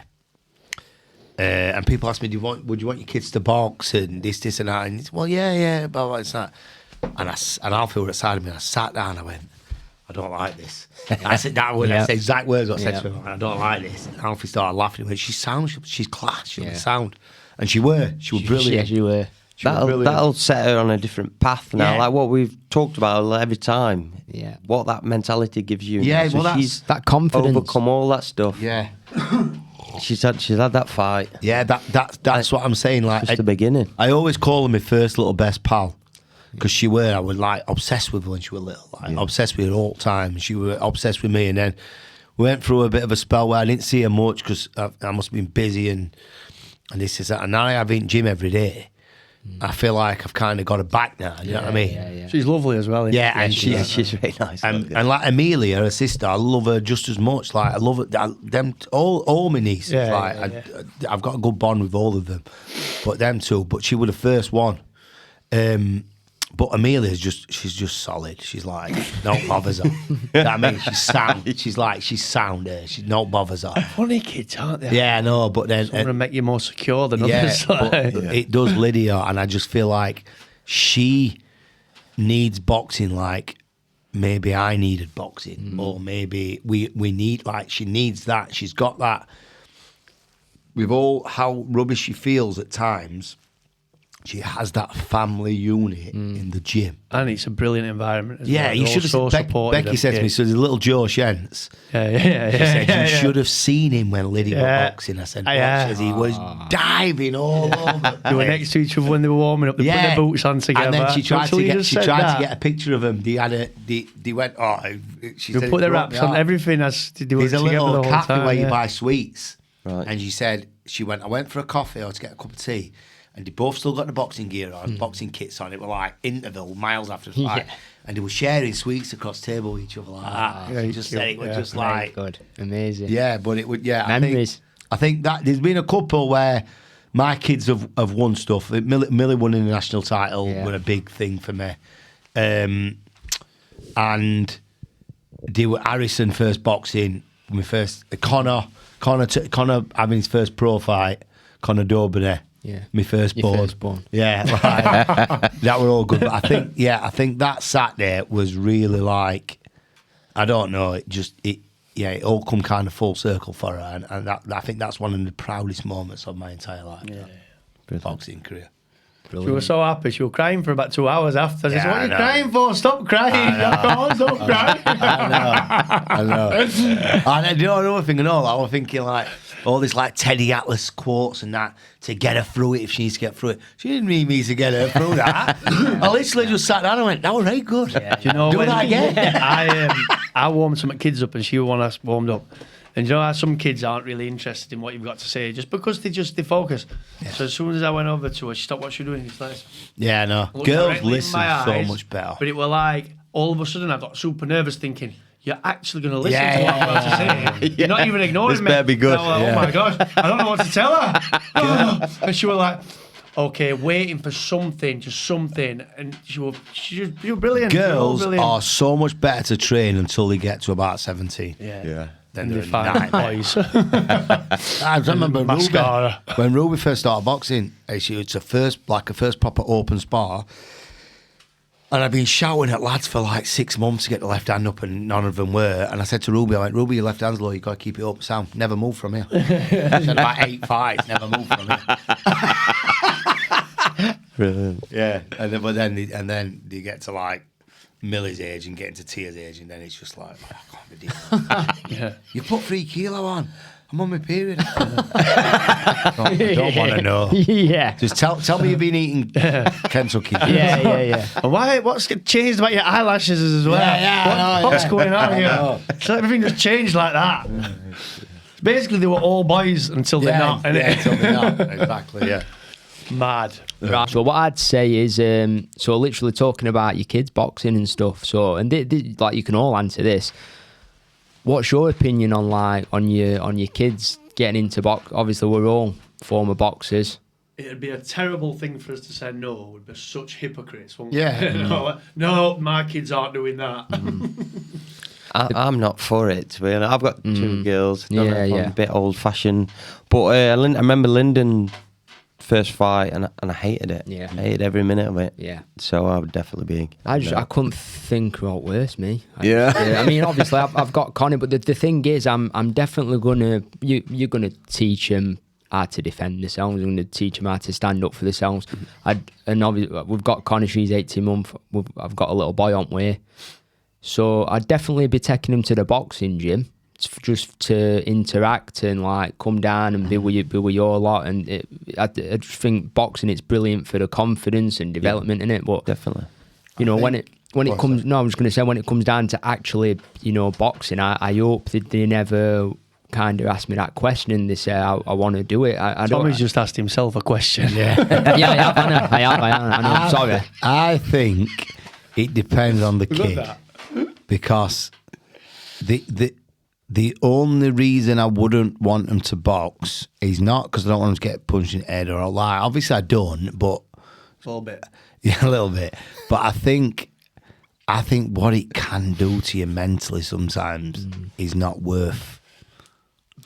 Speaker 2: And people asked me, would you want your kids to box and this and that? And it's, well, yeah, blah, blah, it's that. And Alfie were outside of me and I sat down and I went, I don't like this. I said that word, I said exact words what I said to him, I don't like this. And Alfie started laughing. He went, she's class, she's sound. And she was brilliant.
Speaker 1: Yeah, she were.
Speaker 3: That'll set her on a different path now,
Speaker 2: Yeah.
Speaker 3: like what we've talked about every time.
Speaker 1: Yeah.
Speaker 3: What that mentality gives you.
Speaker 2: Yeah,
Speaker 3: now.
Speaker 2: well,
Speaker 3: she's
Speaker 1: that confidence.
Speaker 3: overcome all that stuff.
Speaker 2: Yeah.
Speaker 3: She's had that fight.
Speaker 2: Yeah, that's what I'm saying. Like,
Speaker 3: Just the beginning.
Speaker 2: I always call her my first little best pal. Because I was like obsessed with her when she was little, like obsessed with her all the time. She was obsessed with me, and then we went through a bit of a spell where I didn't see her much because I must have been busy and this is that. And now I have in gym every day. I feel like I've kind of got her back now. You know what I mean?
Speaker 1: Yeah.
Speaker 4: She's lovely as well.
Speaker 2: Yeah, and
Speaker 3: She's very nice.
Speaker 2: and like Amelia, her sister, I love her just as much. Like I love it. Them all my nieces. I've got a good bond with all of them, but them two. But she was the first one. But Amelia's she's just solid. She's like, no bothers her. You know what I mean? She's sound. She's sound. She no bothers her.
Speaker 4: Funny kids, aren't they?
Speaker 2: Yeah, I know. But then,
Speaker 4: Some to make you more secure than
Speaker 2: yeah,
Speaker 4: others.
Speaker 2: but it does Lydia, and I just feel like she needs boxing like maybe I needed boxing, or maybe we need, like, she needs that. She's got that. With all how rubbish she feels at times, she has that family unit in the gym.
Speaker 4: And it's a brilliant environment as
Speaker 2: Yeah,
Speaker 4: well.
Speaker 2: you
Speaker 4: They're
Speaker 2: should
Speaker 4: all
Speaker 2: have.
Speaker 4: so
Speaker 2: Becky said to me, so there's a little Joe Shentz.
Speaker 4: Yeah.
Speaker 2: She said, you should have seen him when Lydia
Speaker 4: Yeah.
Speaker 2: was boxing. I said,
Speaker 4: Yeah.
Speaker 2: watch as he was diving all over.
Speaker 4: They were next to each other when they were warming up. They put their boots on together.
Speaker 2: And then she tried
Speaker 4: Until
Speaker 2: to
Speaker 4: you
Speaker 2: get
Speaker 4: just said that.
Speaker 2: a picture of him. They went, oh, she
Speaker 4: They
Speaker 2: said
Speaker 4: put
Speaker 2: it
Speaker 4: their
Speaker 2: broke
Speaker 4: wraps
Speaker 2: me
Speaker 4: on
Speaker 2: heart.
Speaker 4: everything as they were
Speaker 2: There's a
Speaker 4: together the
Speaker 2: little
Speaker 4: whole
Speaker 2: cafe
Speaker 4: time.
Speaker 2: where you
Speaker 4: yeah.
Speaker 2: buy sweets.
Speaker 3: Right.
Speaker 2: And she said, I went for a coffee or to get a cup of tea. And they both still got the boxing gear on, boxing kits on. It were like interval, miles after the fight. And they were sharing sweets across the table with each other like that.
Speaker 4: Yeah,
Speaker 2: Just said it was just like,
Speaker 1: good, amazing.
Speaker 2: yeah, but it would, yeah.
Speaker 1: Memories.
Speaker 2: I think that there's been a couple where my kids have won stuff. Millie won an national title,
Speaker 1: Yeah.
Speaker 2: was a big thing for me. And they were Harrison first boxing, my first Connor having his first pro fight, Connor Doberney.
Speaker 1: Yeah.
Speaker 2: My firstborn.
Speaker 1: Your firstborn.
Speaker 2: Yeah, like, that were all good. But I think that Saturday was really like, I don't know, it all come kind of full circle for her, and that, I think that's one of the proudest moments of my entire life. Yeah, boxing career.
Speaker 4: She was so happy. She was crying for about 2 hours after. She said,
Speaker 2: Yeah,
Speaker 4: what
Speaker 2: I
Speaker 4: are you
Speaker 2: know.
Speaker 4: crying for? Stop crying. Stop crying.
Speaker 2: I know. And you know another thing and all, I was thinking like all this like Teddy Atlas quotes and that to get her through it if she needs to get through it. She didn't need me to get her through that. I literally just sat down and went, that was very good.
Speaker 4: Do you know
Speaker 2: Do
Speaker 4: when
Speaker 2: that again.
Speaker 4: I warmed some kids up and she was one that's warmed up. And you know how some kids aren't really interested in what you've got to say just because they focus. Yeah. So as soon as I went over to her, she stopped what she was doing. It's like,
Speaker 2: Yeah, no.
Speaker 4: looked
Speaker 2: Girls
Speaker 4: directly in
Speaker 2: listen
Speaker 4: my
Speaker 2: so
Speaker 4: eyes,
Speaker 2: much better.
Speaker 4: But it were like, all of a sudden I got super nervous thinking, you're actually going to listen
Speaker 2: Yeah,
Speaker 4: to what I'm about to say. You're not even ignoring
Speaker 3: This
Speaker 4: me.
Speaker 3: better be good.
Speaker 4: And I was like, oh my gosh, I don't know what to tell her. And she was like, okay, waiting for something, just something. And she was brilliant. They were all
Speaker 2: Girls
Speaker 4: brilliant.
Speaker 2: are so much better to train until they get to about 17.
Speaker 3: Yeah.
Speaker 2: Then
Speaker 4: And they
Speaker 2: they're
Speaker 4: find
Speaker 2: nine.
Speaker 4: boys.
Speaker 2: I remember
Speaker 4: Mascara.
Speaker 2: Ruby, when Ruby first started boxing, it's a first proper open spar. And I've been shouting at lads for like 6 months to get the left hand up, and none of them were. And I said to Ruby, Ruby, your left hand's low, you got to keep it up. Sam, never move from here. She had about 8 fights, never move from here.
Speaker 3: Brilliant.
Speaker 2: Yeah, and then you get to like Millie's age and get into Tia's age, and then it's just like, I can't be dealing.
Speaker 4: Yeah.
Speaker 2: You put 3 kilo on. I'm on my period. I don't want to know.
Speaker 1: Yeah.
Speaker 2: Just tell me you've been eating Kentucky.
Speaker 1: Yeah.
Speaker 4: And what's changed about your eyelashes as well?
Speaker 2: I know,
Speaker 4: What's going on here? So everything just changed like that. Basically, they were all boys until they're not.
Speaker 2: Yeah,
Speaker 4: innit?
Speaker 2: until they're not. Exactly, yeah.
Speaker 4: Mad.
Speaker 1: Right. So what I'd say is, so literally talking about your kids boxing and stuff. So and like you can all answer this. What's your opinion on your kids getting into box? Obviously, we're all former boxers.
Speaker 4: It'd be a terrible thing for us to say no. We'd be such hypocrites. Wouldn't
Speaker 2: Yeah.
Speaker 4: we? No, my kids aren't doing that.
Speaker 3: I'm not for it, to be honest. I've got 2 girls.
Speaker 1: Yeah,
Speaker 3: I'm
Speaker 1: yeah.
Speaker 3: a bit old fashioned. But I remember Lyndon first fight and I hated it.
Speaker 1: Yeah.
Speaker 3: I hated every minute of it.
Speaker 1: Yeah.
Speaker 3: So I would definitely be.
Speaker 1: I couldn't think about worse, me.
Speaker 3: Yeah.
Speaker 1: I mean, obviously, I've got Connie, but the thing is, I'm definitely gonna you're gonna teach them how to defend themselves. I'm gonna teach them how to stand up for themselves. And obviously, we've got Connie. She's 18 months. I've got a little boy on way, so I'd definitely be taking him to the boxing gym just to interact and like come down and be with your lot. And I just think boxing, it's brilliant for the confidence and development in it. But
Speaker 3: Definitely.
Speaker 1: you know, when it comes, no, I was going to say when it comes down to actually, boxing, I hope that they never kind of ask me that question and they say I want to do it. I don't.
Speaker 4: Tommy's just asked himself a question.
Speaker 2: Yeah.
Speaker 1: Yeah, I have. I know. I'm sorry.
Speaker 2: I think it depends on the kid.
Speaker 4: that.
Speaker 2: Because the only reason I wouldn't want them to box is not because I don't want them to get punched in the head or a lie. Obviously I don't, but
Speaker 4: A little bit.
Speaker 2: Yeah, a little bit. But I think what it can do to you mentally sometimes is not worth.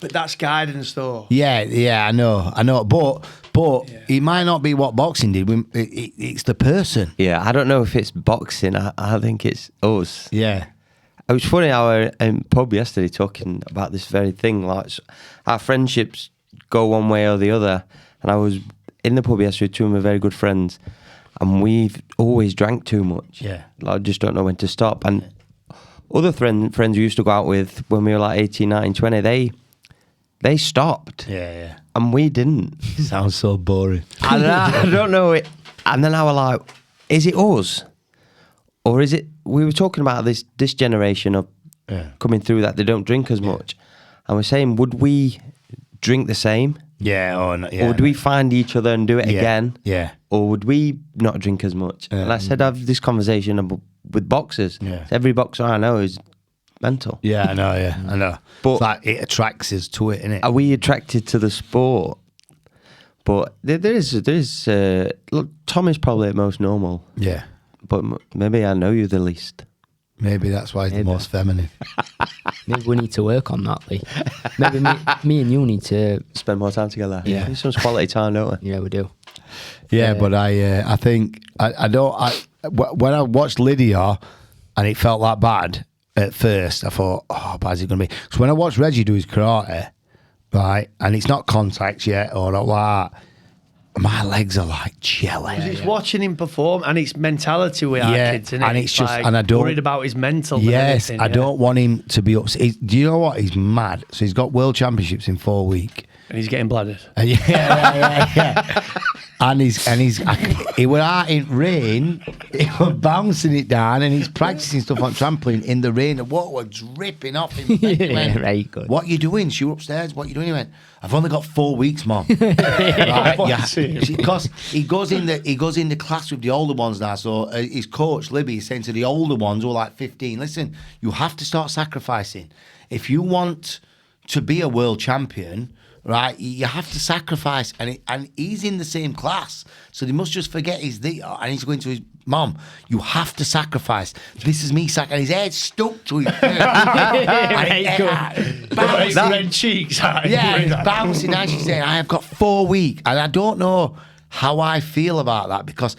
Speaker 4: But that's guidance, though.
Speaker 2: Yeah, I know. But it might not be what boxing did. It's the person.
Speaker 3: Yeah, I don't know if it's boxing. I think it's us.
Speaker 2: Yeah.
Speaker 3: It was funny how I were in pub yesterday talking about this very thing. Like our friendships go one way or the other. And I was in the pub yesterday with two of my very good friends, and we've always drank too much.
Speaker 2: Yeah.
Speaker 3: Like, I just don't know when to stop. And other friends we used to go out with when we were like 18, 19, 20, they stopped.
Speaker 2: Yeah.
Speaker 3: And we didn't.
Speaker 2: Sounds so boring.
Speaker 3: And I don't know it. And then I was like, is it us? Or is it, we were talking about this generation of coming through that they don't drink as much. And we're saying, would we drink the same?
Speaker 2: Yeah, or
Speaker 3: Or would we find each other and do it again?
Speaker 2: Yeah.
Speaker 3: Or would we not drink as much? And I said, I have this conversation with boxers.
Speaker 2: Yeah.
Speaker 3: Every boxer I know is mental.
Speaker 2: Yeah, I know.
Speaker 3: But
Speaker 2: it's like it attracts us to it, innit?
Speaker 3: Are we attracted to the sport? But there is look, Tom is probably the most normal.
Speaker 2: Yeah.
Speaker 3: But maybe I know you the least.
Speaker 2: Maybe that's why he's the most feminine.
Speaker 1: Maybe we need to work on that, Lee. Maybe me and you need to
Speaker 3: Spend more time together.
Speaker 1: Yeah.
Speaker 3: Need some quality time, don't we?
Speaker 1: Yeah, we do.
Speaker 2: Yeah, but I think when I watched Lydia and it felt that bad at first, I thought, oh, bad's it going to be? So when I watched Reggie do his karate, right, and it's not contacts yet or not like that, my legs are like jelly.
Speaker 4: Because it's watching him perform, and it's mentality with our kids, isn't it?
Speaker 2: And it's just,
Speaker 4: like,
Speaker 2: and I don't
Speaker 4: worried about his mental.
Speaker 2: Yes,
Speaker 4: and
Speaker 2: I don't want him to be upset. Do you know what? He's mad. So he's got world championships in 4 weeks.
Speaker 4: and he's getting bladdered.
Speaker 2: Yeah. And he were out in rain, he was bouncing it down, and he's practicing stuff on trampoline in the rain. The water was dripping off him. He went,
Speaker 1: right, good.
Speaker 2: what you doing? She was upstairs. What you doing? He went, I've only got 4 weeks, Mom. Right, yeah. Because he goes in the class with the older ones now. So his coach Libby is saying to the older ones who are like 15, listen, you have to start sacrificing if you want to be a world champion. Right, you have to sacrifice, and he's in the same class, so they must just forget he's there. And he's going to his mom. You have to sacrifice. This is me and his head stuck to his
Speaker 4: Red cheeks.
Speaker 2: Yeah, it's bouncing. And she's saying, "I have got 4 weeks," and I don't know how I feel about that because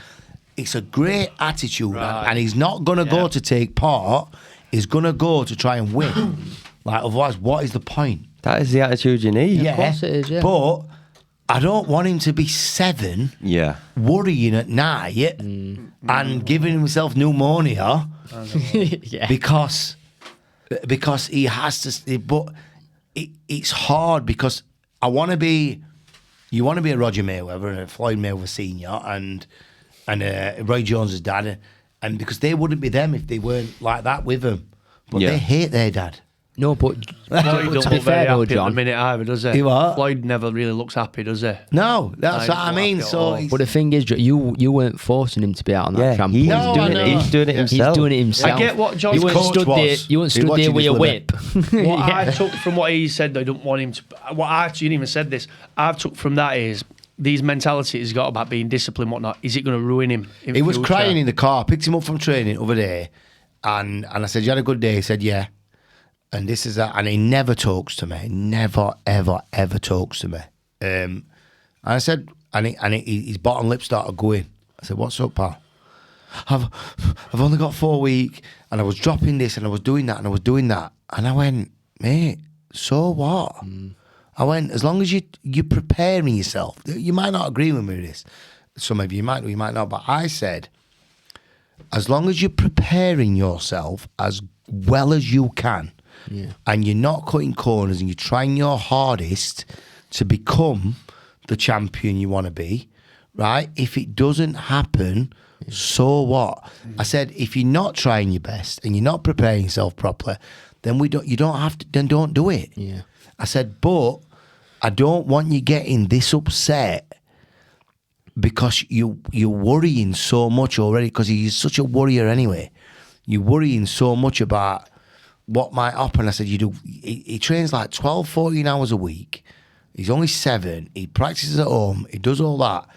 Speaker 2: it's a great attitude, and he's not going to go to take part. He's going to go to try and win. Like otherwise, what is the point?
Speaker 3: That is the attitude you need.
Speaker 2: Yeah,
Speaker 1: Of course it is, yeah.
Speaker 2: But I don't want him to be 7,
Speaker 3: Yeah.
Speaker 2: worrying at night and giving himself pneumonia
Speaker 1: Yeah.
Speaker 2: because he has to. But it's hard because you want to be a Roger Mayweather and a Floyd Mayweather Senior and Roy Jones's dad, and because they wouldn't be them if they weren't like that with them. But they hate their dad.
Speaker 1: No, but
Speaker 4: Floyd
Speaker 1: to
Speaker 4: don't
Speaker 1: be
Speaker 4: look
Speaker 1: fair
Speaker 4: very
Speaker 1: though,
Speaker 4: happy at the
Speaker 1: John.
Speaker 4: minute either, does he?
Speaker 2: He what?
Speaker 4: Floyd never really looks happy, does he?
Speaker 2: No, that's what
Speaker 4: I
Speaker 2: I
Speaker 4: don't
Speaker 2: mean.
Speaker 4: like it
Speaker 2: So,
Speaker 4: at all.
Speaker 2: it's-
Speaker 1: But the thing is, you weren't forcing him to be out on that
Speaker 3: Yeah,
Speaker 1: trampoline.
Speaker 3: he's
Speaker 2: No, I know.
Speaker 3: he's doing it himself.
Speaker 1: He's doing it himself.
Speaker 4: I get what John-
Speaker 1: You
Speaker 2: His
Speaker 1: weren't
Speaker 2: coach
Speaker 1: stood there.
Speaker 2: was.
Speaker 1: You weren't
Speaker 2: He was
Speaker 1: stood there
Speaker 2: watching
Speaker 1: with
Speaker 2: his
Speaker 1: your
Speaker 2: liver.
Speaker 1: whip.
Speaker 4: What I took from what he said, I don't want him to. What I you didn't even said this. I've took from that is these mentality he's got about being disciplined, whatnot. Is it going to ruin him? In
Speaker 2: He was
Speaker 4: future?
Speaker 2: crying in the car. Picked him up from training over there, and I said, "You had a good day?" He said, "Yeah." And this is that, and he never talks to me. Never, ever, ever talks to me. And I said, his bottom lip started going. I said, "What's up, pal?" I've only got 4 weeks, and I was dropping this, and I was doing that, and I was doing that, and I went, mate, so what? I went, as long as you're preparing yourself. You might not agree with me with this. Some of you might, you might not, but I said, as long as you're preparing yourself as well as you can, and you're not cutting corners and you're trying your hardest to become the champion you want to be, right? If it doesn't happen, so what? I said, if you're not trying your best and you're not preparing yourself properly, then you don't have to, then don't do it.
Speaker 1: Yeah.
Speaker 2: I said, but I don't want you getting this upset because you're worrying so much already, because he's such a worrier anyway. You're worrying so much about what might happen. I said, he trains like 12, 14 hours a week. He's only 7. He practices at home. He does all that.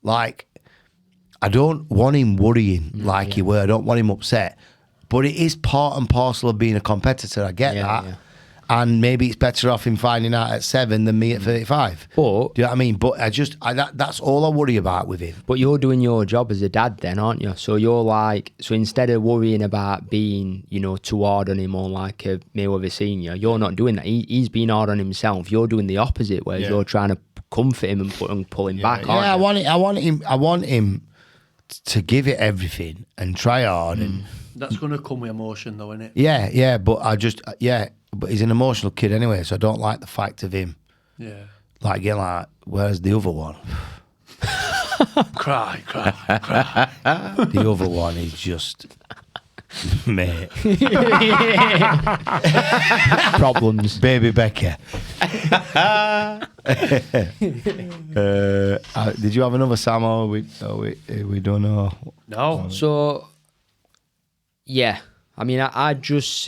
Speaker 2: Like, I don't want him worrying like he were. I don't want him upset. But it is part and parcel of being a competitor. I get that.
Speaker 1: Yeah.
Speaker 2: And maybe it's better off him finding out at 7 than me at 35.
Speaker 1: But
Speaker 2: Do you know what I mean? But that's all I worry about with him.
Speaker 1: But you're doing your job as a dad then, aren't you? So you're like, so instead of worrying about being, you know, too hard on him or like a Mayweather senior, you're not doing that. He's being hard on himself. You're doing the opposite, whereas you're trying to comfort him and pull him back.
Speaker 2: Yeah,
Speaker 1: aren't you?
Speaker 2: I want him to give it everything and try hard. And
Speaker 4: That's going to come with emotion, though, isn't it?
Speaker 2: yeah. But but he's an emotional kid anyway, so I don't like the fact of him.
Speaker 4: Yeah.
Speaker 2: Like, getting like, where's the other one?
Speaker 4: Cry.
Speaker 2: The other one is just, mate.
Speaker 1: Problems.
Speaker 2: Baby Becker. Did you have another Sam or we don't know?
Speaker 4: No.
Speaker 1: So, yeah. I mean, I'd just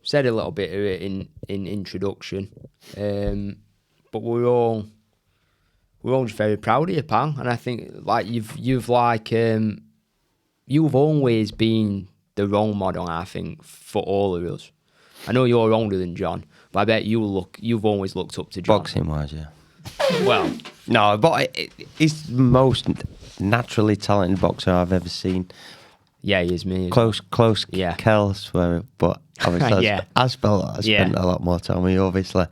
Speaker 1: said a little bit of it in introduction, but we're all just very proud of you, pal. And I think like you've always been the role model, I think, for all of us. I know you're older than John, but I bet you've always looked up to John.
Speaker 3: Boxing wise, yeah.
Speaker 1: Well,
Speaker 3: No, but he's the most naturally talented boxer I've ever seen.
Speaker 1: yeah, he is me.
Speaker 3: Close,
Speaker 1: Yeah.
Speaker 3: Kel, swear, but obviously
Speaker 1: Yeah.
Speaker 3: I spent a lot more time with you, obviously.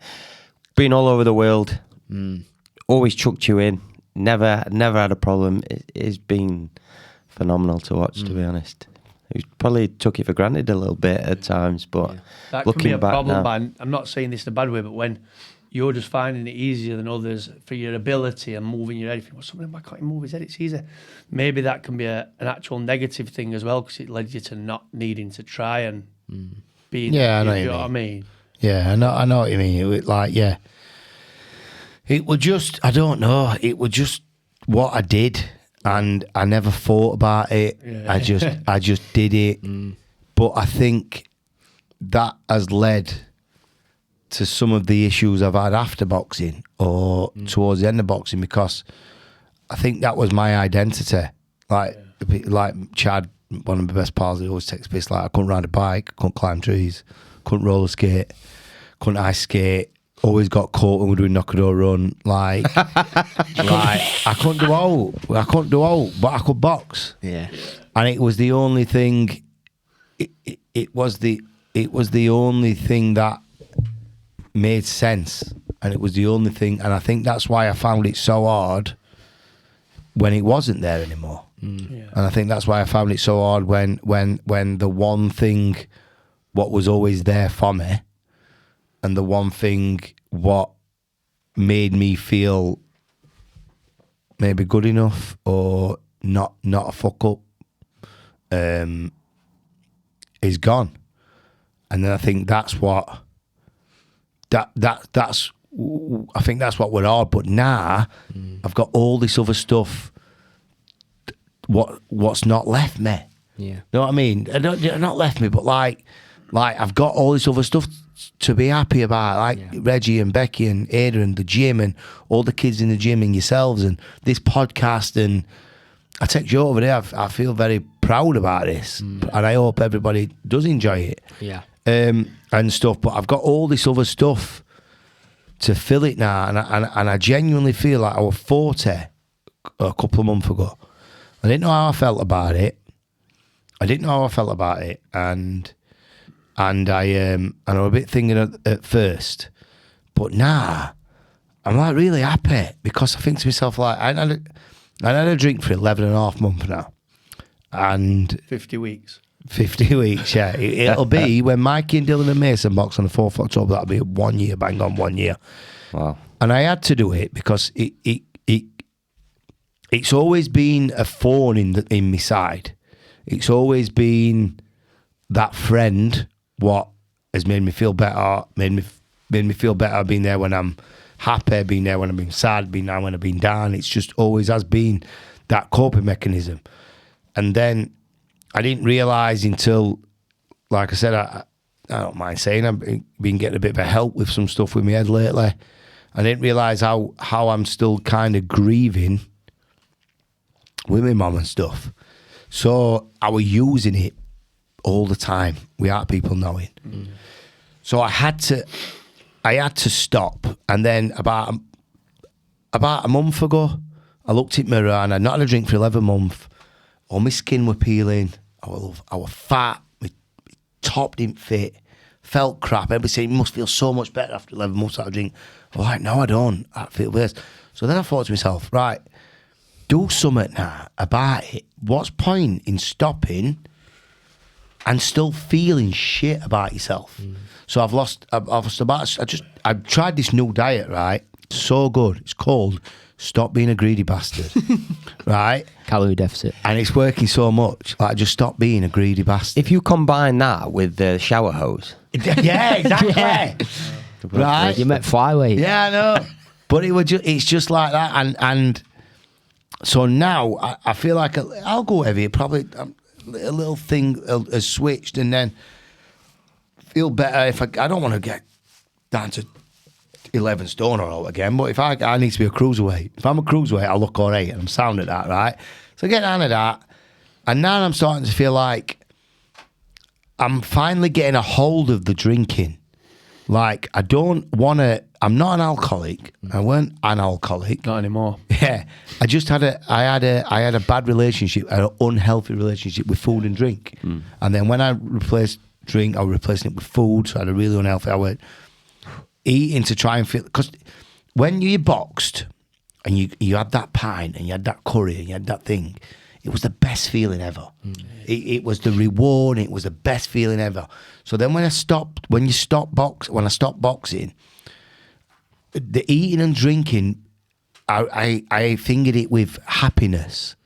Speaker 3: Been all over the world, always chucked you in, never had a problem. It's been phenomenal to watch, to be honest. We probably took it for granted a little bit at times, but
Speaker 4: That can be
Speaker 3: looking
Speaker 4: a
Speaker 3: back
Speaker 4: problem,
Speaker 3: now,
Speaker 4: man. I'm not saying this in a bad way, but when you're just finding it easier than others for your ability and moving your head, you think, well, somebody, why can't he move his head? It's easier. Maybe that can be an actual negative thing as well, because it led you to not needing to try and be.
Speaker 2: Yeah, I know
Speaker 4: you
Speaker 2: what you
Speaker 4: know what I mean.
Speaker 2: Yeah, I know what you mean. It was like, yeah. It was just, I don't know. It was just what I did, and I never thought about it.
Speaker 4: Yeah.
Speaker 2: I just did it. But I think that has led to some of the issues I've had after boxing or towards the end of boxing, because I think that was my identity. Like Chad, one of my best pals, he always takes piss. Like, I couldn't ride a bike, couldn't climb trees, couldn't roller skate, couldn't ice skate. Always got caught when we were doing knock a door run. Like, I couldn't do all. But I could box.
Speaker 1: Yeah.
Speaker 2: And it was the only thing. It was the only thing that made sense, and it was the only thing. And I think that's why I found it so hard when it wasn't there anymore.
Speaker 4: Yeah.
Speaker 2: And I think that's why I found it so hard when the one thing, what was always there for me, and the one thing what made me feel maybe good enough or not a fuck up, is gone. And then I think that's what that's I think that's what we're hard. But now I've got all this other stuff. What's not left me?
Speaker 1: Yeah.
Speaker 2: Know what I mean? Not left me, but like I've got all this other stuff to be happy about, like Reggie and Becky and Ada and the gym and all the kids in the gym and yourselves and this podcast. And I text you over there. I feel very proud about this, and I hope everybody does enjoy it.
Speaker 1: Yeah.
Speaker 2: And stuff. But I've got all this other stuff to fill it now, and I genuinely feel like I was 40 a couple of months ago. I didn't know how I felt about it. And I was a bit thinking at first, but now I'm like really happy, because I think to myself, like, I had a drink for 11 and a half months now, and
Speaker 4: 50 weeks.
Speaker 2: 50 weeks, yeah. It'll be when Mikey and Dylan and Mason box on the 4th of October. That'll be 1 year, bang on 1 year.
Speaker 3: wow.
Speaker 2: And I had to do it because it's always been a thorn in my side. It's always been that friend what has made me feel better, made me feel better being there when I'm happy, being there when I'm being sad, being there when I've been down. It's just always has been that coping mechanism. And then I didn't realise until, like I said, I don't mind saying, I've been getting a bit of help with some stuff with my head lately. I didn't realise how I'm still kind of grieving with my mum and stuff. So I was using it all the time without people knowing. So I had to stop. And then about a month ago, I looked in the mirror and I'd not had a drink for 11 months. All my skin were peeling. I was fat. My top didn't fit. Felt crap. Everybody said, you must feel so much better after 11 months without a drink. I was like, no, I don't. I feel worse. So then I thought to myself, right, do something now about it. What's point in stopping and still feeling shit about yourself? So I've tried this new diet, right? So good. It's called Stop Being a Greedy Bastard. Right?
Speaker 1: Calorie deficit.
Speaker 2: And it's working so much. Like, just stop being a greedy bastard.
Speaker 3: If you combine that with the shower hose.
Speaker 2: Yeah, exactly.
Speaker 1: Yeah.
Speaker 2: Right?
Speaker 1: You met flyweight.
Speaker 2: Yeah, I know. But it's just like that. And so now I feel like I'll go heavy. Probably a little thing has switched, and then feel better if I don't want to get down to 11 stone or all again. But if I need to be a cruiserweight. If I'm a cruiserweight, I look all right, and I'm sound at that, right? So I get down to that, and now I'm starting to feel like I'm finally getting a hold of the drinking. Like, I don't want to. I'm not an alcoholic. I weren't an alcoholic.
Speaker 4: Not anymore.
Speaker 2: Yeah, I just had a bad relationship, an unhealthy relationship with food and drink. And then when I replaced drink, I was replacing it with food. So I had a really unhealthy. I went eating to try and feel, because when you boxed and you had that pint and you had that curry and you had that thing, it was the best feeling ever. It was the reward. It was the best feeling ever. So then when I stopped boxing, the eating and drinking, I fingered it with happiness.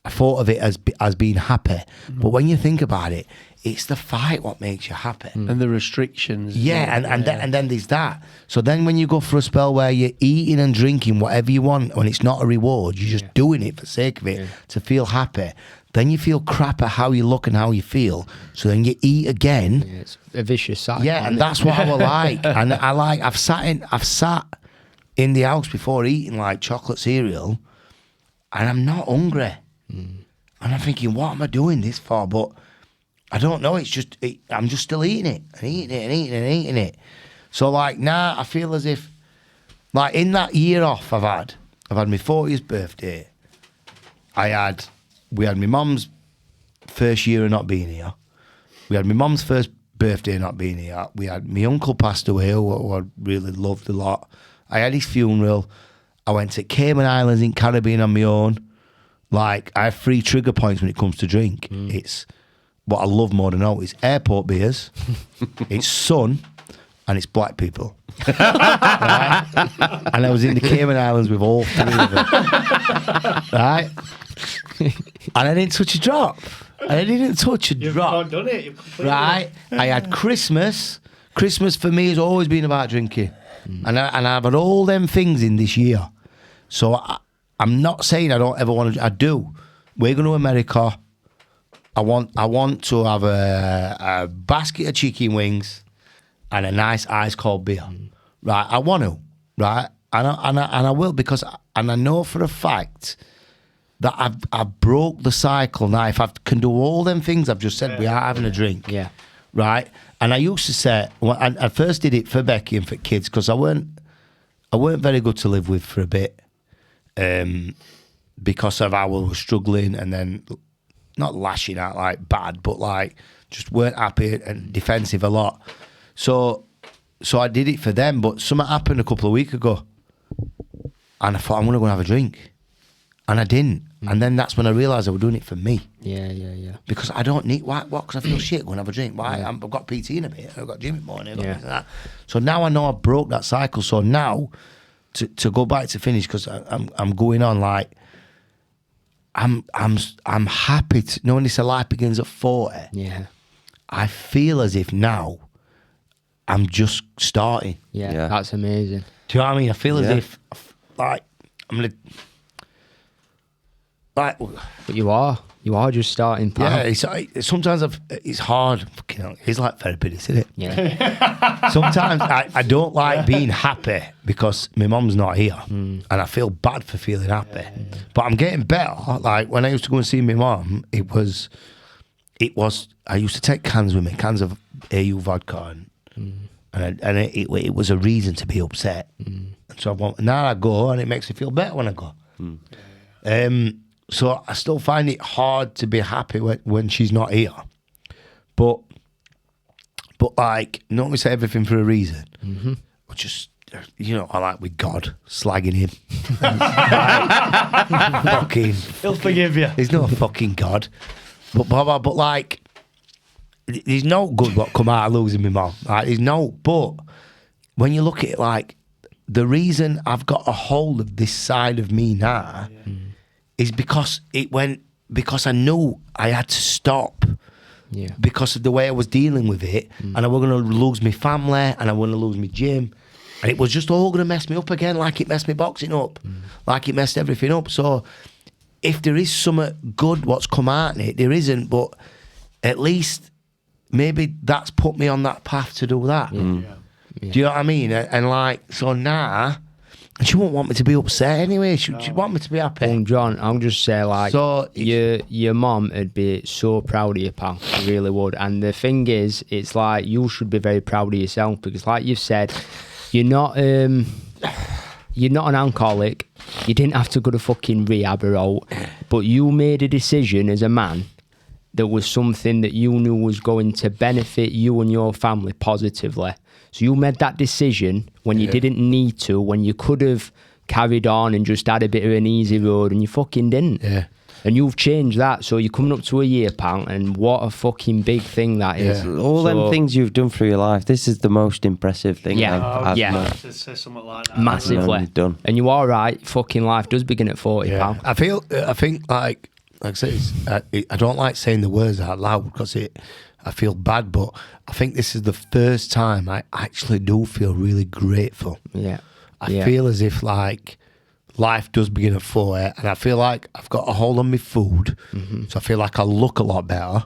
Speaker 2: I thought of it as being happy. But when you think about it, it's the fight what makes you happy.
Speaker 4: And the restrictions.
Speaker 2: Yeah, and then there's that. So then when you go for a spell where you're eating and drinking whatever you want, when it's not a reward, you're just doing it for the sake of it, to feel happy. Then you feel crap at how you look and how you feel. So then you eat again.
Speaker 1: Yeah, it's a vicious cycle.
Speaker 2: Yeah, and that's what I would like. And I've sat in the house before eating like chocolate cereal, and I'm not hungry. And I'm thinking, what am I doing this for? But I don't know. It's just I'm just still eating it and eating it and eating it and eating it. So like now I feel as if, like, in that year off I've had my 40th birthday. We had my mum's first year of not being here. We had my mum's first birthday not being here. We had my uncle passed away, who I really loved a lot. I had his funeral. I went to Cayman Islands in Caribbean on my own. Like, I have 3 trigger points when it comes to drink. It's what I love more than all. It's airport beers, it's sun, and it's black people. Right? And I was in the Cayman Islands with all 3 of them. Right? And I didn't touch a drop.
Speaker 4: You've not done it.
Speaker 2: Right? I had Christmas. Christmas for me has always been about drinking. And I've had all them things in this year. So I'm not saying I don't ever want to. I do. We're going to America. I want to have a basket of chicken wings and a nice ice cold beer. Right? I want to. Right? And I will, because I know for a fact that I've broke the cycle now. If I can do all them things I've just said without having a drink. Yeah. Right? And I used to say, I first did it for Becky and for kids, because I weren't very good to live with for a bit, because of how I was struggling, and then not lashing out like bad, but like just weren't happy and defensive a lot. So I did it for them, but something happened a couple of weeks ago, and I thought, I'm going to go and have a drink. And I didn't. And then that's when I realised I was doing it for me.
Speaker 1: Yeah.
Speaker 2: Because I don't need, what? Because I feel shit going to have a drink. Why? I've got PT in a bit. I've got gym in the morning. I've got this and that. So now I know I broke that cycle. So now, to go back to finish, because I'm going on, like, I'm happy to, knowing this life begins at 40. Yeah. I feel as if now I'm just starting.
Speaker 1: Yeah. That's amazing.
Speaker 2: Do you know what I mean? I feel as if, like, like.
Speaker 1: But you are just starting. Pal.
Speaker 2: Yeah, sometimes it's hard. Fucking hell, it's like therapy, isn't it?
Speaker 1: Yeah.
Speaker 2: Sometimes I don't like being happy because my mum's not here, and I feel bad for feeling happy. But I'm getting better. Like when I used to go and see my mum, it was. I used to take cans with me, cans of AU vodka, and it was a reason to be upset. And so now I go, and it makes me feel better when I go. So I still find it hard to be happy when she's not here. But like, we say everything for a reason. Or just, I like with God, slagging him. Fucking.
Speaker 4: He'll forgive you.
Speaker 2: There's no fucking God. But like, there's no good what come out of losing my mum. Like, there's no, but when you look at it, like, the reason I've got a hold of this side of me now is because I knew I had to stop.
Speaker 1: Yeah.
Speaker 2: Because of the way I was dealing with it, and I was going to lose my family, and I was going to lose my gym, and it was just all going to mess me up again, like it messed my boxing up, like it messed everything up. So, if there is something good what's come out in it, there isn't, but at least maybe that's put me on that path to do that.
Speaker 1: Yeah.
Speaker 2: Do you know what I mean? And like, so now, she won't want me to be upset anyway. She'd want me to be happy.
Speaker 1: And John, I'll just say, like,
Speaker 2: So
Speaker 1: your mum would be so proud of you, pal. She really would. And the thing is, it's like, you should be very proud of yourself because, like you've said, you're not an alcoholic. You didn't have to go to fucking rehab or out, but you made a decision as a man that was something that you knew was going to benefit you and your family positively. So you made that decision when you didn't need to, when you could have carried on and just had a bit of an easy road, and you fucking didn't.
Speaker 2: Yeah.
Speaker 1: And you've changed that, so you're coming up to a year, pal, and what a fucking big thing that is.
Speaker 3: All them things you've done through your life, this is the most impressive thing I've known.
Speaker 4: To say something like that.
Speaker 1: Massively.
Speaker 3: Done.
Speaker 1: And you are right, fucking life does begin at 40, pal.
Speaker 2: I think like I said, I don't like saying the words out loud because I feel bad, but I think this is the first time I actually do feel really grateful.
Speaker 1: Yeah.
Speaker 2: I feel as if like life does begin at 40, and I feel like I've got a hold on my food, so I feel like I look a lot better.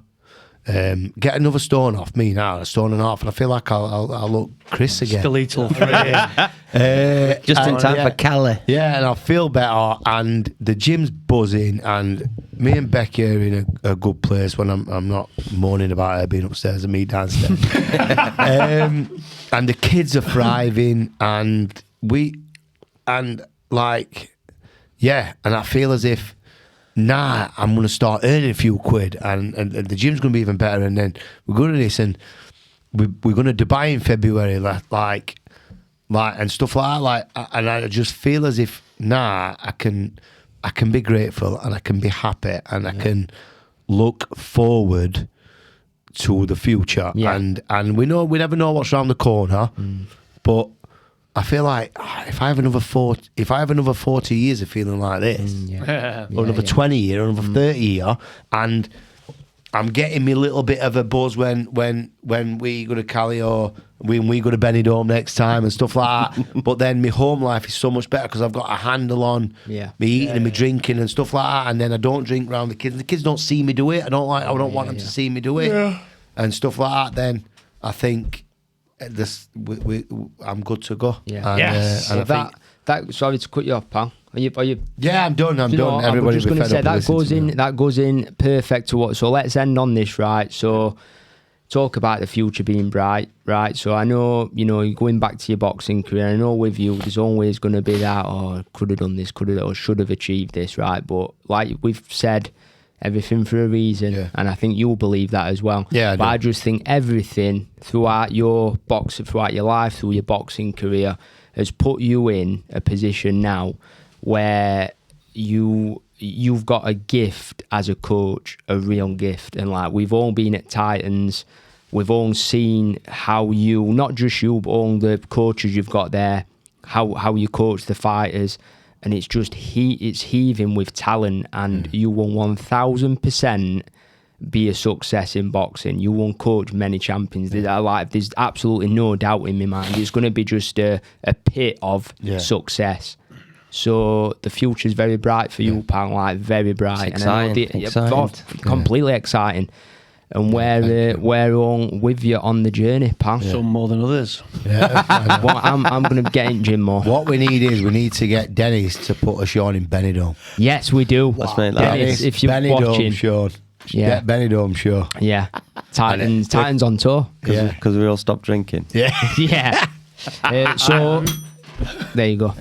Speaker 2: Get another stone off me now, a stone and a half, and I feel like I'll look Chris again.
Speaker 4: Skeletal.
Speaker 3: Just in time for Cali.
Speaker 2: Yeah, and I feel better, and the gym's buzzing, and me and Becky are in a good place when I'm not moaning about her being upstairs and me downstairs. And the kids are thriving, and I feel as if I'm going to start earning a few quid, and the gym's going to be even better, and then we're going to this, and we're going to Dubai in February, like and stuff like that, like, and I just feel as if I can be grateful, and I can be happy, and I can look forward to the future, and we never know what's around the corner, but I feel like if I have another 40 years of feeling like this, or another 20 year, or another 30 year, and I'm getting me a little bit of a buzz when we go to Cali or when we go to Benidorm next time and stuff like that. But then my home life is so much better because I've got a handle on me eating and me drinking and stuff like that. And then I don't drink around the kids. The kids don't see me do it. I don't want them to see me do it and stuff like that. Then I think I'm good to go.
Speaker 1: Yeah.
Speaker 2: And,
Speaker 1: So that sorry to cut you off, pal. Are you?
Speaker 2: Yeah, I'm done. I'm done.
Speaker 1: I'm just going to say
Speaker 2: that
Speaker 1: that goes in perfect to what. So let's end on this, right? So talk about the future being bright, right? So I know, you're going back to your boxing career. I know with you, there's always going to be that, could have done this, or should have achieved this, right? But like we've said, everything for a reason, and I think you'll believe that as well.
Speaker 2: Yeah,
Speaker 1: I just think everything throughout your life, through your boxing career, has put you in a position now where you've got a gift as a coach, a real gift. And like, we've all been at Titans, we've all seen how you, not just you, but all the coaches you've got there, how you coach the fighters, and it's just it's heaving with talent, and you will 1000% be a success in boxing. You won't coach many champions. There's absolutely no doubt in my mind. It's going to be just a pit of success. So the future's very bright for you, pal. Like very bright.
Speaker 3: It's
Speaker 1: and I know
Speaker 3: exciting.
Speaker 1: completely exciting. And we're all with you on the journey, pal.
Speaker 4: Some more than others.
Speaker 2: Yeah.
Speaker 1: Well, I'm going to get in gym more.
Speaker 2: What we need is we need to get Dennis to put us on in Benidorm.
Speaker 1: Yes, we do.
Speaker 3: Let's make that.
Speaker 1: Dennis, if you're
Speaker 2: Benidorm
Speaker 1: watching,
Speaker 2: Sean.
Speaker 1: Yeah.
Speaker 2: Get Benidorm show.
Speaker 1: yeah, Titans on tour.
Speaker 2: Yeah.
Speaker 3: Because we all stopped drinking.
Speaker 2: Yeah.
Speaker 1: Yeah. So there you go.